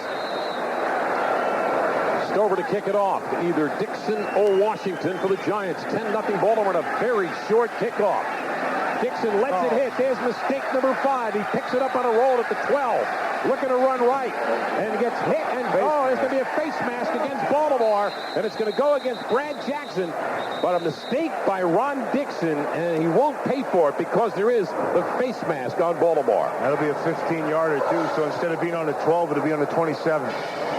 Stover to kick it off to either Dixon or Washington for the Giants. 10-0 Baltimore and a very short kickoff. Dixon lets it hit. There's mistake number 5. He picks it up on a roll at the 12. Looking to run right. And gets hit. And, there's going to be a face mask against Baltimore. And it's going to go against Brad Jackson. But a mistake by Ron Dixon. And he won't pay for it because there is the face mask on Baltimore. That'll be a 15-yarder, too. So instead of being on the 12, it'll be on the 27.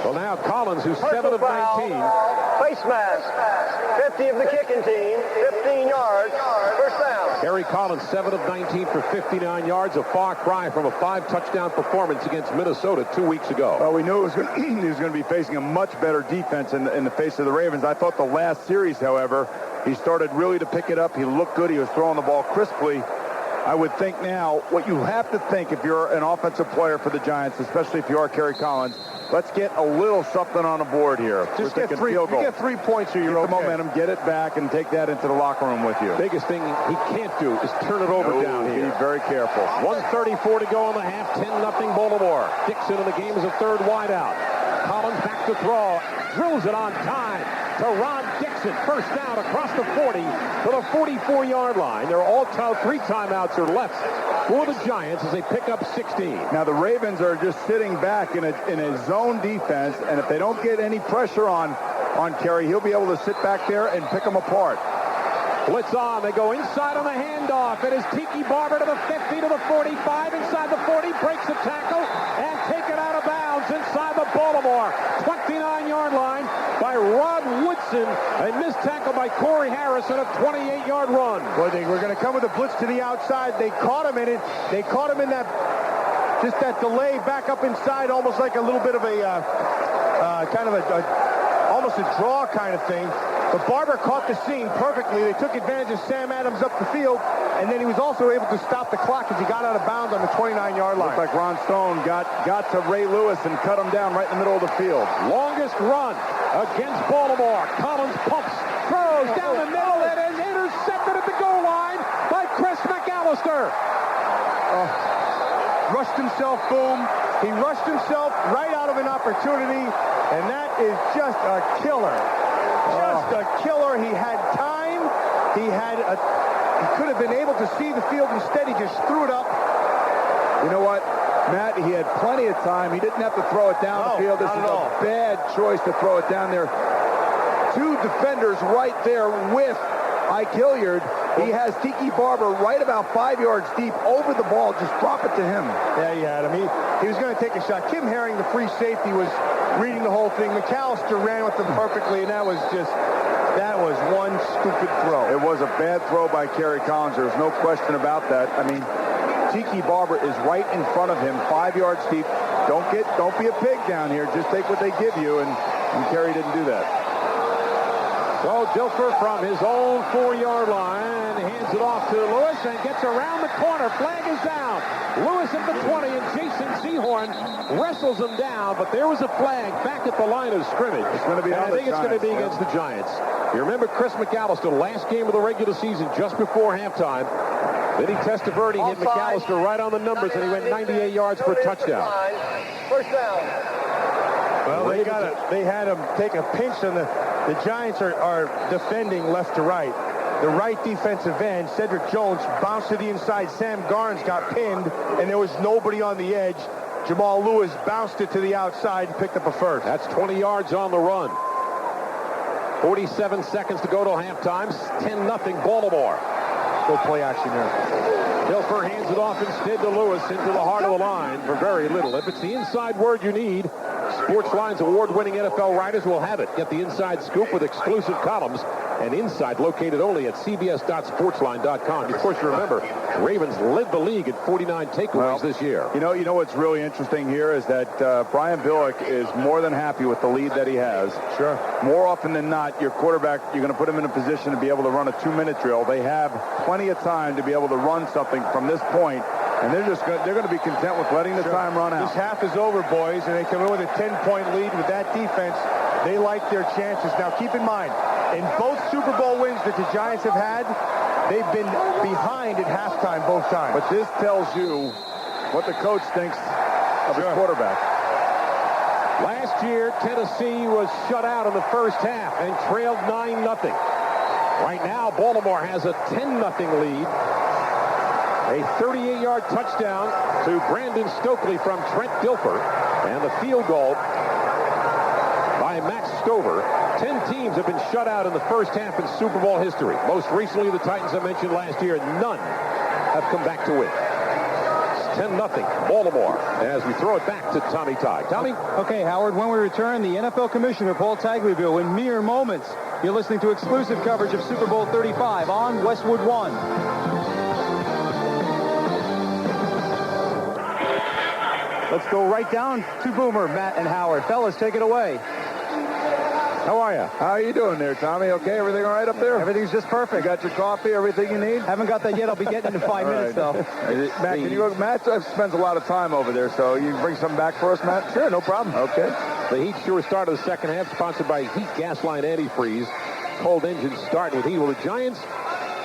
Well, now Collins, who's 7 of 19. Face mask. 50 of the kicking team. 15 yards. First down. Harry Collins, 7 of 19 for 59 yards. A far cry from a 5-touchdown performance against Minnesota 2 weeks ago. Well, we knew he was going to be facing a much better defense in the face of the Ravens. I thought the last series, however, he started really to pick it up. He looked good. He was throwing the ball crisply. I would think now, what you have to think if you're an offensive player for the Giants, especially if you are Kerry Collins, let's get a little something on the board here. Just get 3 field goal. You get 3 points or you're okay. The momentum, get it back, and take that into the locker room with you. Biggest thing he can't do is turn it over down here. Be very careful. 1:34 to go in the half. 10-0 Baltimore. Dixon in the game is a third wideout. Collins back to throw. Drills it on time to Ron Dixon, first down across the 40 to the 44-yard line. They're all 3 timeouts are left for the Giants as they pick up 16. Now the Ravens are just sitting back in a zone defense, and if they don't get any pressure on Kerry, he'll be able to sit back there and pick them apart. Blitz on. They go inside on the handoff. It is Tiki Barber to the 50, to the 45, inside the 40, breaks the tackle, and taken out of bounds inside the Baltimore 29-yard line by Rod Woodson. A missed tackle by Corey Harris on a 28-yard run. Boy, they were going to come with a blitz to the outside. They caught him in it. They caught him in that, just that delay back up inside, almost like a little bit of a almost a draw kind of thing. But Barber caught the seam perfectly. They took advantage of Sam Adams up the field, and then he was also able to stop the clock as he got out of bounds on the 29-yard line. Looks like Ron Stone got to Ray Lewis and cut him down right in the middle of the field. Longest run against Baltimore. Collins pumps, throws down the middle, and is intercepted at the goal line by Chris McAllister. Rushed himself, boom. He rushed himself right out of an opportunity, and that is just a killer. Just a killer. He had time. He could have been able to see the field. Instead, he just threw it up. You know what, Matt? He had plenty of time. He didn't have to throw it down the field. This is a bad choice to throw it down there. 2 defenders right there with Ike Hilliard. He has Tiki Barber right about 5 yards deep over the ball. Just drop it to him. Yeah, he had him. He was going to take a shot. Kim Herring, the free safety, was reading the whole thing. McAllister ran with him perfectly, and that was one stupid throw. It was a bad throw by Kerry Collins. There's no question about that. I mean, Tiki Barber is right in front of him, 5 yards deep. Don't be a pig down here. Just take what they give you, and Kerry didn't do that. So Dilfer from his own 4-yard line hands it off to Lewis and gets around the corner. Flag is down. Lewis at the 20, and Jason Sehorn wrestles him down, but there was a flag back at the line of scrimmage. It's going to be I think it's going to be against the Giants. You remember Chris McAllister, last game of the regular season, just before halftime. Then he Testaverde hit McAllister right on the numbers, and he went 98 yards for a touchdown. First down. Well, they had him take a pinch on the Giants are defending left to right. The right defensive end, Cedric Jones, bounced to the inside. Sam Garnes got pinned, and there was nobody on the edge. Jamal Lewis bounced it to the outside and picked up a first. That's 20 yards on the run. 47 seconds to go till halftime. 10-0 Baltimore. Go play action there. Dilfer hands it off instead to Lewis into the heart of the line for very little. If it's the inside word you need, Sportsline's award-winning NFL writers will have it. Get the inside scoop with exclusive columns and insight located only at cbs.sportsline.com. Of course, you remember, Ravens led the league at 49 takeaways this year. You know what's really interesting here is that Brian Billick is more than happy with the lead that he has. Sure. More often than not, your quarterback, you're going to put him in a position to be able to run a 2-minute drill. They have plenty of time to be able to run something from this point. And they're going to be content with letting the time run out. This half is over, boys, and they come in with a 10-point lead with that defense. They like their chances. Now, keep in mind, in both Super Bowl wins that the Giants have had, they've been behind at halftime both times. But this tells you what the coach thinks of his quarterback. Last year, Tennessee was shut out in the first half and trailed 9-0. Right now, Baltimore has a 10-0 lead. A 38-yard touchdown to Brandon Stokely from Trent Dilfer. And the field goal by Max Stover. 10 teams have been shut out in the first half in Super Bowl history. Most recently, the Titans I mentioned last year. None have come back to win. It's 10-0 Baltimore as we throw it back to Tommy Tighe. Tommy? Okay, Howard, when we return, the NFL Commissioner, Paul Tagliabue, in mere moments. You're listening to exclusive coverage of Super Bowl 35 on Westwood One. Let's go right down to Boomer, Matt, and Howard. Fellas, take it away. How are you? How are you doing there, Tommy? Okay, everything all right up there? Everything's just perfect. You got your coffee, everything you need? Haven't got that yet. I'll be getting it in 5 minutes, though. Matt spends a lot of time over there, so you can bring something back for us, Matt? Sure, no problem. Okay. The Heat sure started the second half, sponsored by Heat Gasline Antifreeze. Cold engines start with Heat. Well, the Giants,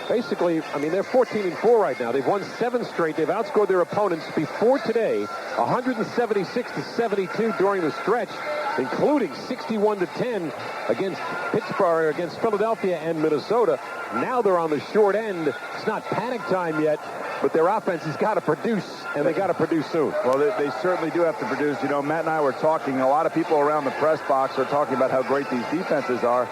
basically, I mean, they're 14-4 right now. They've won 7 straight. They've outscored their opponents before today, 176-72 during the stretch. including 61-10 against Pittsburgh, against Philadelphia and Minnesota. Now they're on the short end. It's not panic time yet, but their offense has got to produce, and they got to produce soon. Well, they certainly do have to produce. You know, Matt and I were talking, a lot of people around the press box are talking about how great these defenses are.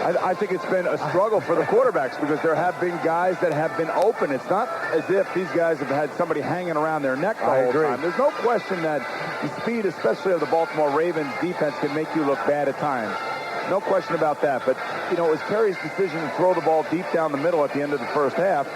I think it's been a struggle for the quarterbacks because there have been guys that have been open. It's not as if these guys have had somebody hanging around their neck the whole time. There's no question that the speed, especially of the Baltimore Ravens defense, can make you look bad at times. No question about that. But, you know, it was Terry's decision to throw the ball deep down the middle at the end of the first half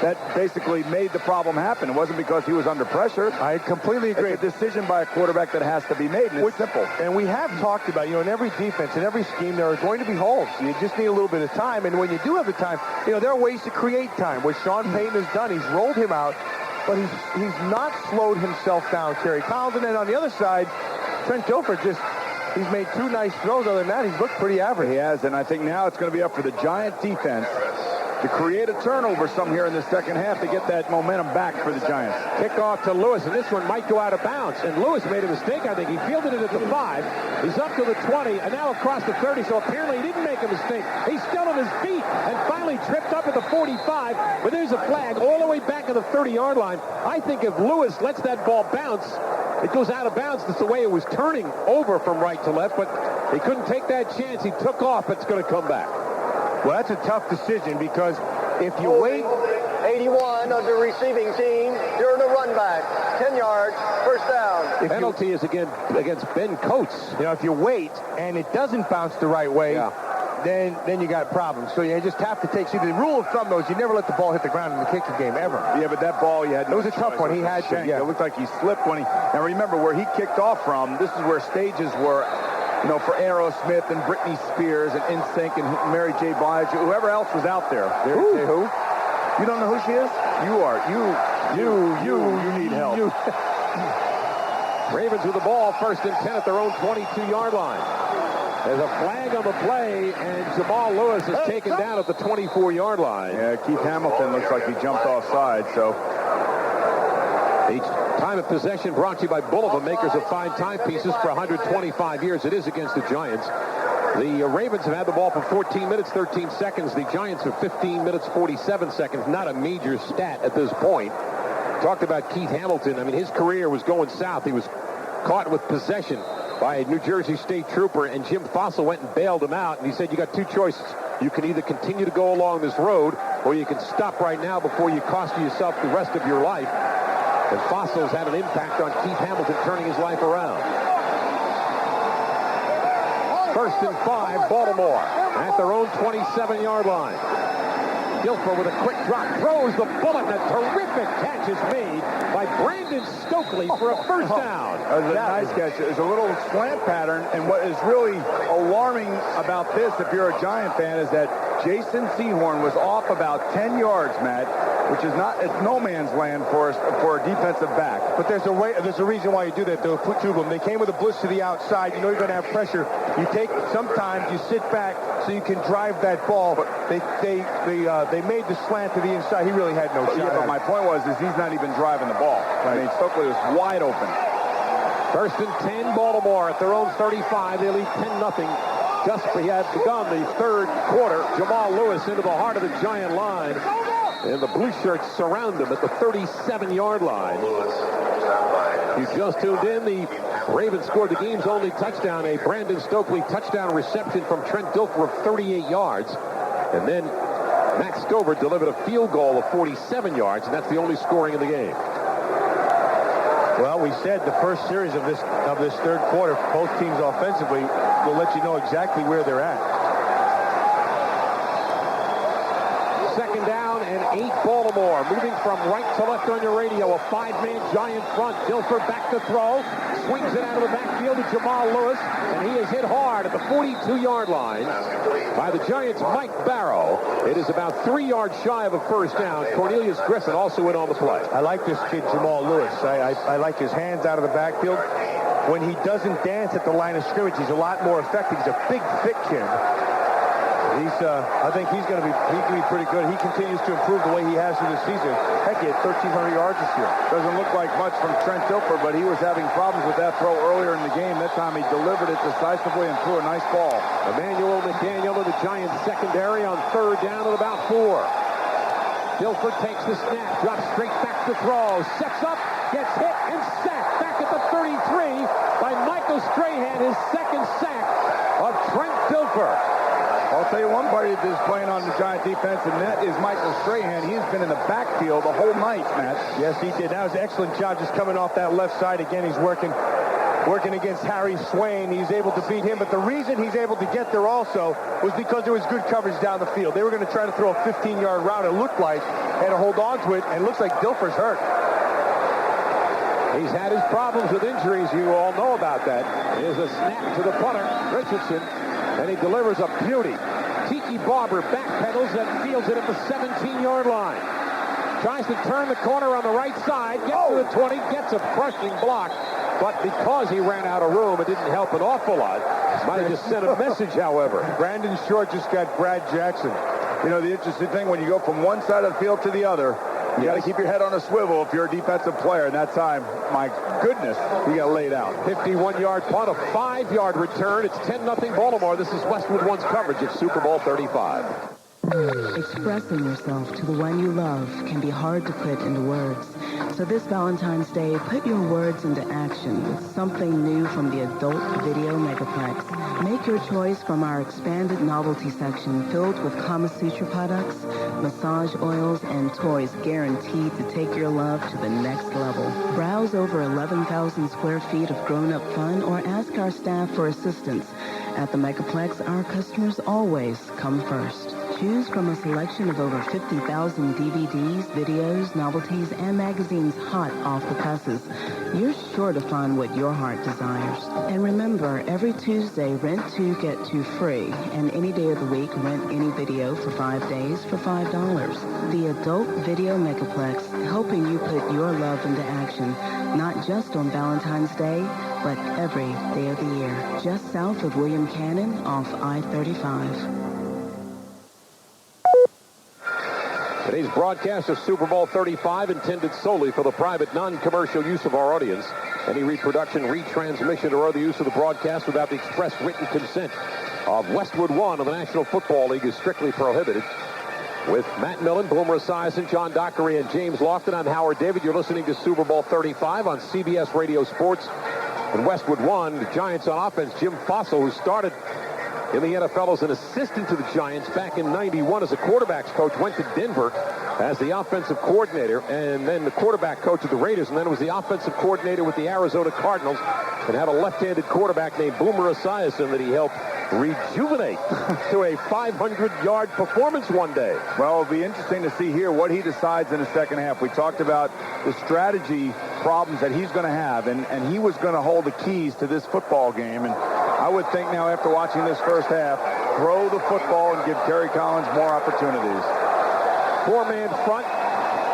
that basically made the problem happen. It wasn't because he was under pressure. I completely agree. It's a decision by a quarterback that has to be made, and it's simple. And we have talked about, you know, in every defense, in every scheme, there are going to be holes. You just need a little bit of time, and when you do have the time, you know, there are ways to create time, which Sean Payton has done. He's rolled him out, but he's not slowed himself down, Terry Collins. And on the other side, Trent Dilfer he's made 2 nice throws. Other than that, he's looked pretty average. He has, and I think now it's going to be up for the Giant defense to create a turnover some here in the second half to get that momentum back for the Giants. Kickoff to Lewis, and this one might go out of bounds. And Lewis made a mistake. I think he fielded it at the 5. He's up to the 20, and now across the 30, so apparently he didn't make a mistake. He's still on his feet and finally tripped up at the 45, but there's a flag all the way back at the 30-yard line. I think if Lewis lets that ball bounce, it goes out of bounds. That's the way it was turning over from right to left, but he couldn't take that chance. He took off. It's going to come back. Well, that's a tough decision because if you wait... 81 of the receiving team during the run back. 10 yards, first down. The penalty is against Ben Coates. You know, if you wait and it doesn't bounce the right way, then you got problems. So you just have to take... See, the rule of thumb, though, is you never let the ball hit the ground in the kicking game, ever. Yeah, but that ball, you had... It was a tough one. He had to, It looked like he slipped when he... Now, remember, where he kicked off from, this is where stages were... You know, for Aerosmith and Britney Spears and NSYNC and Mary J. Blige, whoever else was out there. Who? You don't know who she is? You are. You need help. Ravens with the ball, 1st and 10 at their own 22-yard line. There's a flag on the play, and Jamal Lewis is taken down at the 24-yard line. Yeah, Keith Hamilton looks like he jumped offside, so... Each time of possession brought to you by Bullivan, makers of fine timepieces for 125 years. It is against the Giants. The Ravens have had the ball for 14 minutes, 13 seconds. The Giants have 15 minutes, 47 seconds. Not a major stat at this point. Talked about Keith Hamilton. I mean, his career was going south. He was caught with possession by a New Jersey State trooper, and Jim Fossil went and bailed him out. And he said, you got 2 choices. You can either continue to go along this road, or you can stop right now before you cost yourself the rest of your life. And Fossil's had an impact on Keith Hamilton turning his life around. 1st and 5, Baltimore at their own 27-yard line. Dilfer with a quick drop throws the bullet, and a terrific catch is made by Brandon Stokely for a first down. That was a nice catch. It was a little slant pattern, and what is really alarming about this, if you're a Giant fan, is that Jason Sehorn was off about 10 yards, Matt, which is not, it's no man's land for a defensive back. But there's a reason why you do that, though. Put 2 of them. They came with a blitz to the outside. You know you're going to have pressure. Sometimes you sit back so you can drive that ball. But they made the slant to the inside. He really had no shot. Yeah, but my point was he's not even driving the ball. Right. I mean, Stokely was wide open. 1st and 10, Baltimore at their own 35. They lead 10-0. Just he had begun the 3rd quarter. Jamal Lewis into the heart of the Giant line. And the blue shirts surround him at the 37-yard line. You just tuned in. The Ravens scored the game's only touchdown, a Brandon Stokely touchdown reception from Trent Dilfer of 38 yards. And then Matt Stover delivered a field goal of 47 yards, and that's the only scoring in the game. Well, we said the first series of this 3rd quarter, both teams offensively, will let you know exactly where they're at. 2nd down and 8, Baltimore. Moving from right to left on your radio. A 5-man Giant front. Dilfer back to throw. Swings it out of the backfield to Jamal Lewis. And he is hit hard at the 42-yard line by the Giants' Mike Barrow. It is about 3 yards shy of a first down. Cornelius Griffin also in on the play. I like this kid, Jamal Lewis. I like his hands out of the backfield. When he doesn't dance at the line of scrimmage, he's a lot more effective. He's a big, thick kid. I think he can be pretty good. He continues to improve the way he has through the season. Heck, he had 1,300 yards this year. Doesn't look like much from Trent Dilfer, but he was having problems with that throw earlier in the game. That time he delivered it decisively and threw a nice ball. Emmanuel McDaniel of the Giants secondary on third down at about 4. Dilfer takes the snap, drops straight back to throw, sets up, gets hit, and sacked back at the 33 by Michael Strahan, his second sack of Trent Dilfer. I'll tell you one party that is playing on the Giant defense, and that is Michael Strahan. He's been in the backfield the whole night, Matt. Yes, he did. That was an excellent job just coming off that left side. Again, he's working against Harry Swain. He's able to beat him, but the reason he's able to get there also was because there was good coverage down the field. They were going to try to throw a 15-yard route, it looked like, and to hold on to it, and it looks like Dilfer's hurt. He's had his problems with injuries. You all know about that. Here's a snap to the punter, Richardson, and he delivers a beauty. Tiki Barber backpedals and fields it at the 17-yard line. Tries to turn the corner on the right side, gets to the 20, gets a crushing block. But because he ran out of room, it didn't help an awful lot. Might have just sent a message, however. Brandon Short just got Brad Jackson. You know, the interesting thing, when you go from one side of the field to the other, you got to keep your head on a swivel if you're a defensive player. And that time, my goodness, he got laid out. 51-yard punt, a 5-yard return. It's 10-0 Baltimore. This is Westwood One's coverage of Super Bowl 35. Expressing yourself to the one you love can be hard to put into words. So this Valentine's Day, put your words into action with something new from the Adult Video Megaplex. Make your choice from our expanded novelty section filled with Kama Sutra products, massage oils, and toys guaranteed to take your love to the next level. Browse over 11,000 square feet of grown-up fun or ask our staff for assistance. At the Megaplex, our customers always come first. Choose from a selection of over 50,000 DVDs, videos, novelties, and magazines hot off the presses. You're sure to find what your heart desires. And remember, every Tuesday, rent 2, get 2 free. And any day of the week, rent any video for 5 days for $5. The Adult Video Megaplex, helping you put your love into action, not just on Valentine's Day, but every day of the year. Just south of William Cannon off I-35. Today's broadcast of Super Bowl 35 intended solely for the private, non-commercial use of our audience. Any reproduction, retransmission, or other use of the broadcast without the express written consent of Westwood One of the National Football League is strictly prohibited. With Matt Millen, Boomer Esiason, John Dockery, and James Lofton, I'm Howard David. You're listening to Super Bowl 35 on CBS Radio Sports. And Westwood One, the Giants on offense, Jim Fossil, who started in the NFL as an assistant to the Giants back in '91 as a quarterbacks coach, went to Denver as the offensive coordinator and then the quarterback coach of the Raiders, and then was the offensive coordinator with the Arizona Cardinals, and had a left-handed quarterback named Boomer Esiason that he helped rejuvenate to a 500-yard performance one day. Well, it'll be interesting to see here what he decides in the second half. We talked about the strategy problems that he's going to have, and he was going to hold the keys to this football game. And I would think now, after watching this first half, throw the football and give Terry Collins more opportunities. 4-man front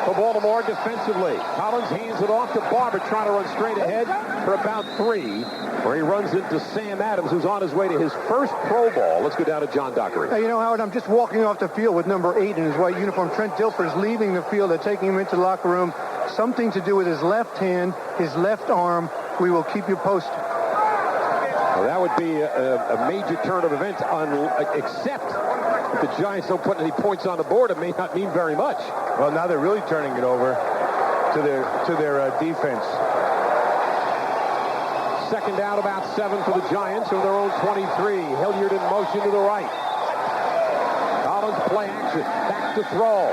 for Baltimore defensively. Collins hands it off to Barber, trying to run straight ahead for about 3, where he runs into Sam Adams, who's on his way to his first Pro Bowl. Let's go down to John Dockery. Hey, you know, Howard, I'm just walking off the field with number 8 in his white uniform. Trent Dilfer is leaving the field. They're taking him into the locker room. Something to do with his left hand, his left arm. We will keep you posted. Well, that would be a major turn of events, except if the Giants don't put any points on the board. It may not mean very much. Well, now they're really turning it over to their defense. Second down, about 7 for the Giants from their own 23. Hilliard in motion to the right. Collins play action, back to throw.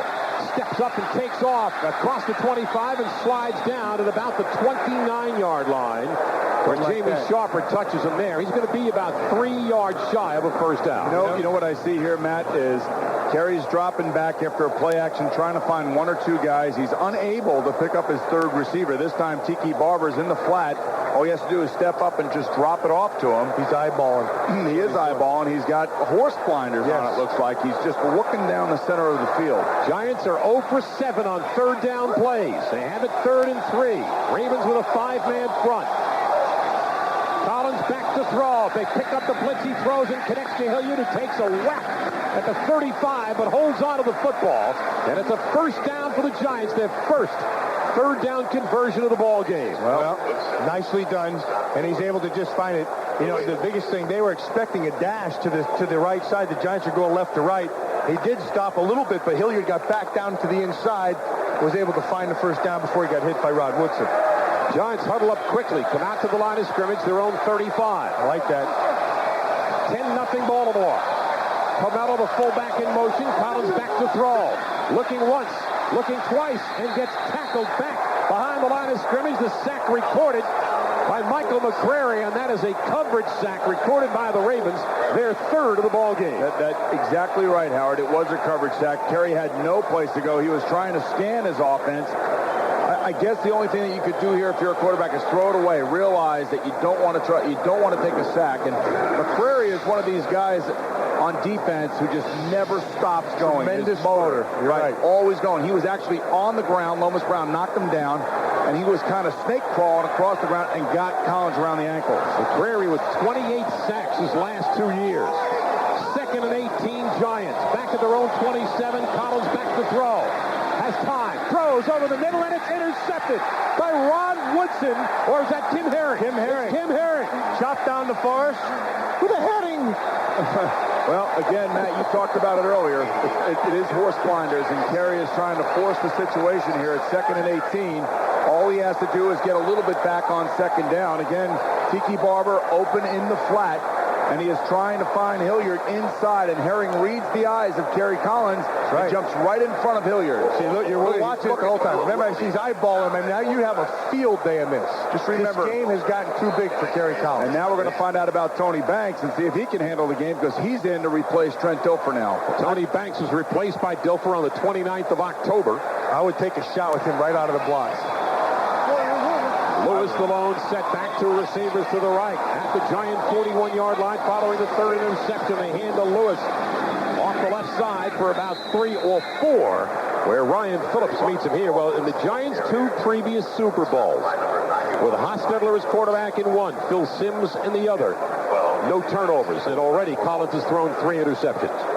Steps up and takes off across the 25 and slides down at about the 29-yard line, where Jamie Sharper touches him there. He's going to be about 3 yards shy of a first down. You know what I see here, Matt, is Kerry's dropping back after a play action, trying to find 1 or 2 guys. He's unable to pick up his third receiver. This time, Tiki Barber's in the flat. All he has to do is step up and just drop it off to him. He's eyeballing. He is eyeballing. He's got horse blinders on, it looks like. He's just looking down the center of the field. Giants are 0 for 7 on third down plays. They have it 3rd and 3. Ravens with a 5-man front. Collins back to throw. They pick up the blitz. He throws and connects to Hilliard, who takes a whack at the 35, but holds on to the football. And it's a first down for the Giants, their first third down conversion of the ball game. Well, nicely done, and he's able to just find it. You know, the biggest thing, they were expecting a dash to the right side. The Giants are going left to right. He did stop a little bit, but Hilliard got back down to the inside, was able to find the first down before he got hit by Rod Woodson. Giants huddle up quickly, come out to the line of scrimmage, their own 35. I like that. 10-0 Baltimore. Carmelo, the fullback, in motion. Collins back to throw. Looking once, looking twice, and gets tackled back behind the line of scrimmage. The sack recorded by Michael McCrary, and that is a coverage sack recorded by the Ravens, their third of the ball game. That's exactly right, Howard. It was a coverage sack. Terry had no place to go. He was trying to scan his offense. I guess the only thing that you could do here if you're a quarterback is throw it away. Realize that you don't want to try. You don't want to take a sack. And McCrary is one of these guys on defense who just never stops going. Tremendous motor. Right. Always going. He was actually on the ground. Lomas Brown knocked him down, and he was kind of snake crawling across the ground and got Collins around the ankles. McCrary with 28 sacks his last 2 years. 2nd and 18 Giants. Back at their own 27. Collins back to throw. Has time. Throws over the middle, and it's intercepted by Rod Woodson. Or is that Tim Herring? Tim Herring. It's Tim Herring. Chopped down the Forest with a heading. Well, again, Matt, you talked about it earlier. It is horse blinders, and Terry is trying to force the situation here at 2nd and 18. All he has to do is get a little bit back on 2nd down. Again, Tiki Barber open in the flat, and he is trying to find Hilliard inside, and Herring reads the eyes of Kerry Collins and jumps right in front of Hilliard. See, look, you're watching it the whole time. Remember, he's eyeballing him, and now you have a field day amiss. Just remember, this game has gotten too big for Kerry Collins. And now we're going to find out about Tony Banks and see if he can handle the game, because he's in to replace Trent Dilfer now. Tony Banks was replaced by Dilfer on the 29th of October. I would take a shot with him right out of the blocks. Lewis, the lone, set back to receivers to the right. At the Giant 41-yard line following the third interception. They hand to Lewis off the left side for about 3 or 4, where Ryan Phillips meets him here. Well, in the Giants' 2 previous Super Bowls, with Hostetler as quarterback in one, Phil Simms in the other, no turnovers, and already Collins has thrown 3 interceptions.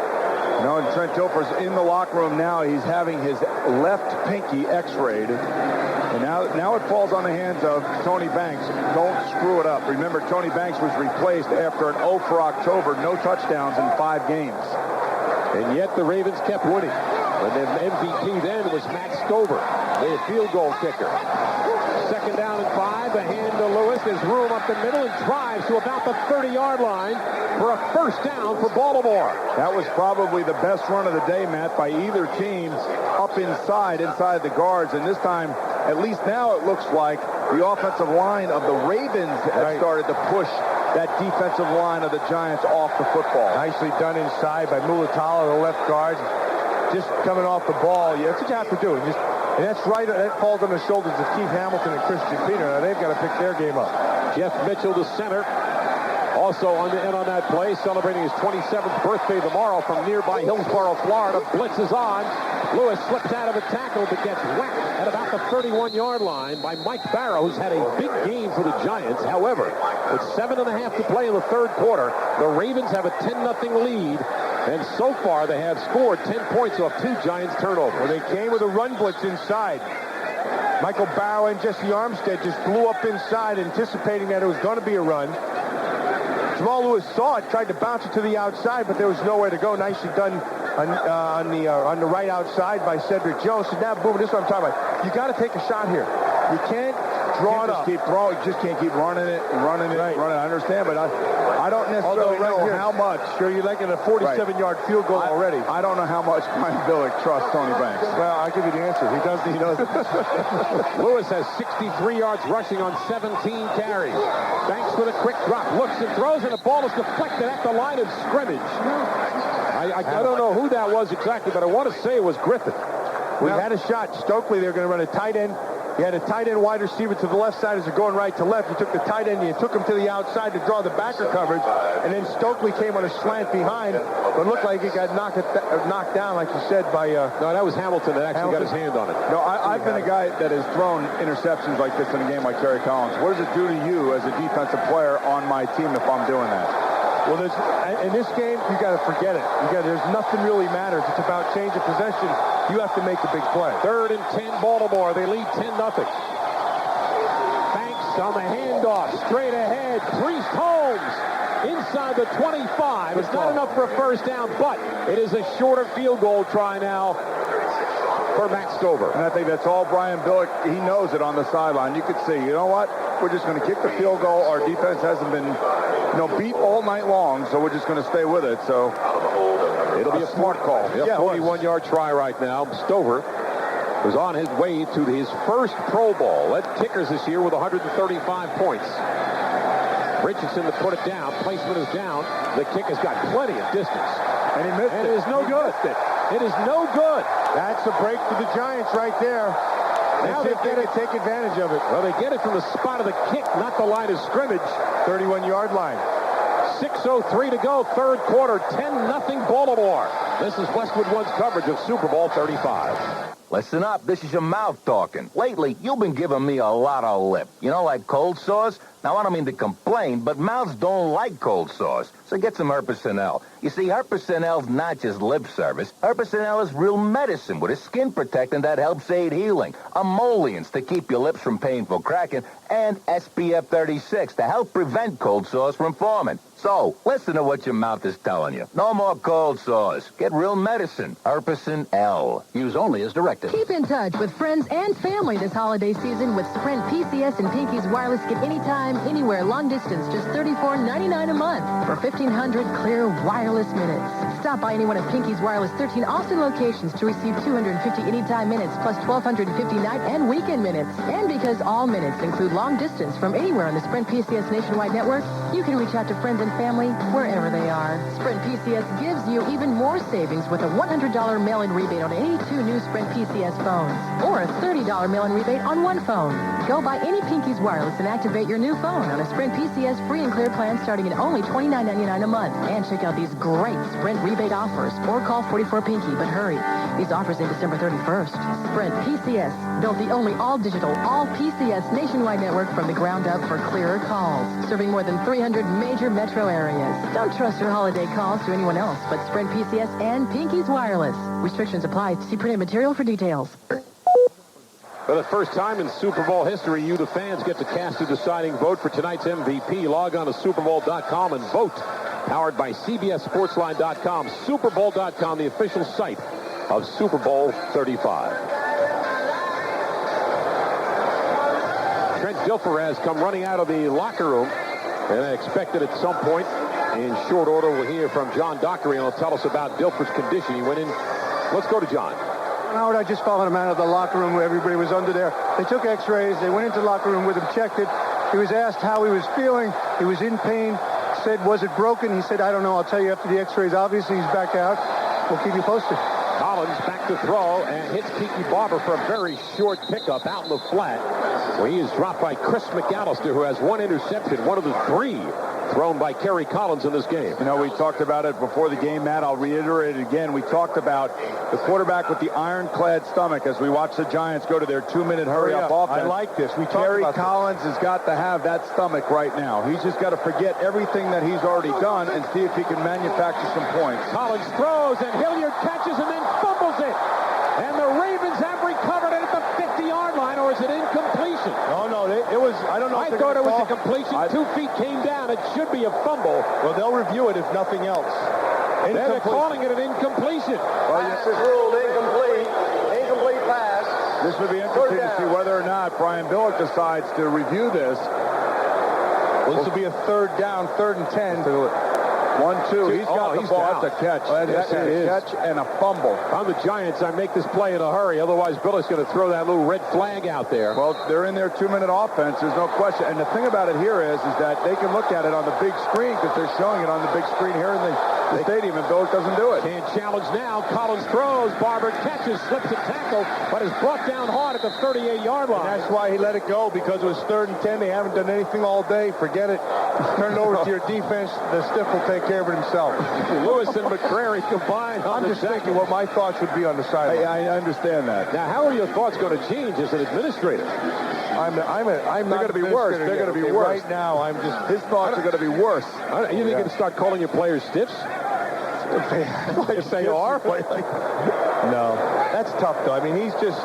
No, and Trent Dilfer's in the locker room now. He's having his left pinky x-rayed. And now it falls on the hands of Tony Banks. Don't screw it up. Remember, Tony Banks was replaced after an 0 for October, no touchdowns in 5 games. And yet the Ravens kept winning. And the MVP then was Matt Stover, the field goal kicker. 2nd down and 5, the hand to Lewis. There's room up the middle, and drives to about the 30-yard line for a first down for Baltimore. That was probably the best run of the day, Matt, by either team up inside the guards. And this time, at least now it looks like the offensive line of the Ravens has started to push that defensive line of the Giants off the football. Nicely done inside by Mulatalo, the left guard. Just coming off the ball. Yeah, that's what you have to do. And that's right. That falls on the shoulders of Keith Hamilton and Christian Peter. Now they've got to pick their game up. Jeff Mitchell, the center, also on that play, celebrating his 27th birthday tomorrow from nearby Hillsborough, Florida. Blitz is on. Lewis slips out of a tackle but gets whacked at about the 31-yard line by Mike Barrow, who's had a big game for the Giants. However, with 7.5 to play in the third quarter, the Ravens have a 10-0 lead. And so far, they have scored 10 points off 2 Giants turnovers. Well, they came with a run blitz inside. Michael Barrow and Jesse Armstead just blew up inside, anticipating that it was going to be a run. Jamal Lewis saw it, tried to bounce it to the outside, but there was nowhere to go. Nicely done on the right outside by Cedric Jones. So now, boom, this is what I'm talking about. You got to take a shot here. You can't draw it up. Keep throwing. You just can't keep running it. I understand, but I don't necessarily know how much. Sure, you're like in a 47-yard field goal already. I don't know how much Brian Billick trusts Tony Banks. Well, I'll give you the answer. He doesn't. Lewis has 63 yards rushing on 17 carries. Banks with a quick drop. Looks and throws, and the ball is deflected at the line of scrimmage. I don't know who that was exactly, but I want to say it was Griffin. We had a shot. Stokely, they're going to run a tight end You had a tight end wide receiver to the left side as you're going right to left. You took the tight end and you took him to the outside to draw the backer coverage. And then Stokely came on a slant behind, but looked like he got knocked down, like you said, by... No, that was Hamilton that actually got his hand on it. No, I've been a guy that has thrown interceptions like this in a game like Terry Collins. What does it do to you as a defensive player on my team if I'm doing that? Well, in this game, you got to forget it. There's nothing really matters. It's about change of possession. You have to make a big play. 3rd and 10, Baltimore. They lead 10-0. Banks on the handoff, straight ahead. Priest Holmes inside the 25. It's not enough for a first down, but it is a shorter field goal try now for Matt Stover. And I think that's all Brian Billick. He knows it on the sideline. You could see, you know what? We're just going to kick the field goal. Our defense hasn't been, beat all night long, so we're just going to stay with it. So it'll be a smart call. Yeah, 41-yard try right now. Stover was on his way to his first Pro Bowl. Led kickers this year with 135 points. Richardson to put it down. Placement is down. The kick has got plenty of distance. And he missed it. It is no good. It is no good. That's a break for the Giants right there. Now they get it, take advantage of it. Well, they get it from the spot of the kick, not the line of scrimmage. 31-yard line. 6:03 to go, third quarter, 10-0 Baltimore. This is Westwood One's coverage of Super Bowl 35. Listen up, this is your mouth talking. Lately, you've been giving me a lot of lip. You know, like cold sores? Now, I don't mean to complain, but mouths don't like cold sores. So get some Herpes-L. You see, Herpes-L's not just lip service. Herpes-L is real medicine with a skin protectant that helps aid healing, emollients to keep your lips from painful cracking, and SPF 36 to help prevent cold sores from forming. So, listen to what your mouth is telling you. No more cold sores. Get real medicine. Herpes-L. Use only as directed. Keep in touch with friends and family this holiday season with Sprint PCS and Pinky's Wireless. Get anytime, anywhere, long distance, just $34.99 a month for 1,500 clear wireless minutes. Stop by any one of Pinky's Wireless 13 Austin locations to receive 250 anytime minutes plus 1,250 night and weekend minutes. And because all minutes include long distance from anywhere on the Sprint PCS nationwide network, you can reach out to friends and family wherever they are. Sprint PCS gives you even more savings with a $100 mail-in rebate on any 2 new Sprint PCS phones or a $30 mail-in rebate on 1 phone. Go buy any Pinky's Wireless and activate your new phone on a Sprint PCS free and clear plan starting at only $29.99 a month. And check out these great Sprint rebate offers or call 44-PINKY, but hurry. These offers end December 31st. Sprint PCS, built the only all-digital, all-PCS nationwide network from the ground up for clearer calls, serving more than 300 major metro areas. Don't trust your holiday calls to anyone else but Sprint PCS and Pinky's Wireless. Restrictions apply. See printed material for details. For the first time in Super Bowl history, you, the fans, get to cast a deciding vote for tonight's MVP. Log on to SuperBowl.com and vote. Powered by CBSSportsline.com. SuperBowl.com, the official site of Super Bowl 35. Trent Dilfer has come running out of the locker room, and I expected at some point in short order we'll hear from John Dockery, and he'll tell us about Dilfer's condition. He went in. Let's go to John. Howard, I just followed him out of the locker room where everybody was under there. They took x-rays. They went into the locker room with him, checked it. He was asked how he was feeling. He was in pain. Said, was it broken? He said, I don't know. I'll tell you after the x-rays. Obviously, he's back out. We'll keep you posted. Collins back to throw and hits Kiki Barber for a very short pickup out in the flat, where he is dropped by Chris McAllister, who has 1 interception, one of the 3 thrown by Kerry Collins in this game. You know, we talked about it before the game, Matt. I'll reiterate it again. We talked about the quarterback with the ironclad stomach as we watch the Giants go to their 2-minute hurry-up offense. I like this. Kerry Collins has got to have that stomach right now. He's just got to forget everything that he's already done and see if he can manufacture some points. Collins throws, and Hilliard catches and then fumbles it. And the Ravens have recovered it at the 50-yard line, or is it incompletion? No, it was, I don't know. I thought it was a completion. 2 feet came down. It should be a fumble. Well, they'll review it if nothing else. They're calling it an incompletion. Well, this is ruled incomplete. Incomplete pass. This would be interesting to see whether or not Brian Billick decides to review this. Well, this will be a 3rd down, 3rd and 10. 1-2. He's got the ball. Down. That's a catch. Yes, it is. Catch and a fumble. I'm the Giants. I make this play in a hurry. Otherwise, Billick's going to throw that little red flag out there. Well, they're in their 2-minute offense. There's no question. And the thing about it here is that they can look at it on the big screen because they're showing it on the big screen here in the the stadium, and Billick doesn't do it. Can't challenge now. Collins throws. Barber catches, slips a tackle, but is brought down hard at the 38-yard line. And that's why he let it go, because it was 3rd and 10. They haven't done anything all day. Forget it. Turn it over to your defense. The stiff will take care of it himself. Lewis and McCrary combined. I'm just thinking what my thoughts would be on the sideline. I understand that. Now, how are your thoughts going to change as an administrator? They're going to be worse. They're going to be worse. Right now, his thoughts are going to be worse. You think you can start calling your players stiffs? If they are? No. That's tough, though. I mean, he's just...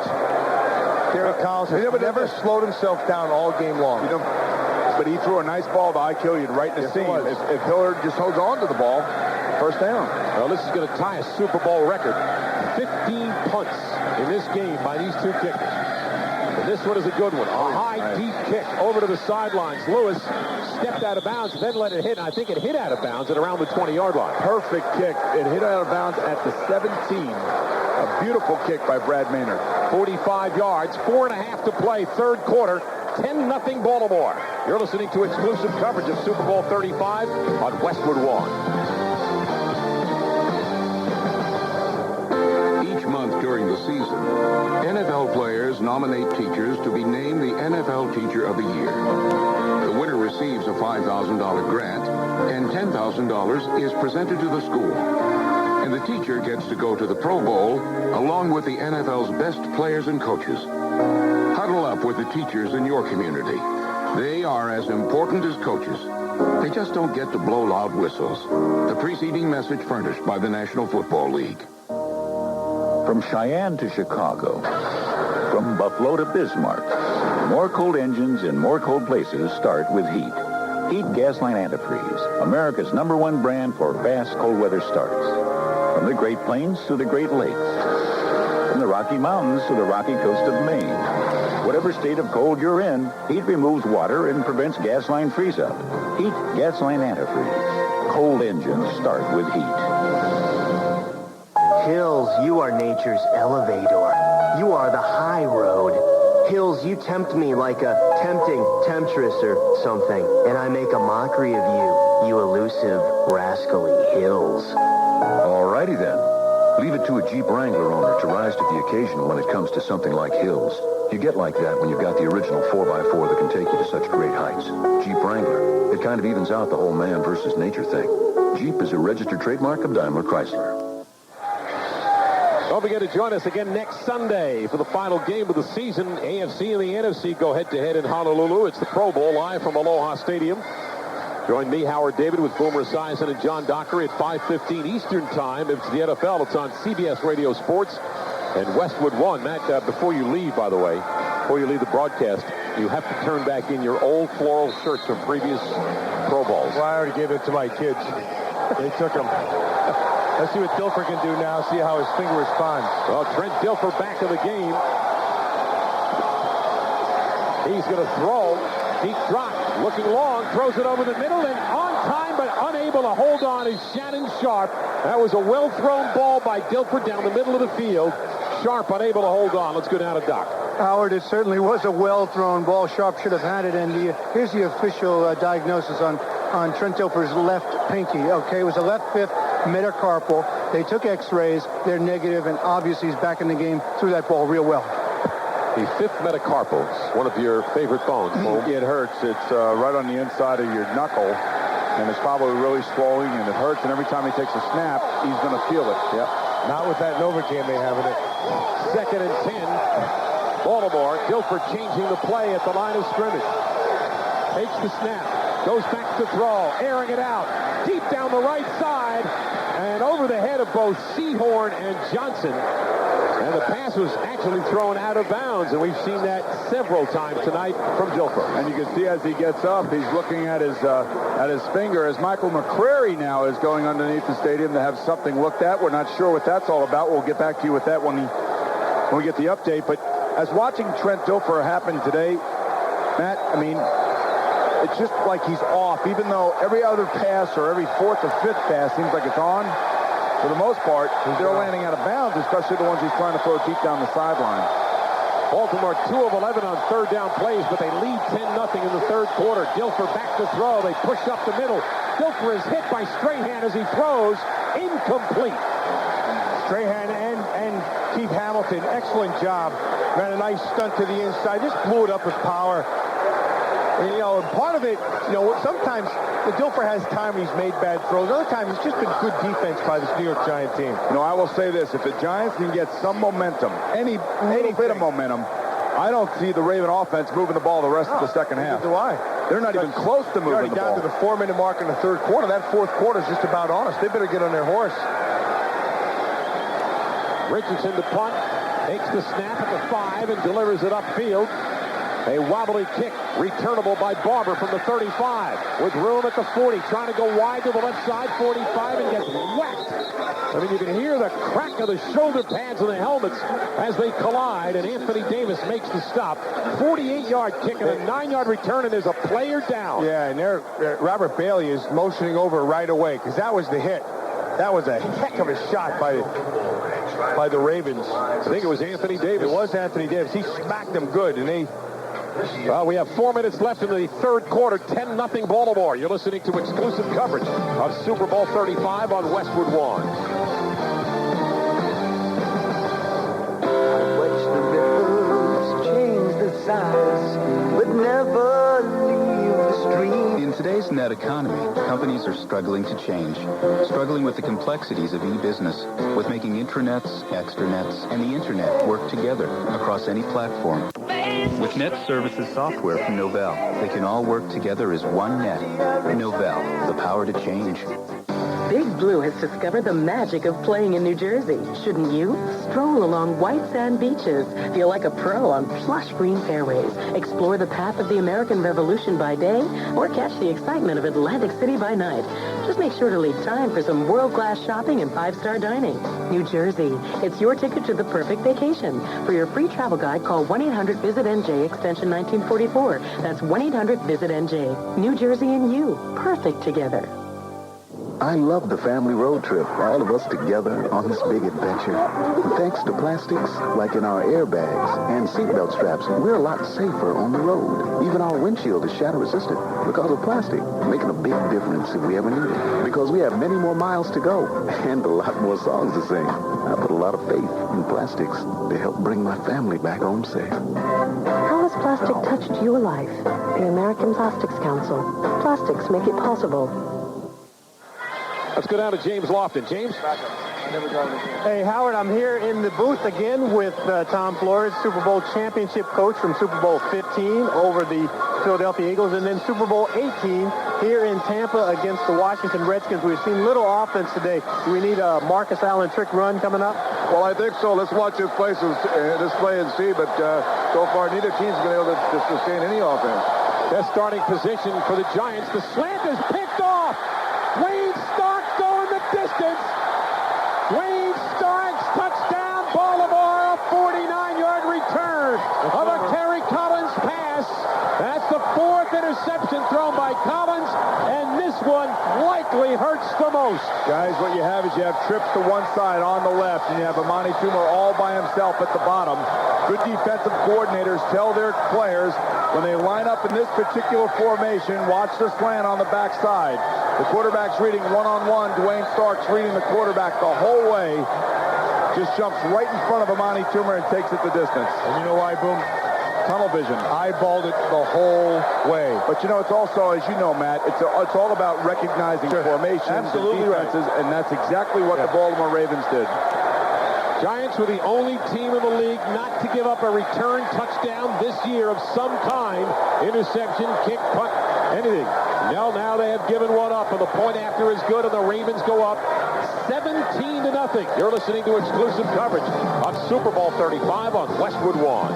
Derek Collins has never slowed himself down all game long. But he threw a nice ball to Ike right in the seam. If Hillard just holds on to the ball, first down. Well, this is going to tie a Super Bowl record. 15 punts in this game by these two kickers. And this one is a good one. A high, deep kick over to the sidelines. Lewis stepped out of bounds, then let it hit. And I think it hit out of bounds at around the 20-yard line. Perfect kick. It hit out of bounds at the 17. A beautiful kick by Brad Maynard. 45 yards, 4.5 to play, third quarter. 10-0 Baltimore. You're listening to exclusive coverage of Super Bowl 35 on Westwood One. Each month during the season, NFL players nominate teachers to be named the NFL Teacher of the Year. The winner receives a $5,000 grant, and $10,000 is presented to the school. And the teacher gets to go to the Pro Bowl along with the NFL's best players and coaches. Huddle up with the teachers in your community. They are as important as coaches. They just don't get to blow loud whistles. The preceding message furnished by the National Football League. From Cheyenne to Chicago, from Buffalo to Bismarck, more cold engines in more cold places start with heat. Heat Gasline Antifreeze, America's #1 brand for fast cold weather starts. From the Great Plains to the Great Lakes, from the Rocky Mountains to the rocky coast of Maine. Whatever state of cold you're in, heat removes water and prevents gasline freeze-up. Heat Gasline Antifreeze. Cold engines start with heat. Hills, you are nature's elevator. You are the high road. Hills, you tempt me like a tempting temptress or something, and I make a mockery of you, you elusive, rascally Hills. Alrighty then. Leave it to a Jeep Wrangler owner to rise to the occasion when it comes to something like Hills. You get like that when you've got the original 4x4 that can take you to such great heights. Jeep Wrangler. It kind of evens out the whole man versus nature thing. Jeep is a registered trademark of Daimler Chrysler. Don't forget to join us again next Sunday for the final game of the season. AFC and the NFC go head-to-head in Honolulu. It's the Pro Bowl live from Aloha Stadium. Join me, Howard David, with Boomer Esiason and John Dockery at 5:15 Eastern Time. If it's the NFL, it's on CBS Radio Sports and Westwood One. Matt, before you leave, by the way, before you leave the broadcast, you have to turn back in your old floral shirts from previous Pro Bowls. Well, I already gave it to my kids. They took them. Let's see what Dilfer can do now, see how his finger responds. Well, Trent Dilfer back in the game. He's going to throw. Deep drop. Looking long. Throws it over the middle and on time, but unable to hold on is Shannon Sharp. That was a well-thrown ball by Dilfer down the middle of the field. Sharp unable to hold on. Let's go down to Doc. Howard, it certainly was a well-thrown ball. Sharp should have had it. And here's the official diagnosis on Trent Dilfer's left pinky. Okay, it was a left fifth metacarpal. They took x-rays. They're negative, and obviously he's back in the game. Threw that ball real well. The fifth metacarpal, one of your favorite bones. It hurts. It's right on the inside of your knuckle, and it's probably really swollen, and it hurts, and every time he takes a snap, he's going to feel it. Yep. Not with that Novocaine they have in it. 2nd and 10. Baltimore. Dilfer changing the play at the line of scrimmage. Takes the snap. Goes back to throw. Airing it out. Deep down the right side. And over the head of both Sehorn and Johnson. And the pass was actually thrown out of bounds, and we've seen that several times tonight from Dilfer. And you can see as he gets up, he's looking at his finger as Michael McCrary now is going underneath the stadium to have something looked at. We're not sure what that's all about. We'll get back to you with that when we get the update. But as watching Trent Dilfer happen today, Matt, I mean, it's just like he's off, even though every other pass or every fourth or fifth pass seems like it's on. For the most part, they're landing out of bounds, especially the ones he's trying to throw deep down the sideline. Baltimore 2 of 11 on third down plays, but they lead 10-0 in the third quarter. Dilfer back to throw. They push up the middle. Dilfer is hit by Strahan as he throws. Incomplete. Strahan and Keith Hamilton, excellent job. Ran a nice stunt to the inside. Just blew it up with power. And, part of it, sometimes the Dilfer has time when he's made bad throws. Other times, it's just been good defense by this New York Giant team. I will say this. If the Giants can get some momentum, any bit of momentum, I don't see the Raven offense moving the ball the rest of the second half. Do I? They're not even close to moving the ball. Down to the 4-minute mark in the third quarter. That fourth quarter is just about on us. They better get on their horse. Richardson to punt, takes the snap at the 5 and delivers it upfield. A wobbly kick, returnable by Barber from the 35. With room at the 40, trying to go wide to the left side, 45, and gets whacked. You can hear the crack of the shoulder pads of the helmets as they collide, and Anthony Davis makes the stop. 48-yard kick and a 9-yard return, and there's a player down. Yeah, and Robert Bailey is motioning over right away, because that was the hit. That was a heck of a shot by the Ravens. I think it was Anthony Davis. It was Anthony Davis. He smacked them good, and we have 4 minutes left in the third quarter. 10-0 Baltimore. You're listening to exclusive coverage of Super Bowl 35 on Westwood One. Watch the ripples change the size, but never leave the stream. In today's net economy, companies are struggling to change, struggling with the complexities of e-business, with making intranets, extranets, and the internet work together across any platform. With net services software from Novell, they can all work together as one net. Novell, the power to change. Big Blue has discovered the magic of playing in New Jersey. Shouldn't you? Stroll along white sand beaches, feel like a pro on plush green fairways, explore the path of the American Revolution by day, or catch the excitement of Atlantic City by night. Just make sure to leave time for some world-class shopping and 5-star dining. New Jersey, it's your ticket to the perfect vacation. For your free travel guide, call 1-800-VISIT-NJ, extension 1944. That's 1-800-VISIT-NJ. New Jersey and you, perfect together. I love the family road trip, all of us together on this big adventure. Thanks to plastics, like in our airbags and seatbelt straps, we're a lot safer on the road. Even our windshield is shatter-resistant because of plastic, making a big difference if we ever need it. Because we have many more miles to go and a lot more songs to sing. I put a lot of faith in plastics to help bring my family back home safe. How has plastic touched your life? The American Plastics Council. Plastics make it possible. Let's go down to James Lofton. James? Hey, Howard, I'm here in the booth again with Tom Flores, Super Bowl championship coach from Super Bowl 15 over the Philadelphia Eagles, and then Super Bowl 18 here in Tampa against the Washington Redskins. We've seen little offense today. Do we need a Marcus Allen trick run coming up? Well, I think so. Let's watch this play and see, but so far neither team's been able to sustain any offense. Their starting position for the Giants. The slant is picked off. Wayne Starks going the distance. Wayne Starks, touchdown, Baltimore, a 49-yard return of a Terry Collins pass. That's the fourth interception thrown by Collins, and this one likely hurts the most. Guys, what you have is you have trips to one side on the left, and you have Amani Toomer all by himself at the bottom. Good defensive coordinators tell their players when they line up in this particular formation, watch the slant on the backside. The quarterback's reading one-on-one. Dwayne Starks reading the quarterback the whole way. Just jumps right in front of Amani Toomer and takes it the distance. And you know why, Boom? Tunnel vision. Eyeballed it the whole way. But, it's also, as you know, Matt, it's all about recognizing formations and defenses, and that's exactly what the Baltimore Ravens did. Giants were the only team in the league not to give up a return touchdown this year of some kind. Interception, kick, punt, anything. Now they have given one up, and the point after is good, and the Ravens go up 17-0. You're listening to exclusive coverage of Super Bowl 35 on Westwood One.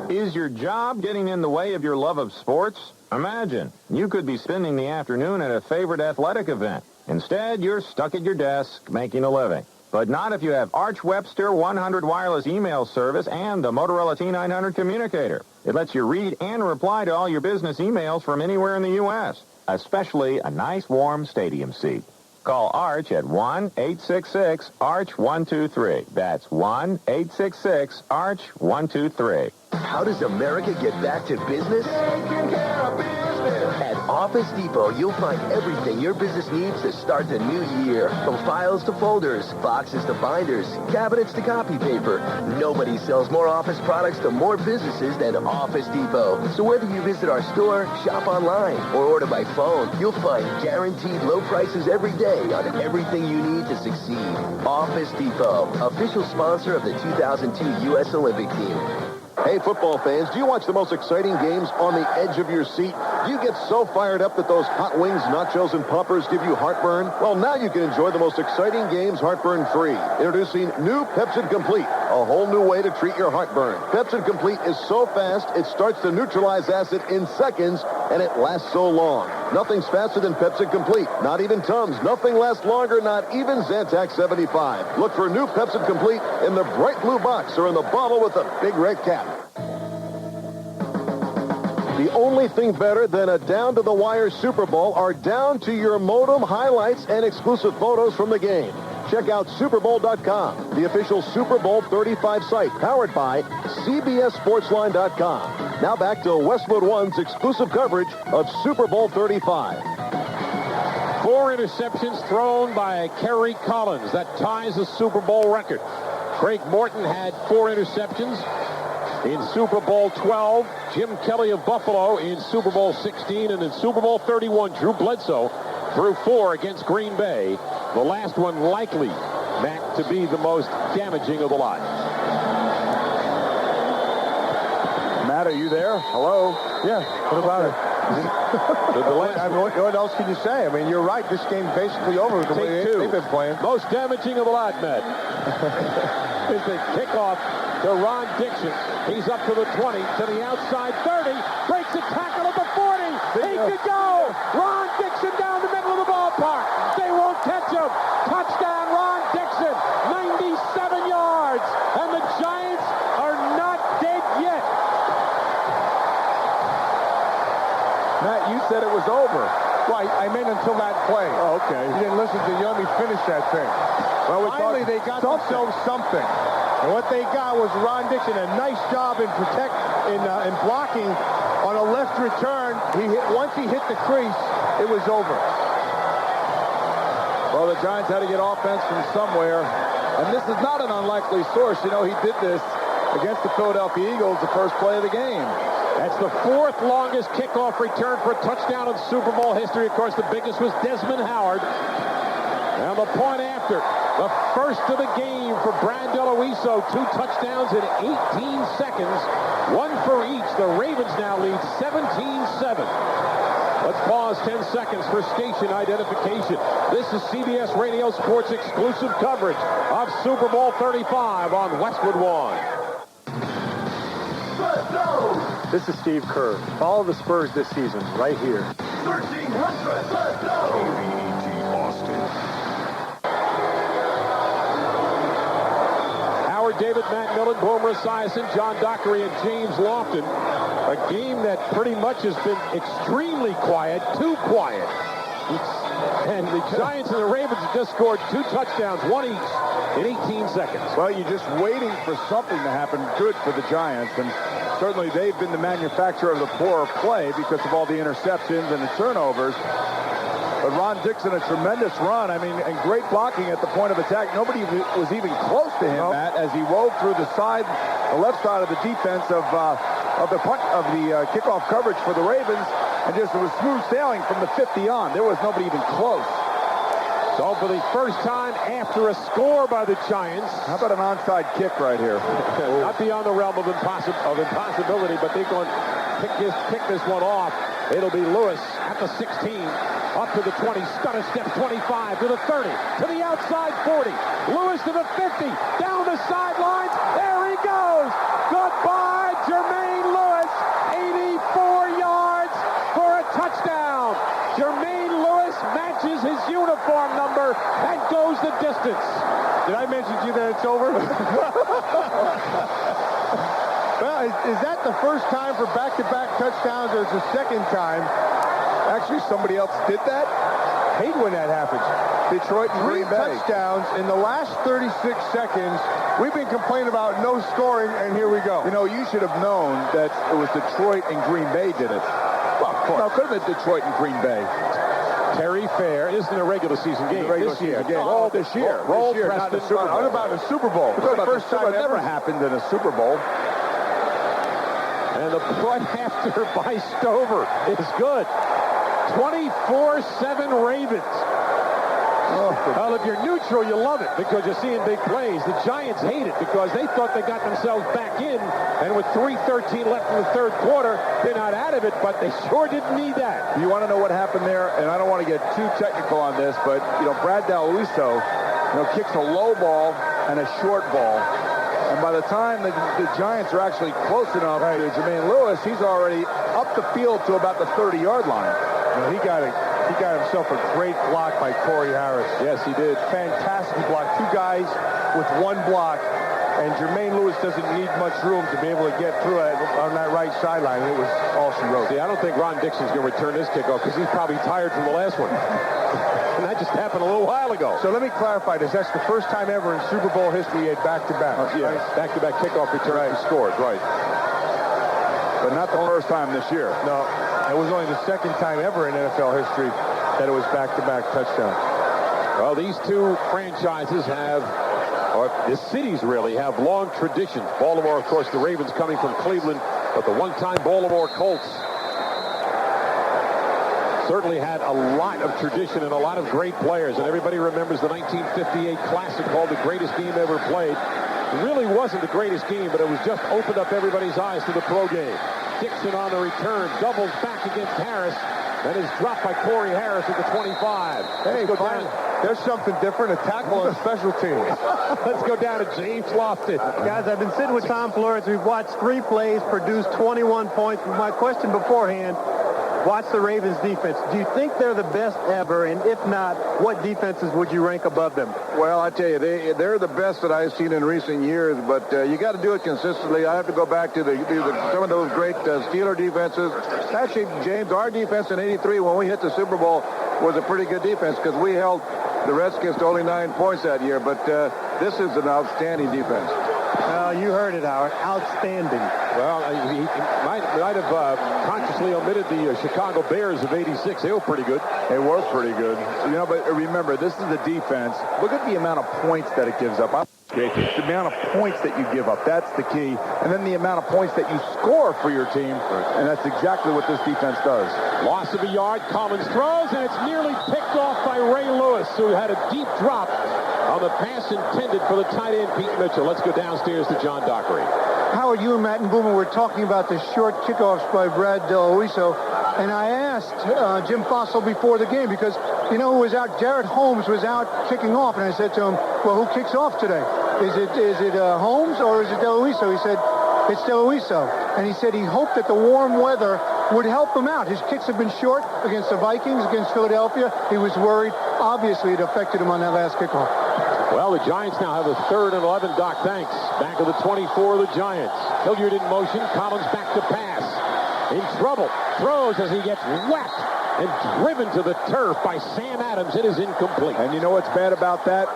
Is your job getting in the way of your love of sports? Imagine, you could be spending the afternoon at a favorite athletic event. Instead, you're stuck at your desk making a living. But not if you have Arch Webster 100 wireless email service and the Motorola T900 communicator. It lets you read and reply to all your business emails from anywhere in the U.S., especially a nice warm stadium seat. Call Arch at 1-866-ARCH-123. That's 1-866-ARCH-123. How does America get back to business? At Office Depot, you'll find everything your business needs to start the new year. From files to folders, boxes to binders, cabinets to copy paper. Nobody sells more office products to more businesses than Office Depot. So whether you visit our store, shop online, or order by phone, you'll find guaranteed low prices every day on everything you need to succeed. Office Depot, official sponsor of the 2002 U.S. Olympic team. Hey, football fans, do you watch the most exciting games on the edge of your seat? Do you get so fired up that those hot wings, nachos, and poppers give you heartburn? Well, now you can enjoy the most exciting games heartburn-free. Introducing new Pepsid Complete, a whole new way to treat your heartburn. Pepsid Complete is so fast, it starts to neutralize acid in seconds, and it lasts so long. Nothing's faster than Pepsid Complete. Not even Tums. Nothing lasts longer, not even Zantac 75. Look for new Pepsid Complete in the bright blue box or in the bottle with the big red cap. The only thing better than a down-to-the-wire Super Bowl are down-to-your-modem highlights and exclusive photos from the game. Check out SuperBowl.com, the official Super Bowl 35 site, powered by CBSSportsline.com. Now back to Westwood One's exclusive coverage of Super Bowl 35. 4 interceptions thrown by Kerry Collins. That ties the Super Bowl record. Craig Morton had 4 interceptions in Super Bowl 12. Jim Kelly of Buffalo in Super Bowl 16. And in Super Bowl 31, Drew Bledsoe threw 4 against Green Bay. The last one likely, Matt, to be the most damaging of the lot. Matt, are you there? Hello? Yeah, what about it? What else can you say? I mean, you're right. This game's basically over the way they've been playing. Most damaging of the lot, Matt. Is the kickoff to Ron Dixon. He's up to the 20, to the outside 30, breaks a tackle at the 40. He could go. Ron Dixon down the middle of the ballpark. They won't catch him. Touchdown, Ron Dixon. 97 yards. And the Giants are not dead yet. Matt, you said it was over. Right, I meant until that play. Oh, okay. You didn't listen to Yummy finish that thing. Well, finally, they got themselves something. And what they got was Ron Dixon, a nice job in blocking on a left return. Once he hit the crease, it was over. Well, the Giants had to get offense from somewhere. And this is not an unlikely source. You know, he did this against the Philadelphia Eagles the first play of the game. That's the 4th longest kickoff return for a touchdown in Super Bowl history. Of course, the biggest was Desmond Howard. And the point after, the first of the game for Brad DeLuiso. 2 touchdowns in 18 seconds. 1 for each. The Ravens now lead 17-7. Let's pause 10 seconds for station identification. This is CBS Radio Sports exclusive coverage of Super Bowl 35 on Westwood One. This is Steve Kerr. Follow the Spurs this season right here. 1300, let's go! KBET Austin. Howard, David, Matt Millen, Boomer Esiason, John Dockery, and James Lofton. A game that pretty much has been extremely quiet, too quiet. And the Giants and the Ravens have just scored 2 touchdowns, 1 each, in 18 seconds. Well, you're just waiting for something to happen good for the Giants. And certainly they've been the manufacturer of the poorer play because of all the interceptions and the turnovers. But Ron Dixon, a tremendous run. I mean, and great blocking at the point of attack. Nobody was even close to him, Matt, as he wove through the left side of the defense of the kickoff coverage for the Ravens, and just it was smooth sailing from the 50 on. There was nobody even close. So for the first time after a score by the Giants. How about an onside kick right here? Not beyond the realm of impossibility, but they're going to kick this one off. It'll be Lewis at the 16, up to the 20, stutter step 25, to the 30, to the outside 40. Lewis to the 50, down the sidelines. There he goes. Goodbye, Jermaine Lewis. 84 yards for a touchdown. Jermaine Lewis matches his uniform number and goes the distance. Did I mention to you that it's over? Well, is that the first time for back-to-back touchdowns, or is the second time? Actually, somebody else did that. hate when that happens. Detroit and Green Bay. 3 touchdowns in the last 36 seconds. We've been complaining about no scoring, and here we go. You know, you should have known that it was Detroit and Green Bay did it. Well, of course. No, it could have been Detroit and Green Bay. Terry Fair isn't a regular season game. This year. Oh, this year. Roll not the Super Bowl. What about the Super Bowl? It's the first time it never happened in a Super Bowl. And the point after by Stover is good. 24-7 Ravens. Well, if you're neutral, you love it because you're seeing big plays. The Giants hate it because they thought they got themselves back in, and with 3:13 left in the third quarter, they're not out of it, but they sure didn't need that. You want to know what happened there? And I don't want to get too technical on this, but, Brad Dalluiso, kicks a low ball and a short ball. And by the time the Giants are actually close enough to Jermaine Lewis, he's already up the field to about the 30-yard line. He got himself a great block by Corey Harris. Yes, he did. Fantastic block. 2 guys with 1 block. And Jermaine Lewis doesn't need much room to be able to get through it on that right sideline. It was all she wrote. See, I don't think Ron Dixon's going to return this kickoff because he's probably tired from the last one. And that just happened a little while ago. So let me clarify this. That's the first time ever in Super Bowl history he had back-to-back. Right? Back-to-back kickoff returns and scores, right. But not the first time this year. No. It was only the second time ever in NFL history that it was back-to-back touchdowns. Well, these two franchises have, or the cities really, have long traditions. Baltimore, of course, the Ravens coming from Cleveland, but the one-time Baltimore Colts certainly had a lot of tradition and a lot of great players. And everybody remembers the 1958 Classic called the greatest game ever played. It really wasn't the greatest game, but it was just opened up everybody's eyes to the pro game. Dixon on the return, doubles back against Harris, and is dropped by Corey Harris at the 25. Hey, there's something different, a tackle on special teams. Let's go down to James Lofton. Guys, I've been sitting with Tom Flores. We've watched 3 plays, produced 21 points. My question beforehand, watch the Ravens defense. Do you think they're the best ever? And if not, what defenses would you rank above them? Well, I tell you, they're the best that I've seen in recent years, but you got to do it consistently. I have to go back to some of those great Steeler defenses. Actually, James, our defense in '83 when we hit the Super Bowl was a pretty good defense because we held the Redskins to only 9 points that year, but this is an outstanding defense. Well, you heard it, Howard. Outstanding. Well, he might have consciously omitted the Chicago Bears of '86. They were pretty good. They were pretty good. But remember, this is the defense. Look at the amount of points that it gives up. It's the amount of points that you give up. That's the key. And then the amount of points that you score for your team. And that's exactly what this defense does. Loss of a yard. Collins throws, and it's nearly picked off by Ray Lewis, who had a deep drop on the pass intended for the tight end, Pete Mitchell. Let's go downstairs to John Dockery. Howard, you and Matt and Boomer were talking about the short kickoffs by Brad Dalluiso, and I asked Jim Fossil before the game because, who was out? Jared Holmes was out kicking off, and I said to him, well, who kicks off today? Is it Holmes or is it Dalluiso? He said, it's Dalluiso. And he said he hoped that the warm weather would help him out. His kicks have been short against the Vikings, against Philadelphia. He was worried. Obviously, it affected him on that last kickoff. Well, the Giants now have a 3rd and 11. Doc, thanks. Back of the 24 of the Giants. Hilliard in motion. Collins back to pass. In trouble. Throws as he gets whacked and driven to the turf by Sam Adams. It is incomplete. And you know what's bad about that?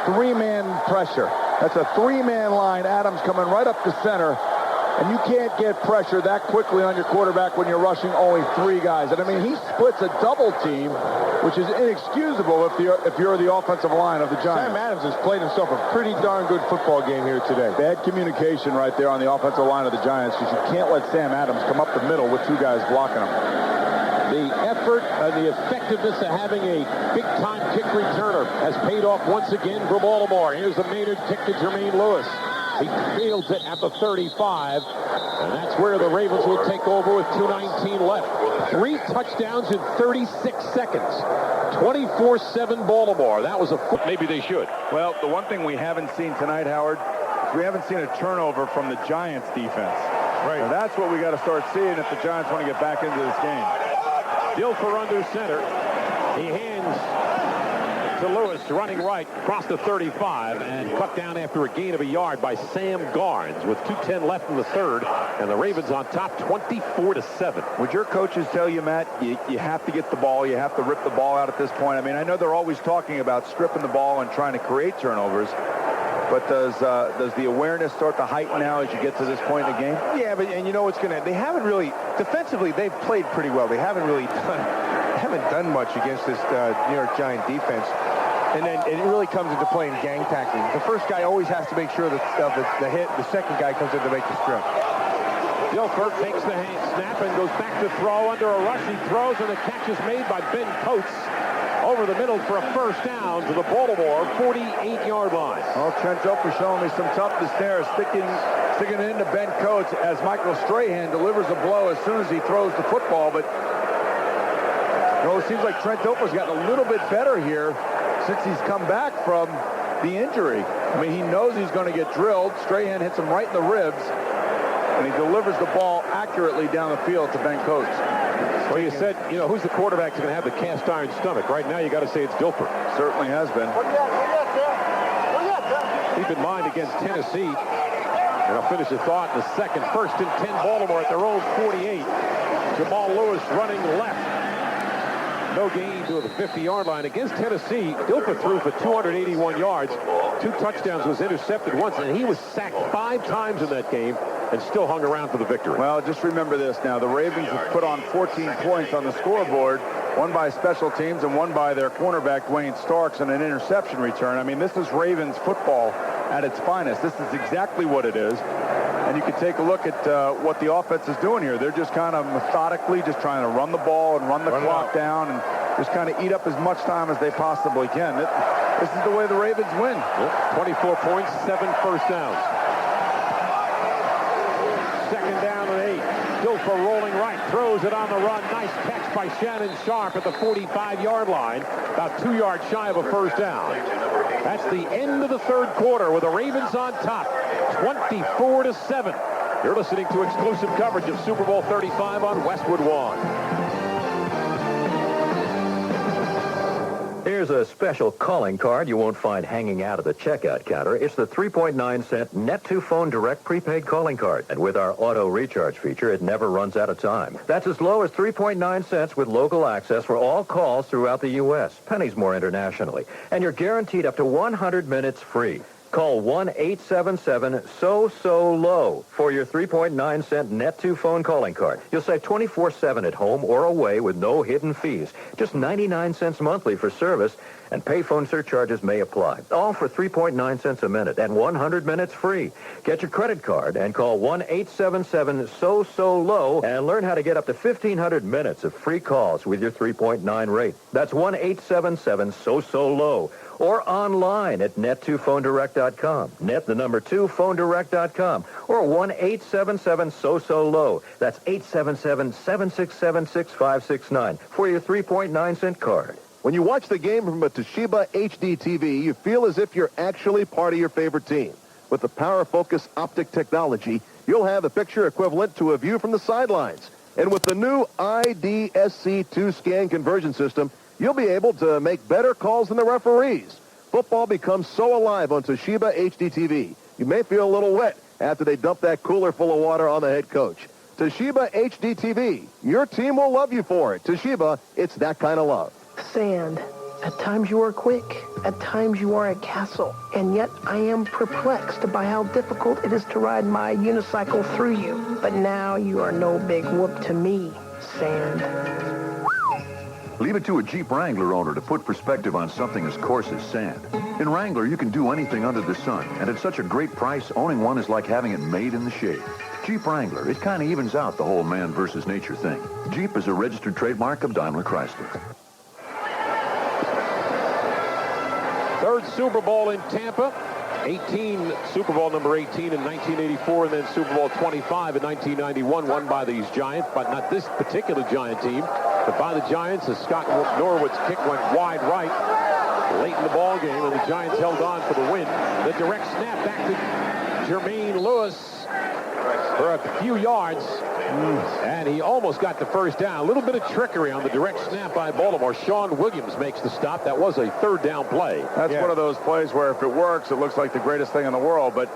3-man pressure. That's a 3-man line. Adams coming right up the center. And you can't get pressure that quickly on your quarterback when you're rushing only 3 guys. And, he splits a double team, which is inexcusable if you're the offensive line of the Giants. Sam Adams has played himself a pretty darn good football game here today. Bad communication right there on the offensive line of the Giants because you can't let Sam Adams come up the middle with 2 guys blocking him. The effort and the effectiveness of having a big-time kick returner has paid off once again for Baltimore. Here's the Maynard kick to Jermaine Lewis. He fields it at the 35, and that's where the Ravens will take over with 2:19 left. 3 touchdowns in 36 seconds. 24-7 Baltimore. That was maybe they should. Well, the one thing we haven't seen tonight, Howard, is we haven't seen a turnover from the Giants defense. Right. Now that's what we got to start seeing if the Giants want to get back into this game. Dilfer under center. He hands to Lewis, running right, across the 35, and cut down after a gain of a yard by Sam Garnes with 2:10 left in the third, and the Ravens on top 24-7. Would your coaches tell you, Matt, you have to get the ball, you have to rip the ball out at this point? I mean, I know they're always talking about stripping the ball and trying to create turnovers, but does the awareness start to heighten now as you get to this point in the game? Yeah, and you know what's going to... They haven't really... Defensively, they've played pretty well. They haven't really done much against this New York Giant defense. And then it really comes into play in gang tackling. The first guy always has to make sure that the hit, the second guy comes in to make the strip. Dilfer takes the hand snap and goes back to throw under a rush. He throws, and the catch is made by Ben Coates over the middle for a first down to the Baltimore 48-yard line. Well, Trent Dilfer showing me some toughness there, sticking it into Ben Coates as Michael Strahan delivers a blow as soon as he throws the football. But it seems like Trent Dilfer's gotten a little bit better here since he's come back from the injury. I mean, he knows he's going to get drilled. Strahan hits him right in the ribs, and he delivers the ball accurately down the field to Ben Coates. Well, you said, who's the quarterback that's going to have the cast iron stomach? Right now, you got to say it's Dilfer. Certainly has been. Keep in mind against Tennessee, and I'll finish the thought in a second. 1st and 10 Baltimore at their own 48. Jamal Lewis running left. No gain to the 50-yard line. Against Tennessee, Dilfer threw for 281 yards. 2 touchdowns, was intercepted once, and he was sacked 5 times in that game and still hung around for the victory. Well, just remember this now. The Ravens have put on 14 points on the scoreboard, one by special teams and one by their cornerback, Dwayne Starks, and an interception return. I mean, this is Ravens football at its finest. This is exactly what it is. And you can take a look at what the offense is doing here. They're just kind of methodically just trying to run the ball and run the clock down and just kind of eat up as much time as they possibly can. This is the way the Ravens win. 24 points, 7 first downs. 2nd down and 8. Dilfer rolling right, throws it on the run. Nice catch by Shannon Sharp at the 45-yard line, about 2 yards shy of a first down. That's the end of the third quarter with the Ravens on top, 24-7. You're listening to exclusive coverage of Super Bowl 35 on Westwood One. Here's a special calling card you won't find hanging out at the checkout counter. It's the 3.9-cent Net2Phone Direct prepaid calling card. And with our auto recharge feature, it never runs out of time. That's as low as 3.9 cents with local access for all calls throughout the U.S. Pennies more internationally. And you're guaranteed up to 100 minutes free. Call 1-877-SO-SO-LOW for your 3.9-cent Net2Phone calling card. You'll save 24/7 at home or away with no hidden fees. Just 99 cents monthly for service, and payphone surcharges may apply. All for 3.9 cents a minute and 100 minutes free. Get your credit card and call 1-877-SO-SO-LOW and learn how to get up to 1,500 minutes of free calls with your 3.9 rate. That's 1-877-SO-SO-LOW. Or online at net2phonedirect.com. Net the number 2phonedirect.com. Or 1-877-SO-SO-LOW. That's 877-767-6569 for your 3.9-cent card. When you watch the game from a Toshiba HD TV, you feel as if you're actually part of your favorite team. With the Power Focus optic technology, you'll have the picture equivalent to a view from the sidelines. And with the new IDSC2 scan conversion system, you'll be able to make better calls than the referees. Football becomes so alive on Toshiba HD TV. You may feel a little wet after they dump that cooler full of water on the head coach. Toshiba HD TV. Your team will love you for it. Toshiba, it's that kind of love. Sand. At times you are quick. At times you are a castle. And yet I am perplexed by how difficult it is to ride my unicycle through you. But now you are no big whoop to me, Sand. Leave it to a Jeep Wrangler owner to put perspective on something as coarse as sand. In Wrangler, you can do anything under the sun, and at such a great price, owning one is like having it made in the shade. Jeep Wrangler, it kind of evens out the whole man versus nature thing. Jeep is a registered trademark of Daimler Chrysler. Third Super Bowl in Tampa. Super Bowl number 18 in 1984, and then Super Bowl 25 in 1991, won by these Giants, but not this particular Giant team, but by the Giants as Scott Norwood's kick went wide right late in the ball game, and the Giants held on for the win. The direct snap back to Jermaine Lewis, for a few yards. And he almost got the first down. A little bit of trickery on the direct snap by Baltimore. Sean Williams makes the stop. That was a third down play. That's one of those plays where if it works, it looks like the greatest thing in the world. But,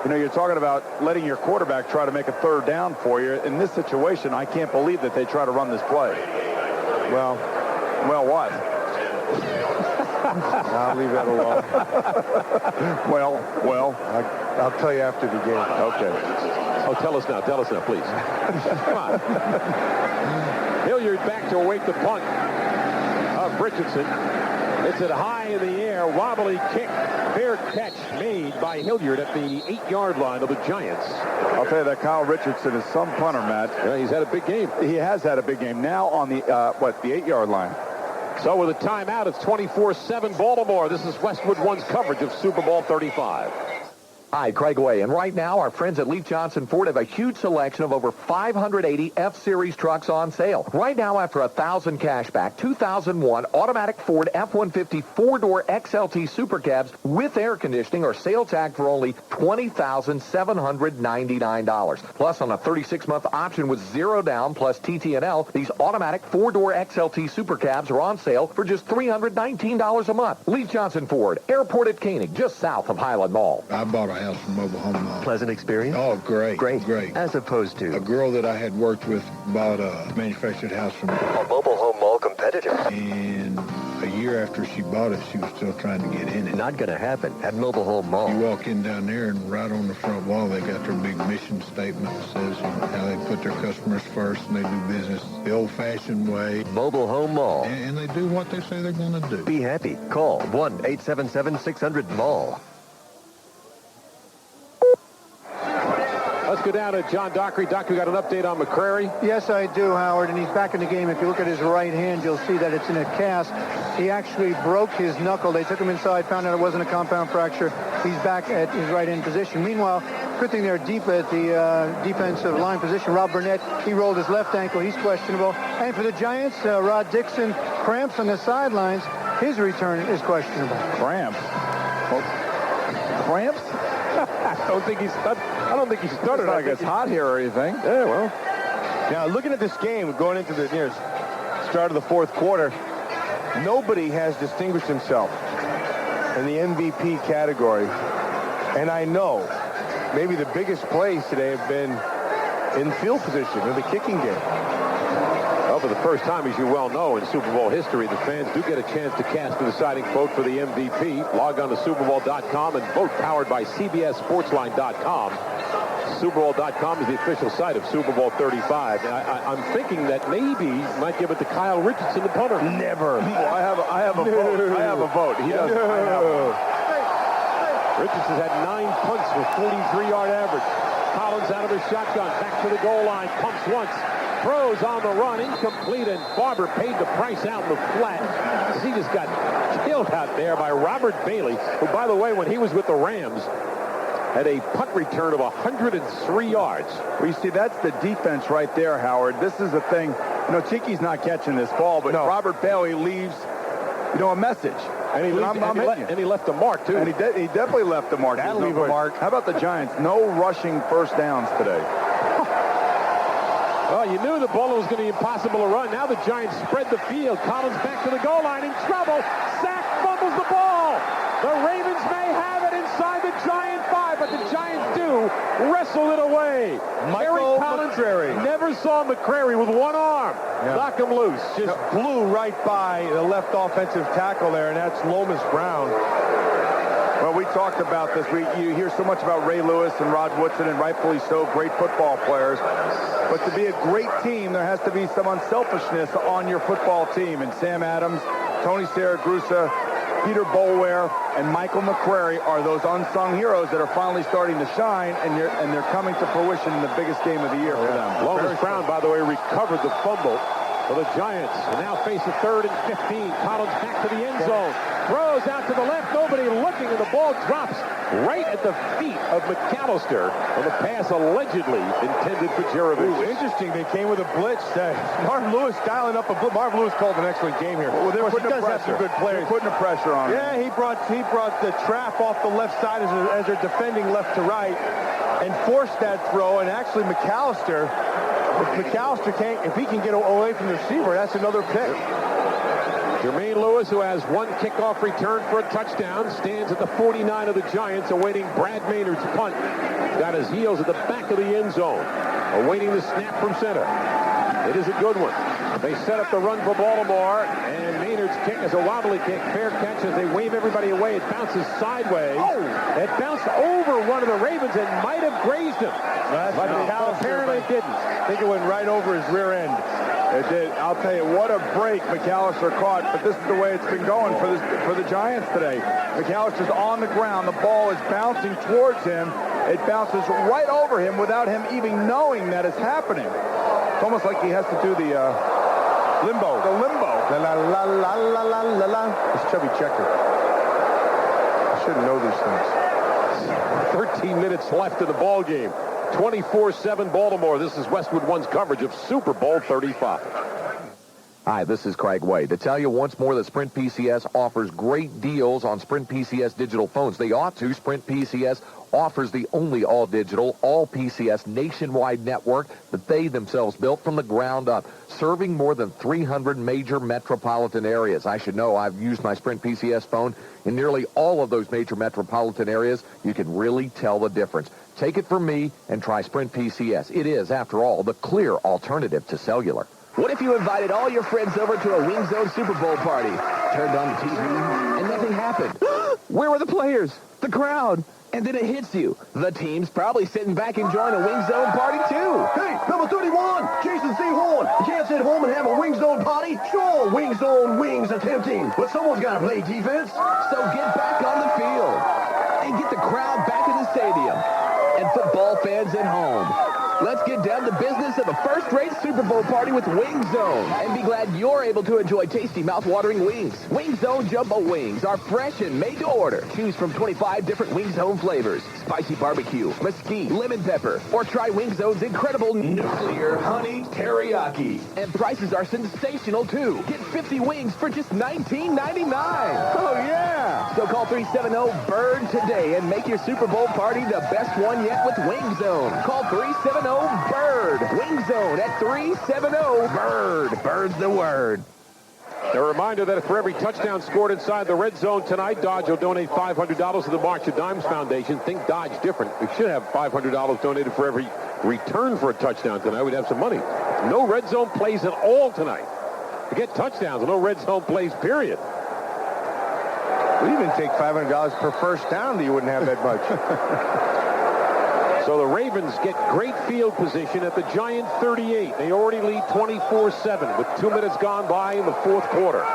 you're talking about letting your quarterback try to make a third down for you. In this situation, I can't believe that they try to run this play. Well, what? I'll leave that alone. Well. I'll tell you after the game. Okay. Oh, tell us now, please. Come on. Hilliard back to await the punt of Richardson. It's at high in the air, wobbly kick, fair catch made by Hilliard at the 8-yard line of the Giants. I'll tell you that Kyle Richardson is some punter, Matt. Yeah, he's had a big game. He has had a big game. Now on the, the 8-yard line. So with a timeout, it's 24-7 Baltimore. This is Westwood One's coverage of Super Bowl 35. Hi, Craig Way, and right now our friends at Lee Johnson Ford have a huge selection of over 580 F-Series trucks on sale. Right now, after $1,000 cash back, 2001 automatic Ford F-150 4-door XLT Super Cabs with air conditioning are sale tagged for only $20,799. Plus, on a 36-month option with 0 down plus TT&L, these automatic 4-door XLT Super Cabs are on sale for just $319 a month. Lee Johnson Ford, Airport at Koenig, just south of Highland Mall. I bought a house from Mobile Home Mall. Pleasant experience? Oh, great. As opposed to? A girl that I had worked with bought a manufactured house from a Mobile Home Mall competitor. And a year after she bought it, she was still trying to get in it. Not going to happen at Mobile Home Mall. You walk in down there, and right on the front wall, they got their big mission statement that says how they put their customers first and they do business the old-fashioned way. Mobile Home Mall. And they do what they say they're going to do. Be happy. Call 1-877-600-MALL. Let's go down to John Dockery. Doc, we got an update on McCrary. Yes, I do, Howard, and he's back in the game. If you look at his right hand, you'll see that it's in a cast. He actually broke his knuckle. They took him inside, found out it wasn't a compound fracture. He's back at his right hand position. Meanwhile, good thing they're deep at the defensive line position. Rob Burnett, he rolled his left ankle. He's questionable. And for the Giants, Rod Dixon, cramps on the sidelines. His return is questionable. Cramps? Well, cramps? I don't think he started like it's hot here or anything. Yeah, well. Now, looking at this game, going into the start of the fourth quarter, nobody has distinguished himself in the MVP category. And I know maybe the biggest plays today have been in field position in the kicking game. Well, for the first time, as you well know, in Super Bowl history, the fans do get a chance to cast the deciding vote for the MVP. Log on to SuperBowl.com and vote powered by CBSSportsline.com. SuperBowl.com is the official site of Super Bowl 35. I'm thinking that maybe might give it to Kyle Richardson, the punter. Never. Well, I have a vote. I have a vote. He doesn't. No. Richardson had 9 punts with 43-yard average. Collins out of the shotgun, back to the goal line, pumps once. Throws on the run, incomplete, and Barber paid the price out in the flat. He just got killed out there by Robert Bailey, who, by the way, when he was with the Rams, had a punt return of 103 yards. Well, you see, that's the defense right there, Howard. This is the thing. Cheeky's not catching this ball, but Robert Bailey leaves, a message. And he left a mark, too. And he definitely left a mark. That'll leave a mark. How about the Giants? No rushing first downs today. Well, you knew the ball was going to be impossible to run. Now the Giants spread the field. Collins back to the goal line in trouble. Sack fumbles the ball. The Ravens may have it inside the Giant 5, but the Giants do wrestle it away. Michael Collins McCrary. Never saw McCrary with one arm. Yeah. Knock him loose. Just blew right by the left offensive tackle there, and that's Lomas Brown. Well, we talked about this. You hear so much about Ray Lewis and Rod Woodson, and rightfully so, great football players. But to be a great team, there has to be some unselfishness on your football team. And Sam Adams, Tony Saragusa, Peter Boulware, and Michael McCrary are those unsung heroes that are finally starting to shine, and they're coming to fruition in the biggest game of the year for them. Lomas Brown, by the way, recovered the fumble for the Giants. And now face a 3rd and 15. Collins back to the end zone. Throws out to the left. Nobody looking, and the ball drops right at the feet of McAllister on the pass allegedly intended for Jerovich. Interesting. They came with a blitz. Marvin Lewis dialing up a blitz. Marvin Lewis called an excellent game here. Well, they're putting does have some good players. They're putting the pressure on him. Yeah, he brought the trap off the left side as they're defending left to right and forced that throw. And actually, McAllister, if he can get away from the receiver, that's another pick. Jermaine Lewis, who has one kickoff return for a touchdown, stands at the 49 of the Giants, awaiting Brad Maynard's punt. He's got his heels at the back of the end zone, awaiting the snap from center. It is a good one. They set up the run for Baltimore, and Maynard's kick is a wobbly kick. Fair catch as they wave everybody away. It bounces sideways. It bounced over one of the Ravens and might have grazed him. But apparently it didn't. I think it went right over his rear end. It did. I'll tell you, what a break McAllister caught, but this is the way it's been going for the Giants today. McAllister's on the ground. The ball is bouncing towards him. It bounces right over him without him even knowing that it's happening. It's almost like he has to do the limbo. The limbo. La la la la la la la la. It's Chubby Checker. I shouldn't know these things. 13 minutes left in the ball game. 24-7 Baltimore. This is Westwood One's coverage of Super Bowl 35. Hi, this is Craig Way. To tell you once more that Sprint PCS offers great deals on Sprint PCS digital phones. They ought to. Sprint PCS offers the only all-digital, all-PCS nationwide network that they themselves built from the ground up, serving more than 300 major metropolitan areas. I should know I've used my Sprint PCS phone in nearly all of those major metropolitan areas. You can really tell the difference. Take it from me and try Sprint PCS. It is, after all, the clear alternative to cellular. What if you invited all your friends over to a Wing Zone Super Bowl party? Turned on the TV, and nothing happened. Where were the players? The crowd? And then it hits you. The team's probably sitting back enjoying a Wing Zone party, too. Hey, number 31, Jason C. Horn. You can't sit home and have a Wing Zone party? Sure, Wing Zone wings are tempting, but someone's got to play defense. So get back on the field and get the crowd back in the stadium and football fans at home. Let's get down to business of a first-rate Super Bowl party with Wing Zone and be glad you're able to enjoy tasty, mouth-watering wings. Wing Zone Jumbo Wings are fresh and made to order. Choose from 25 different Wing Zone flavors: spicy barbecue, mesquite, lemon pepper, or try Wing Zone's incredible nuclear honey teriyaki. And prices are sensational, too. Get 50 wings for just $19.99. Oh, yeah! So call 370-BIRD today and make your Super Bowl party the best one yet with Wing Zone. Call 370-BIRD. Wing Zone at 370-BIRD. Bird's the word. A reminder that for every touchdown scored inside the red zone tonight, Dodge will donate $500 to the March of Dimes Foundation. Think Dodge different. We should have $500 donated for every return for a touchdown tonight. We'd have some money. No red zone plays at all tonight. Forget touchdowns. No red zone plays, period. We'd even take $500 per first down. You wouldn't have that much. So the Ravens get great field position at the Giant 38. They already lead 24-7 with 2 minutes gone by in the fourth quarter.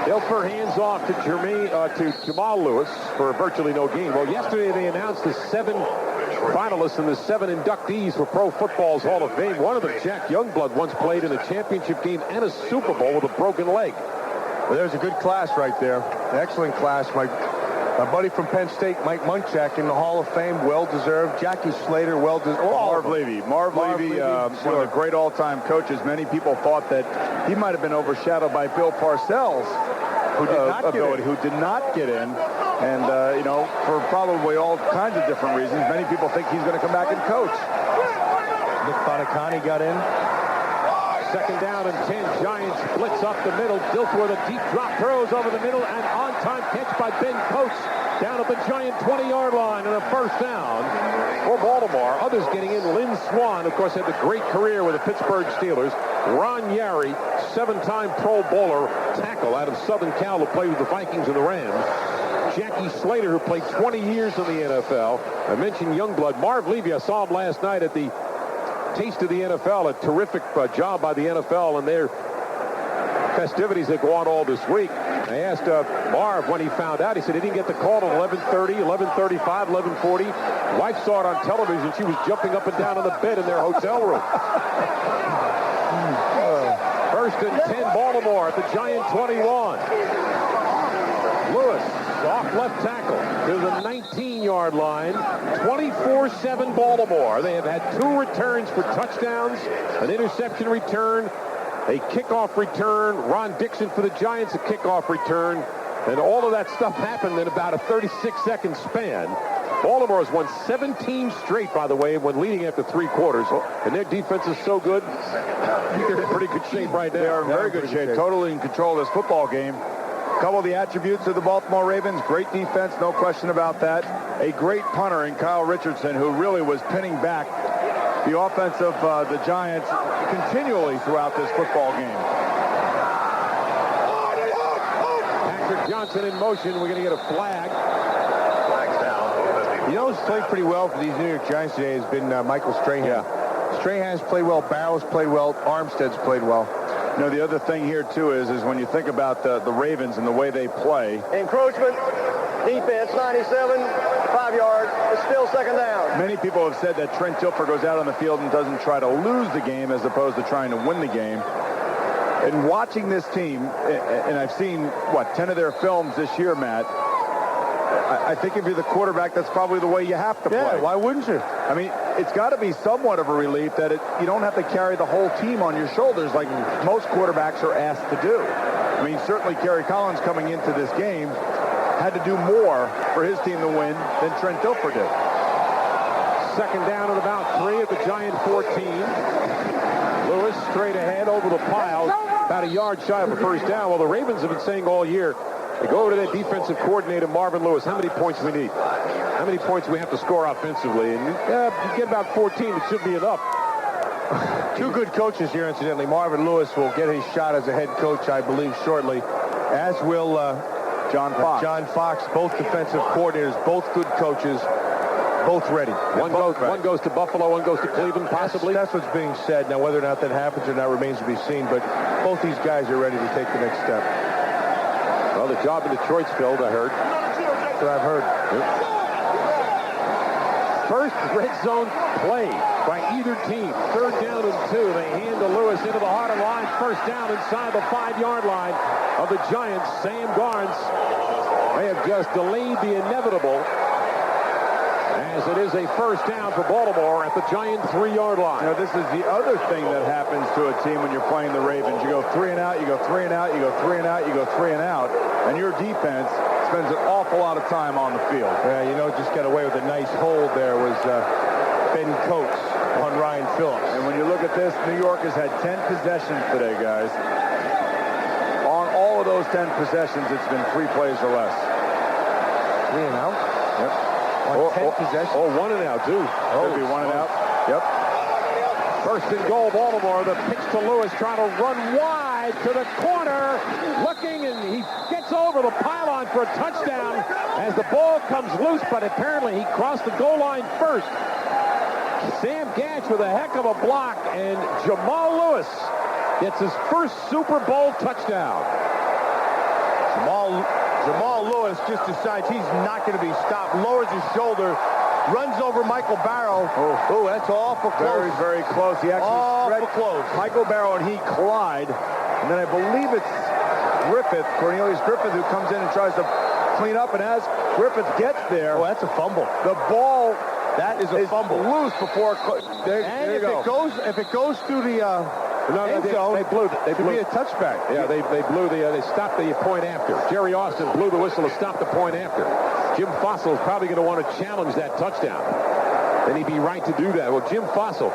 Dilfer hands off to Jamal Lewis for virtually no gain. Well, yesterday they announced the 7 finalists and the 7 inductees for Pro Football's Hall of Fame. One of them, Jack Youngblood, once played in a championship game and a Super Bowl with a broken leg. Well, there's a good class right there. Excellent class. My buddy from Penn State, Mike Munchak, in the Hall of Fame, well-deserved. Jackie Slater, well-deserved. Marv Levy. Marv Levy, one of the great all-time coaches. Many people thought that he might have been overshadowed by Bill Parcells, who did not get in. And, for probably all kinds of different reasons, many people think he's going to come back and coach. Nick Bonacani got in. Second down and 10. Giants blitz up the middle. Dilfer with a deep drop, throws over the middle, and on-time catch by Ben Coates down at the Giant 20-yard line, and a first down for Baltimore. Others getting in. Lynn Swann, of course, had the great career with the Pittsburgh Steelers. Ron Yary, 7-time Pro Bowler tackle out of Southern Cal, who played with the Vikings and the Rams. Jackie Slater, who played 20 years in the NFL. I mentioned Youngblood. Marv Levy, I saw him last night at the Taste of the NFL, a terrific job by the NFL and their festivities that go on all this week. They asked Marv when he found out. He said he didn't get the call at 11:30, 11:35, 11:40. Wife saw it on television. She was jumping up and down on the bed in their hotel room. First and 10, Baltimore at the Giant 21. Lewis, off left tackle to the 19-yard line. 24-7 Baltimore. They have had 2 returns for touchdowns, an interception return, a kickoff return. Ron Dixon for the Giants, a kickoff return. And all of that stuff happened in about a 36-second span. Baltimore has won 17 straight, by the way, when leading after 3 quarters. And their defense is so good. They're in pretty good shape right now. They are in very good shape. Totally in control of this football game. A couple of the attributes of the Baltimore Ravens. Great defense, no question about that. A great punter in Kyle Richardson, who really was pinning back the offense of the Giants continually throughout this football game. Patrick Johnson in motion. We're going to get a flag. You know who's played pretty well for these New York Giants today has been Michael Strahan. Yeah. Strahan's played well. Barrow's played well. Armstead's played well. You know, the other thing here, too, is when you think about the Ravens and the way they play. Encroachment, defense, 97, 5 yards. It's still second down. Many people have said that Trent Dilfer goes out on the field and doesn't try to lose the game as opposed to trying to win the game. And watching this team, and I've seen, 10 of their films this year, Matt, I think if you're the quarterback, that's probably the way you have to play. Yeah, why wouldn't you? I mean, it's got to be somewhat of a relief that you don't have to carry the whole team on your shoulders like most quarterbacks are asked to do. I mean, certainly Kerry Collins coming into this game had to do more for his team to win than Trent Dilfer did. Second down at about 3 at the Giant 14. Lewis straight ahead over the pile, about a yard shy of a first down. Well, the Ravens have been saying all year, they go over to their defensive coordinator, Marvin Lewis, how many points we need? How many points we have to score offensively? And you get about 14, it should be enough. 2 good coaches here, incidentally. Marvin Lewis will get his shot as a head coach, I believe, shortly, as will John Fox. John Fox, both defensive coordinators, both good coaches, both ready. One goes to Buffalo, one goes to Cleveland, possibly. That's what's being said. Now, whether or not that happens or not remains to be seen, but both these guys are ready to take the next step. Well, the job in Detroit's filled, I heard. That's what I've heard. First red zone play by either team. 3rd down and 2. They hand to Lewis into the heart of the line. First down inside the 5-yard line of the Giants. Sam Garnes may have just delayed the inevitable, as it is a first down for Baltimore at the Giant 3-yard line. You know, this is the other thing that happens to a team when you're playing the Ravens. You go 3 and out, you go 3 and out, you go 3 and out, you go 3 and out, and your defense spends an awful lot of time on the field. Yeah, you know, just got away with a nice hold there was Ben Coates on Ryan Phillips. And when you look at this, New York has had 10 possessions today, guys. On all of those 10 possessions, it's been 3 plays or less. 3 and out? Yep. On 10 possessions? Oh, 1 and out, too. Could be 1 and out. Yep. First and goal, Baltimore. The pitch to Lewis, trying to run wide to the corner. Looking, and he gets over the pylon for a touchdown as the ball comes loose, but apparently he crossed the goal line first. Sam Gash with a heck of a block, and Jamal Lewis gets his first Super Bowl touchdown. Jamal Lewis just decides he's not going to be stopped, lowers his shoulder, runs over Michael Barrow. Oh, that's awful close. Very, very close. He actually awful close. Michael Barrow and he collide, and then I believe it's Cornelius Griffith, who comes in and tries to clean up, and as Griffith gets there... Oh, that's a fumble. The ball... That is a fumble. Loose before... There you go. If it goes through the... They blew it. They blew a touchback. Yeah, they stopped the point after. Jerry Austin blew the whistle to stop the point after. Jim Fossil is probably going to want to challenge that touchdown. And he'd be right to do that. Well, Jim Fossil,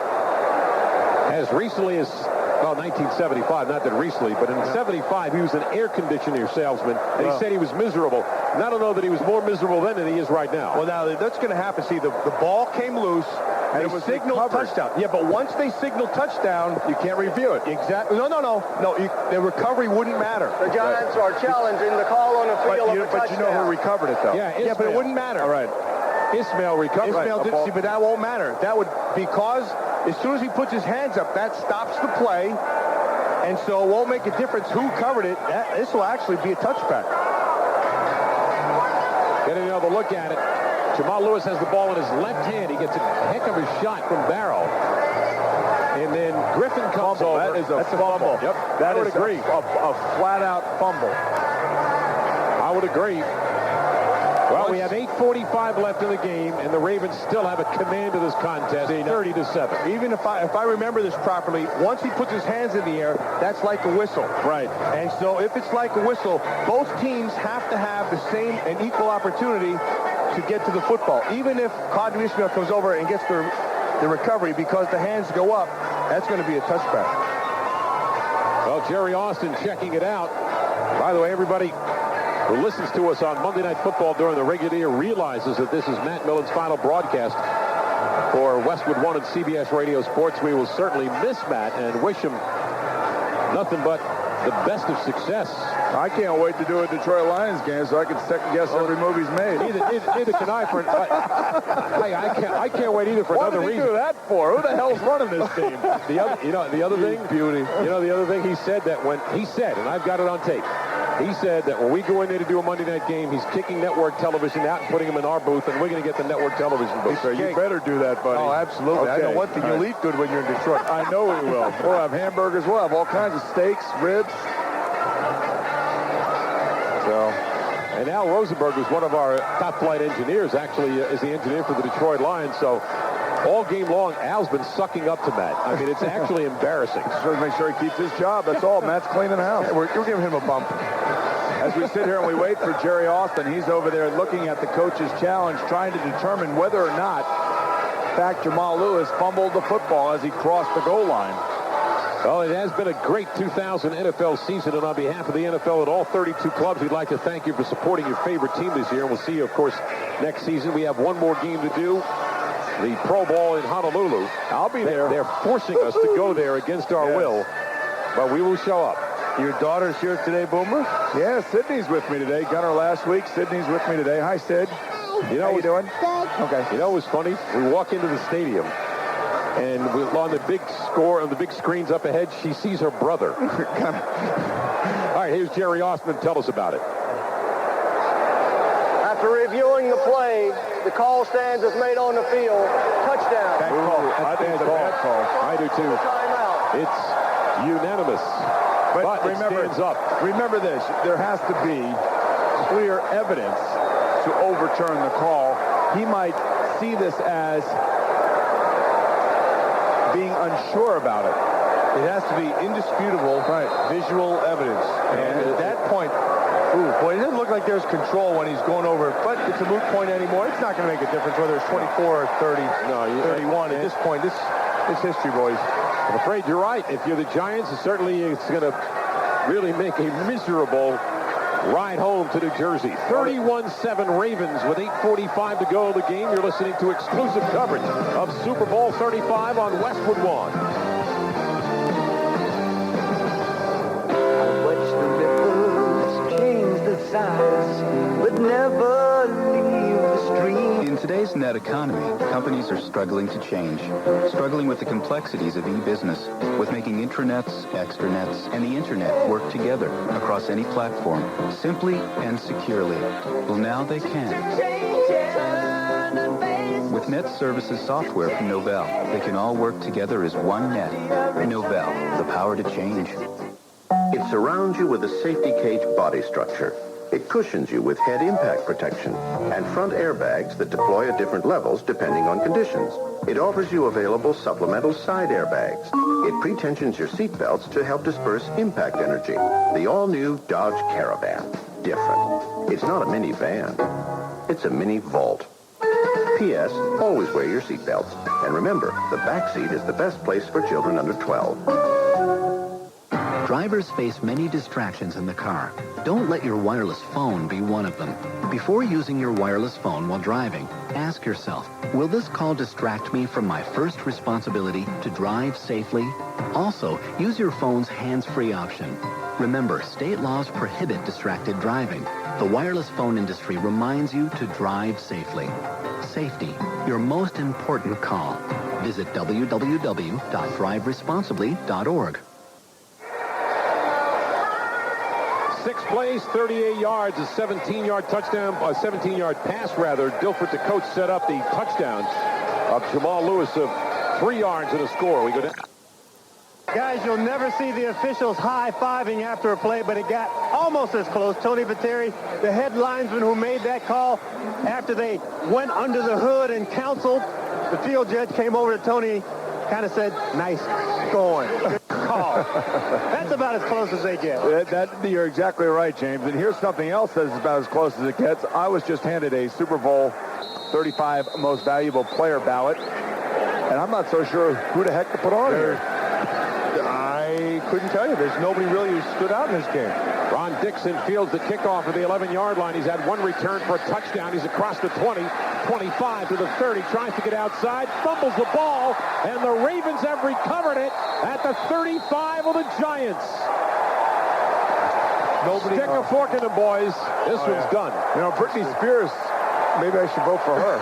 as recently as, 1975, not that recently, but in 75, he was an air conditioner salesman, and he said he was miserable. And I don't know that he was more miserable then than he is right now. Well, now, that's going to happen. See, the ball came loose, and it was signaled touchdown. Yeah, but once they signal touchdown, you can't review it. Exactly. No. The recovery wouldn't matter. The Giants are challenging the call on the field of a touchdown. But you know who recovered it, though. Yeah, but it wouldn't matter. All right. Ismail recovered. Ismail did, see, but that won't matter. That would, because as soon as he puts his hands up, that stops the play, And so it won't make a difference who covered it. This will actually be a touchback. Getting another look at it. Jamal Lewis has the ball in his left hand. He gets a heck of a shot from Barrow. And then Griffin comes over. That's a fumble. Yep. That would is agree. A flat-out fumble. I would agree. Well, we have 8:45 left in the game, and the Ravens still have a command of this contest, 30-7. Even if I remember this properly, once he puts his hands in the air, that's like a whistle. Right. And so if it's like a whistle, both teams have to have the same and equal opportunity to get to the football. Even if Qadri Ismail comes over and gets the recovery because the hands go up, that's going to be a touchback. Well, Jerry Austin checking it out. By the way, everybody who listens to us on Monday Night Football during the regular year realizes that this is Matt Millen's final broadcast for Westwood One and CBS Radio Sports. We will certainly miss Matt and wish him nothing but the best of success. I can't wait to do a Detroit Lions game so I can second-guess every move he's made. Neither can I. I can't wait either for another reason. What did he do that for? Who the hell's running this team? The other thing, the other thing he said that when he said, and I've got it on tape, he said that when we go in there to do a Monday night game, he's kicking network television out and putting him in our booth, and we're going to get the network television booth. So you better do that, buddy. Oh, absolutely. Okay. I know one thing. You'll eat good when you're in Detroit. I know we will. We'll have hamburgers. We'll have all kinds of steaks, ribs. So, and Al Rosenberg, who's one of our top flight engineers, actually is the engineer for the Detroit Lions. So all game long, Al's been sucking up to Matt. I mean, it's actually embarrassing. Just to make sure he keeps his job. That's all. Matt's cleaning the house. We're giving him a bump. As we sit here and we wait for Jerry Austin, he's over there looking at the coach's challenge, trying to determine whether or not, in fact, Jamal Lewis fumbled the football as he crossed the goal line. Well, it has been a great 2000 NFL season, and on behalf of the NFL and all 32 clubs, we'd like to thank you for supporting your favorite team this year. And we'll see you, of course, next season. We have one more game to do, the Pro Bowl in Honolulu. I'll be there. They're forcing us to go there against our will, but we will show up. Your daughter's here today, Boomer? Yeah, Sydney's with me today. Got her last week. Sydney's with me today. Hi, Sid. How you doing? Okay. You know what's funny? We walk into the stadium, and on the big screens up ahead, she sees her brother. All right, here's Jerry Austin. Tell us about it. After reviewing the play, the call stands as made on the field. Touchdown. Bad call. I think it's a bad call. I do too. Timeout. It's unanimous. But remember, it stands up. Remember this. There has to be clear evidence to overturn the call. He might see this as being unsure about it. It has to be indisputable visual evidence. And at that point, it doesn't look like there's control when he's going over. But it's a moot point anymore. It's not going to make a difference whether it's 24 or 30, 31. At this point, this history, boys. I'm afraid you're right. If you're the Giants, it's going to really make a miserable ride home to New Jersey. 31-7 Ravens with 8:45 to go in the game. You're listening to exclusive coverage of Super Bowl 35 on Westwood One. Watch the ripples change the size, but never leave the stream. In today's net economy, companies are struggling to change, struggling with the complexities of e-business, with making intranets, extranets, and the internet work together across any platform, simply and securely. Well, now they can. With Net Services software from Novell, they can all work together as one net. Novell, the power to change. It surrounds you with a safety cage body structure. It cushions you with head impact protection and front airbags that deploy at different levels depending on conditions. It offers you available supplemental side airbags. It pre-tensions your seatbelts to help disperse impact energy. The all-new Dodge Caravan. Different. It's not a minivan. It's a mini vault. P.S. Always wear your seatbelts. And remember, the back seat is the best place for children under 12. Drivers face many distractions in the car. Don't let your wireless phone be one of them. Before using your wireless phone while driving, ask yourself, will this call distract me from my first responsibility to drive safely? Also, use your phone's hands-free option. Remember, state laws prohibit distracted driving. The wireless phone industry reminds you to drive safely. Safety, your most important call. Visit www.driveresponsibly.org. 6 plays, 38 yards, a 17-yard touchdown, a 17-yard pass, rather. Dilford, the coach, set up the touchdown of Jamal Lewis of 3 yards and a score. We go down. Guys, you'll never see the officials high-fiving after a play, but it got almost as close. Tony Viteri, the head linesman who made that call, after they went under the hood and counseled, the field judge came over to Tony, kind of said, nice going. Good call. That's about as close as they get. You're exactly right, James. And here's something else that's about as close as it gets. I was just handed a Super Bowl 35 most valuable player ballot, and I'm not so sure who the heck to put on here. I couldn't tell you. There's nobody really who stood out in this game. Ron Dixon fields the kickoff at the 11-yard line. He's had 1 return for a touchdown. He's across the 20, 25 to the 30, tries to get outside, fumbles the ball, and the Ravens have recovered it at the 35 of the Giants. Stick a fork in them, boys. This one's done. You know, Britney Spears, maybe I should vote for her.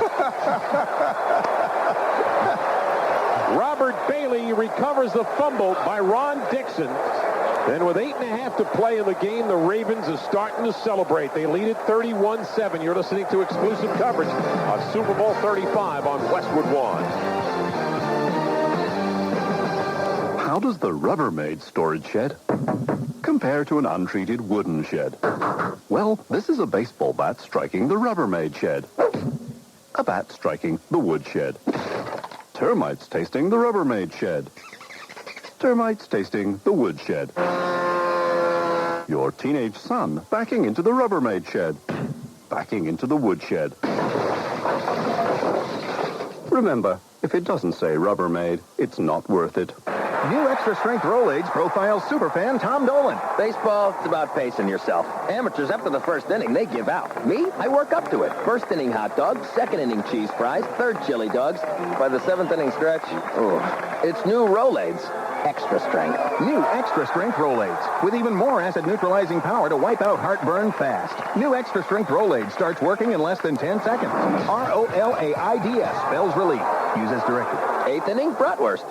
Robert Bailey recovers the fumble by Ron Dixon. Then with 8.5 to play in the game, the Ravens are starting to celebrate. They lead it 31-7. You're listening to exclusive coverage of Super Bowl 35 on Westwood One. How does the Rubbermaid storage shed compare to an untreated wooden shed? Well, this is a baseball bat striking the Rubbermaid shed. A bat striking the wood shed. Termites tasting the Rubbermaid shed. Termites tasting the wood shed. Your teenage son backing into the Rubbermaid shed. Backing into the wood shed. Remember, if it doesn't say Rubbermaid, it's not worth it. New extra-strength Rolaids profiles superfan Tom Dolan. Baseball, it's about pacing yourself. Amateurs, after the first inning, they give out. Me, I work up to it. First inning hot dogs, second inning cheese fries, third chili dogs. By the 7th inning stretch, it's new Rolaids. Extra strength. New extra-strength Rolaids with even more acid-neutralizing power to wipe out heartburn fast. New extra-strength Rolaids starts working in less than 10 seconds. R-O-L-A-I-D-S spells relief. Use as directed. 8th inning, bratwurst.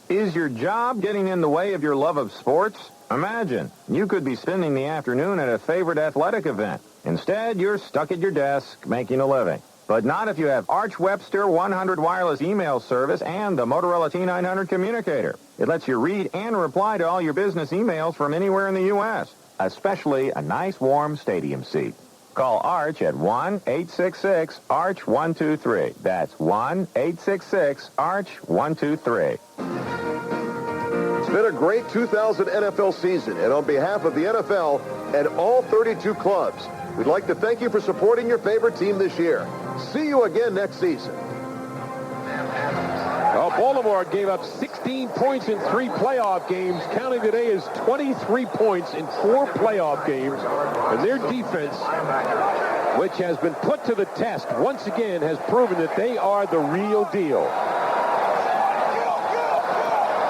Is your job getting in the way of your love of sports? Imagine, you could be spending the afternoon at a favorite athletic event. Instead, you're stuck at your desk making a living. But not if you have Arch Webster 100 wireless email service and the Motorola T900 communicator. It lets you read and reply to all your business emails from anywhere in the U.S., especially a nice warm stadium seat. Call Arch at 1-866-ARCH-123. That's 1-866-ARCH-123. It's been a great 2000 NFL season, and on behalf of the NFL and all 32 clubs, we'd like to thank you for supporting your favorite team this year. See you again next season. Well, Baltimore gave up 16 points in 3 playoff games. Counting today is 23 points in 4 playoff games. And their defense, which has been put to the test, once again has proven that they are the real deal.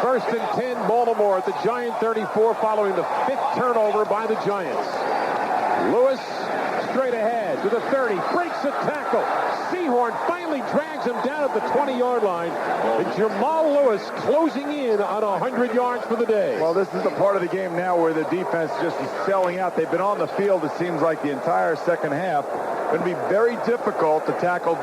1st and 10, Baltimore at the Giant 34 following the 5th turnover by the Giants. Lewis straight ahead to the 30, breaks the tackle. Sehorn finally drags him down at the 20-yard line. And Jamal Lewis closing in on 100 yards for the day. Well, this is the part of the game now where the defense just is selling out. They've been on the field, it seems like, the entire second half. Going to be very difficult to tackle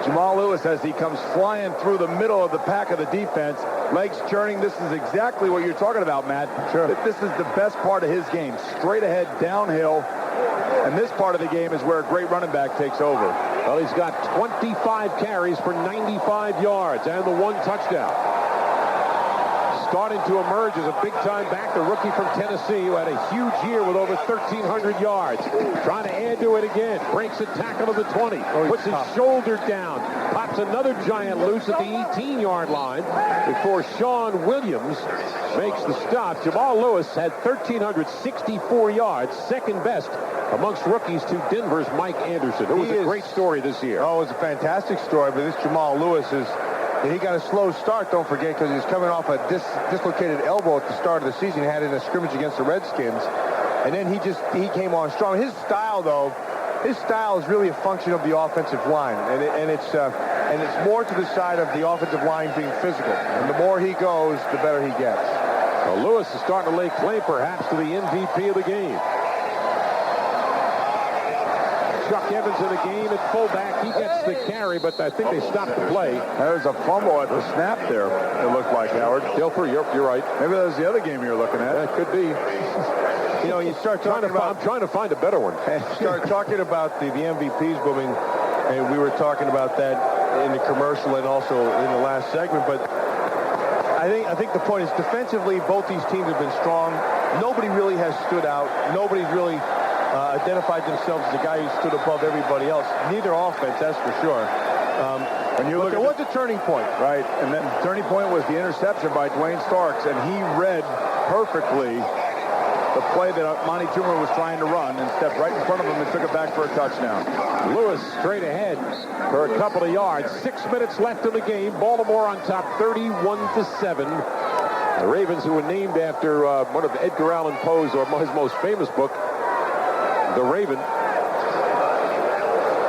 Jamal Lewis as he comes flying through the middle of the pack of the defense. Legs churning. This is exactly what you're talking about, Matt. Sure. This is the best part of his game. Straight ahead, downhill. And this part of the game is where a great running back takes over. Well, he's got 25 carries for 95 yards and the 1 touchdown. Starting to emerge as a big-time back, the rookie from Tennessee, who had a huge year with over 1,300 yards. Trying to add to it again. Breaks a tackle to the 20. Puts his shoulder down. Pops another Giant loose at the 18-yard line before Sean Williams makes the stop. Jamal Lewis had 1,364 yards, second best amongst rookies to Denver's Mike Anderson. It was a great story this year. Oh, it was a fantastic story, but this Jamal Lewis is... He got a slow start, don't forget, because he was coming off a dislocated elbow at the start of the season. He had in a scrimmage against the Redskins. And then he came on strong. His style, though, is really a function of the offensive line. And it's more to the side of the offensive line being physical. And the more he goes, the better he gets. Well, Lewis is starting to lay claim, perhaps, to the MVP of the game. Chuck Evans in the game at fullback. He gets the carry, but I think they stopped the play. There's a fumble at the snap there, it looked like, Howard. Dilfer, you're right. Maybe that was the other game you were looking at. That could be. You know, you start talking about... I'm trying to find a better one. Start talking about the MVPs booming, and we were talking about that in the commercial and also in the last segment, but I think the point is defensively, both these teams have been strong. Nobody really has stood out. Nobody's really identified themselves as a guy who stood above everybody else. Neither offense, that's for sure. When you look there was a turning point. Right, and then the turning point was the interception by Dwayne Starks, and he read perfectly the play that Monty Toomer was trying to run and stepped right in front of him and took it back for a touchdown. Lewis straight ahead for a couple of yards. 6 minutes left in the game. Baltimore on top 31-7. The Ravens, who were named after one of Edgar Allan Poe's or his most famous book, The Raven.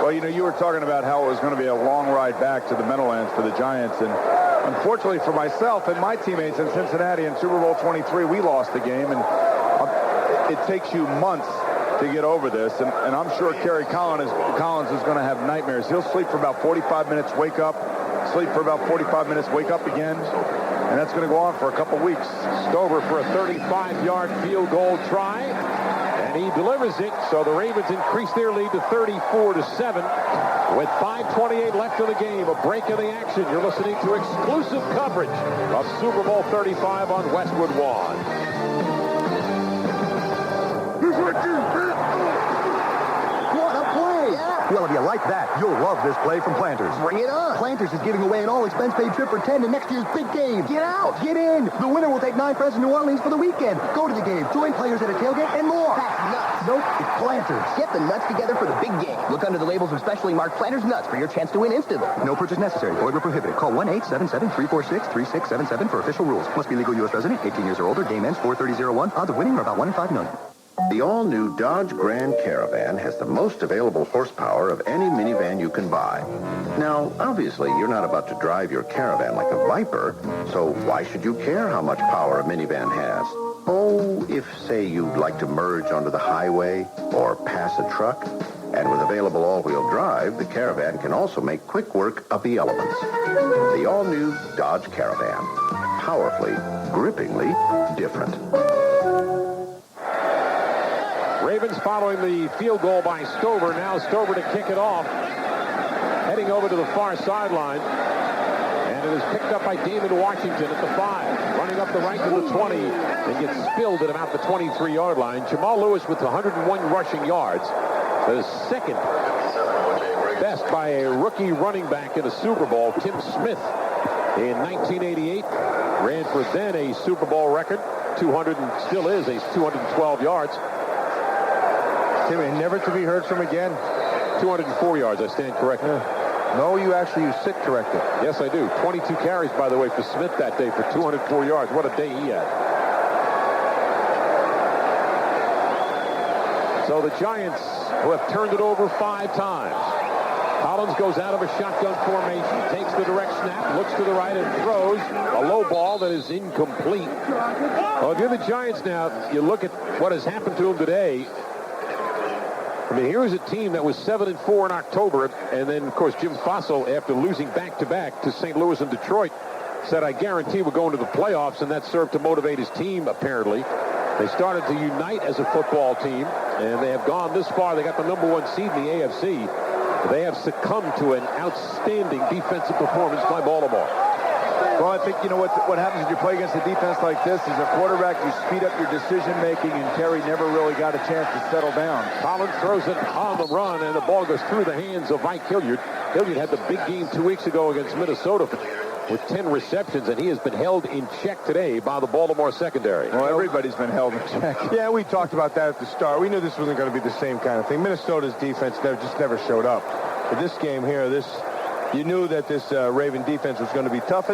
Well, you know, you were talking about how it was going to be a long ride back to the Meadowlands for the Giants, and unfortunately for myself and my teammates in Cincinnati in Super Bowl 23, we lost the game, and it takes you months to get over this, and I'm sure Kerry Collins is going to have nightmares. He'll sleep for about 45 minutes, wake up, sleep for about 45 minutes, wake up again, and that's going to go on for a couple weeks. Stover for a 35-yard field goal try, and he delivers it, so the Ravens increase their lead to 34-7 with 5:28 left in the game. A break in the action. You're listening to exclusive coverage of Super Bowl 35 on Westwood One. What a play! Yeah. Well, if you like that, you'll love this play from Planters. Bring it on. Planters is giving away an all-expense-paid trip for 10 to next year's big game. Get out. Get in. The winner will take 9 friends to New Orleans for the weekend. Go to the game, join players at a tailgate, and more. That's nuts. Nope, it's Planters. Get the nuts together for the big game. Look under the labels of specially marked Planters nuts for your chance to win instantly. No purchase necessary. Void where prohibited. Call 1-877-346-3677 for official rules. Must be legal U.S. resident, 18 years or older. Game ends 4/30/01. Odds of winning are about 1 in 5 million. The all-new Dodge Grand Caravan has the most available horsepower of any minivan you can buy. Now, obviously, you're not about to drive your Caravan like a Viper, so why should you care how much power a minivan has? Oh, if, say, you'd like to merge onto the highway or pass a truck, and with available all-wheel drive, the Caravan can also make quick work of the elements. The all-new Dodge Caravan. Powerfully, grippingly different. Ravens following the field goal by Stover. Now Stover to kick it off. Heading over to the far sideline. And it is picked up by Damon Washington at the 5. Running up the right to the 20. And gets spilled at about the 23-yard line. Jamal Lewis with 101 rushing yards. The second best by a rookie running back in a Super Bowl. Tim Smith in 1988 ran for then a Super Bowl record. 200 and still is a 212 yards. Tim, and never to be heard from again. 204 yards, I stand corrected. No, you sit corrected. Yes, I do. 22 carries, by the way, for Smith that day for 204 yards. What a day he had. So the Giants, who have turned it over 5 times. Collins goes out of a shotgun formation, takes the direct snap, looks to the right, and throws a low ball that is incomplete. Well, if you're the Giants now, you look at what has happened to them today. I mean, here is a team that was 7-4 in October, and then, of course, Jim Fassel, after losing back-to-back to St. Louis and Detroit, said, I guarantee we're going to the playoffs, and that served to motivate his team, apparently. They started to unite as a football team, and they have gone this far. They got the #1 seed in the AFC. They have succumbed to an outstanding defensive performance by Baltimore. Well, I think, you know, what happens when you play against a defense like this is a quarterback, you speed up your decision-making, and Terry never really got a chance to settle down. Collins throws it on the run, and the ball goes through the hands of Mike Hilliard. Hilliard had the big game 2 weeks ago against Minnesota with 10 receptions, and he has been held in check today by the Baltimore secondary. Well, everybody's been held in check. Yeah, we talked about that at the start. We knew this wasn't going to be the same kind of thing. Minnesota's defense just never showed up. But this game here, you knew that this Raven defense was going to be tough.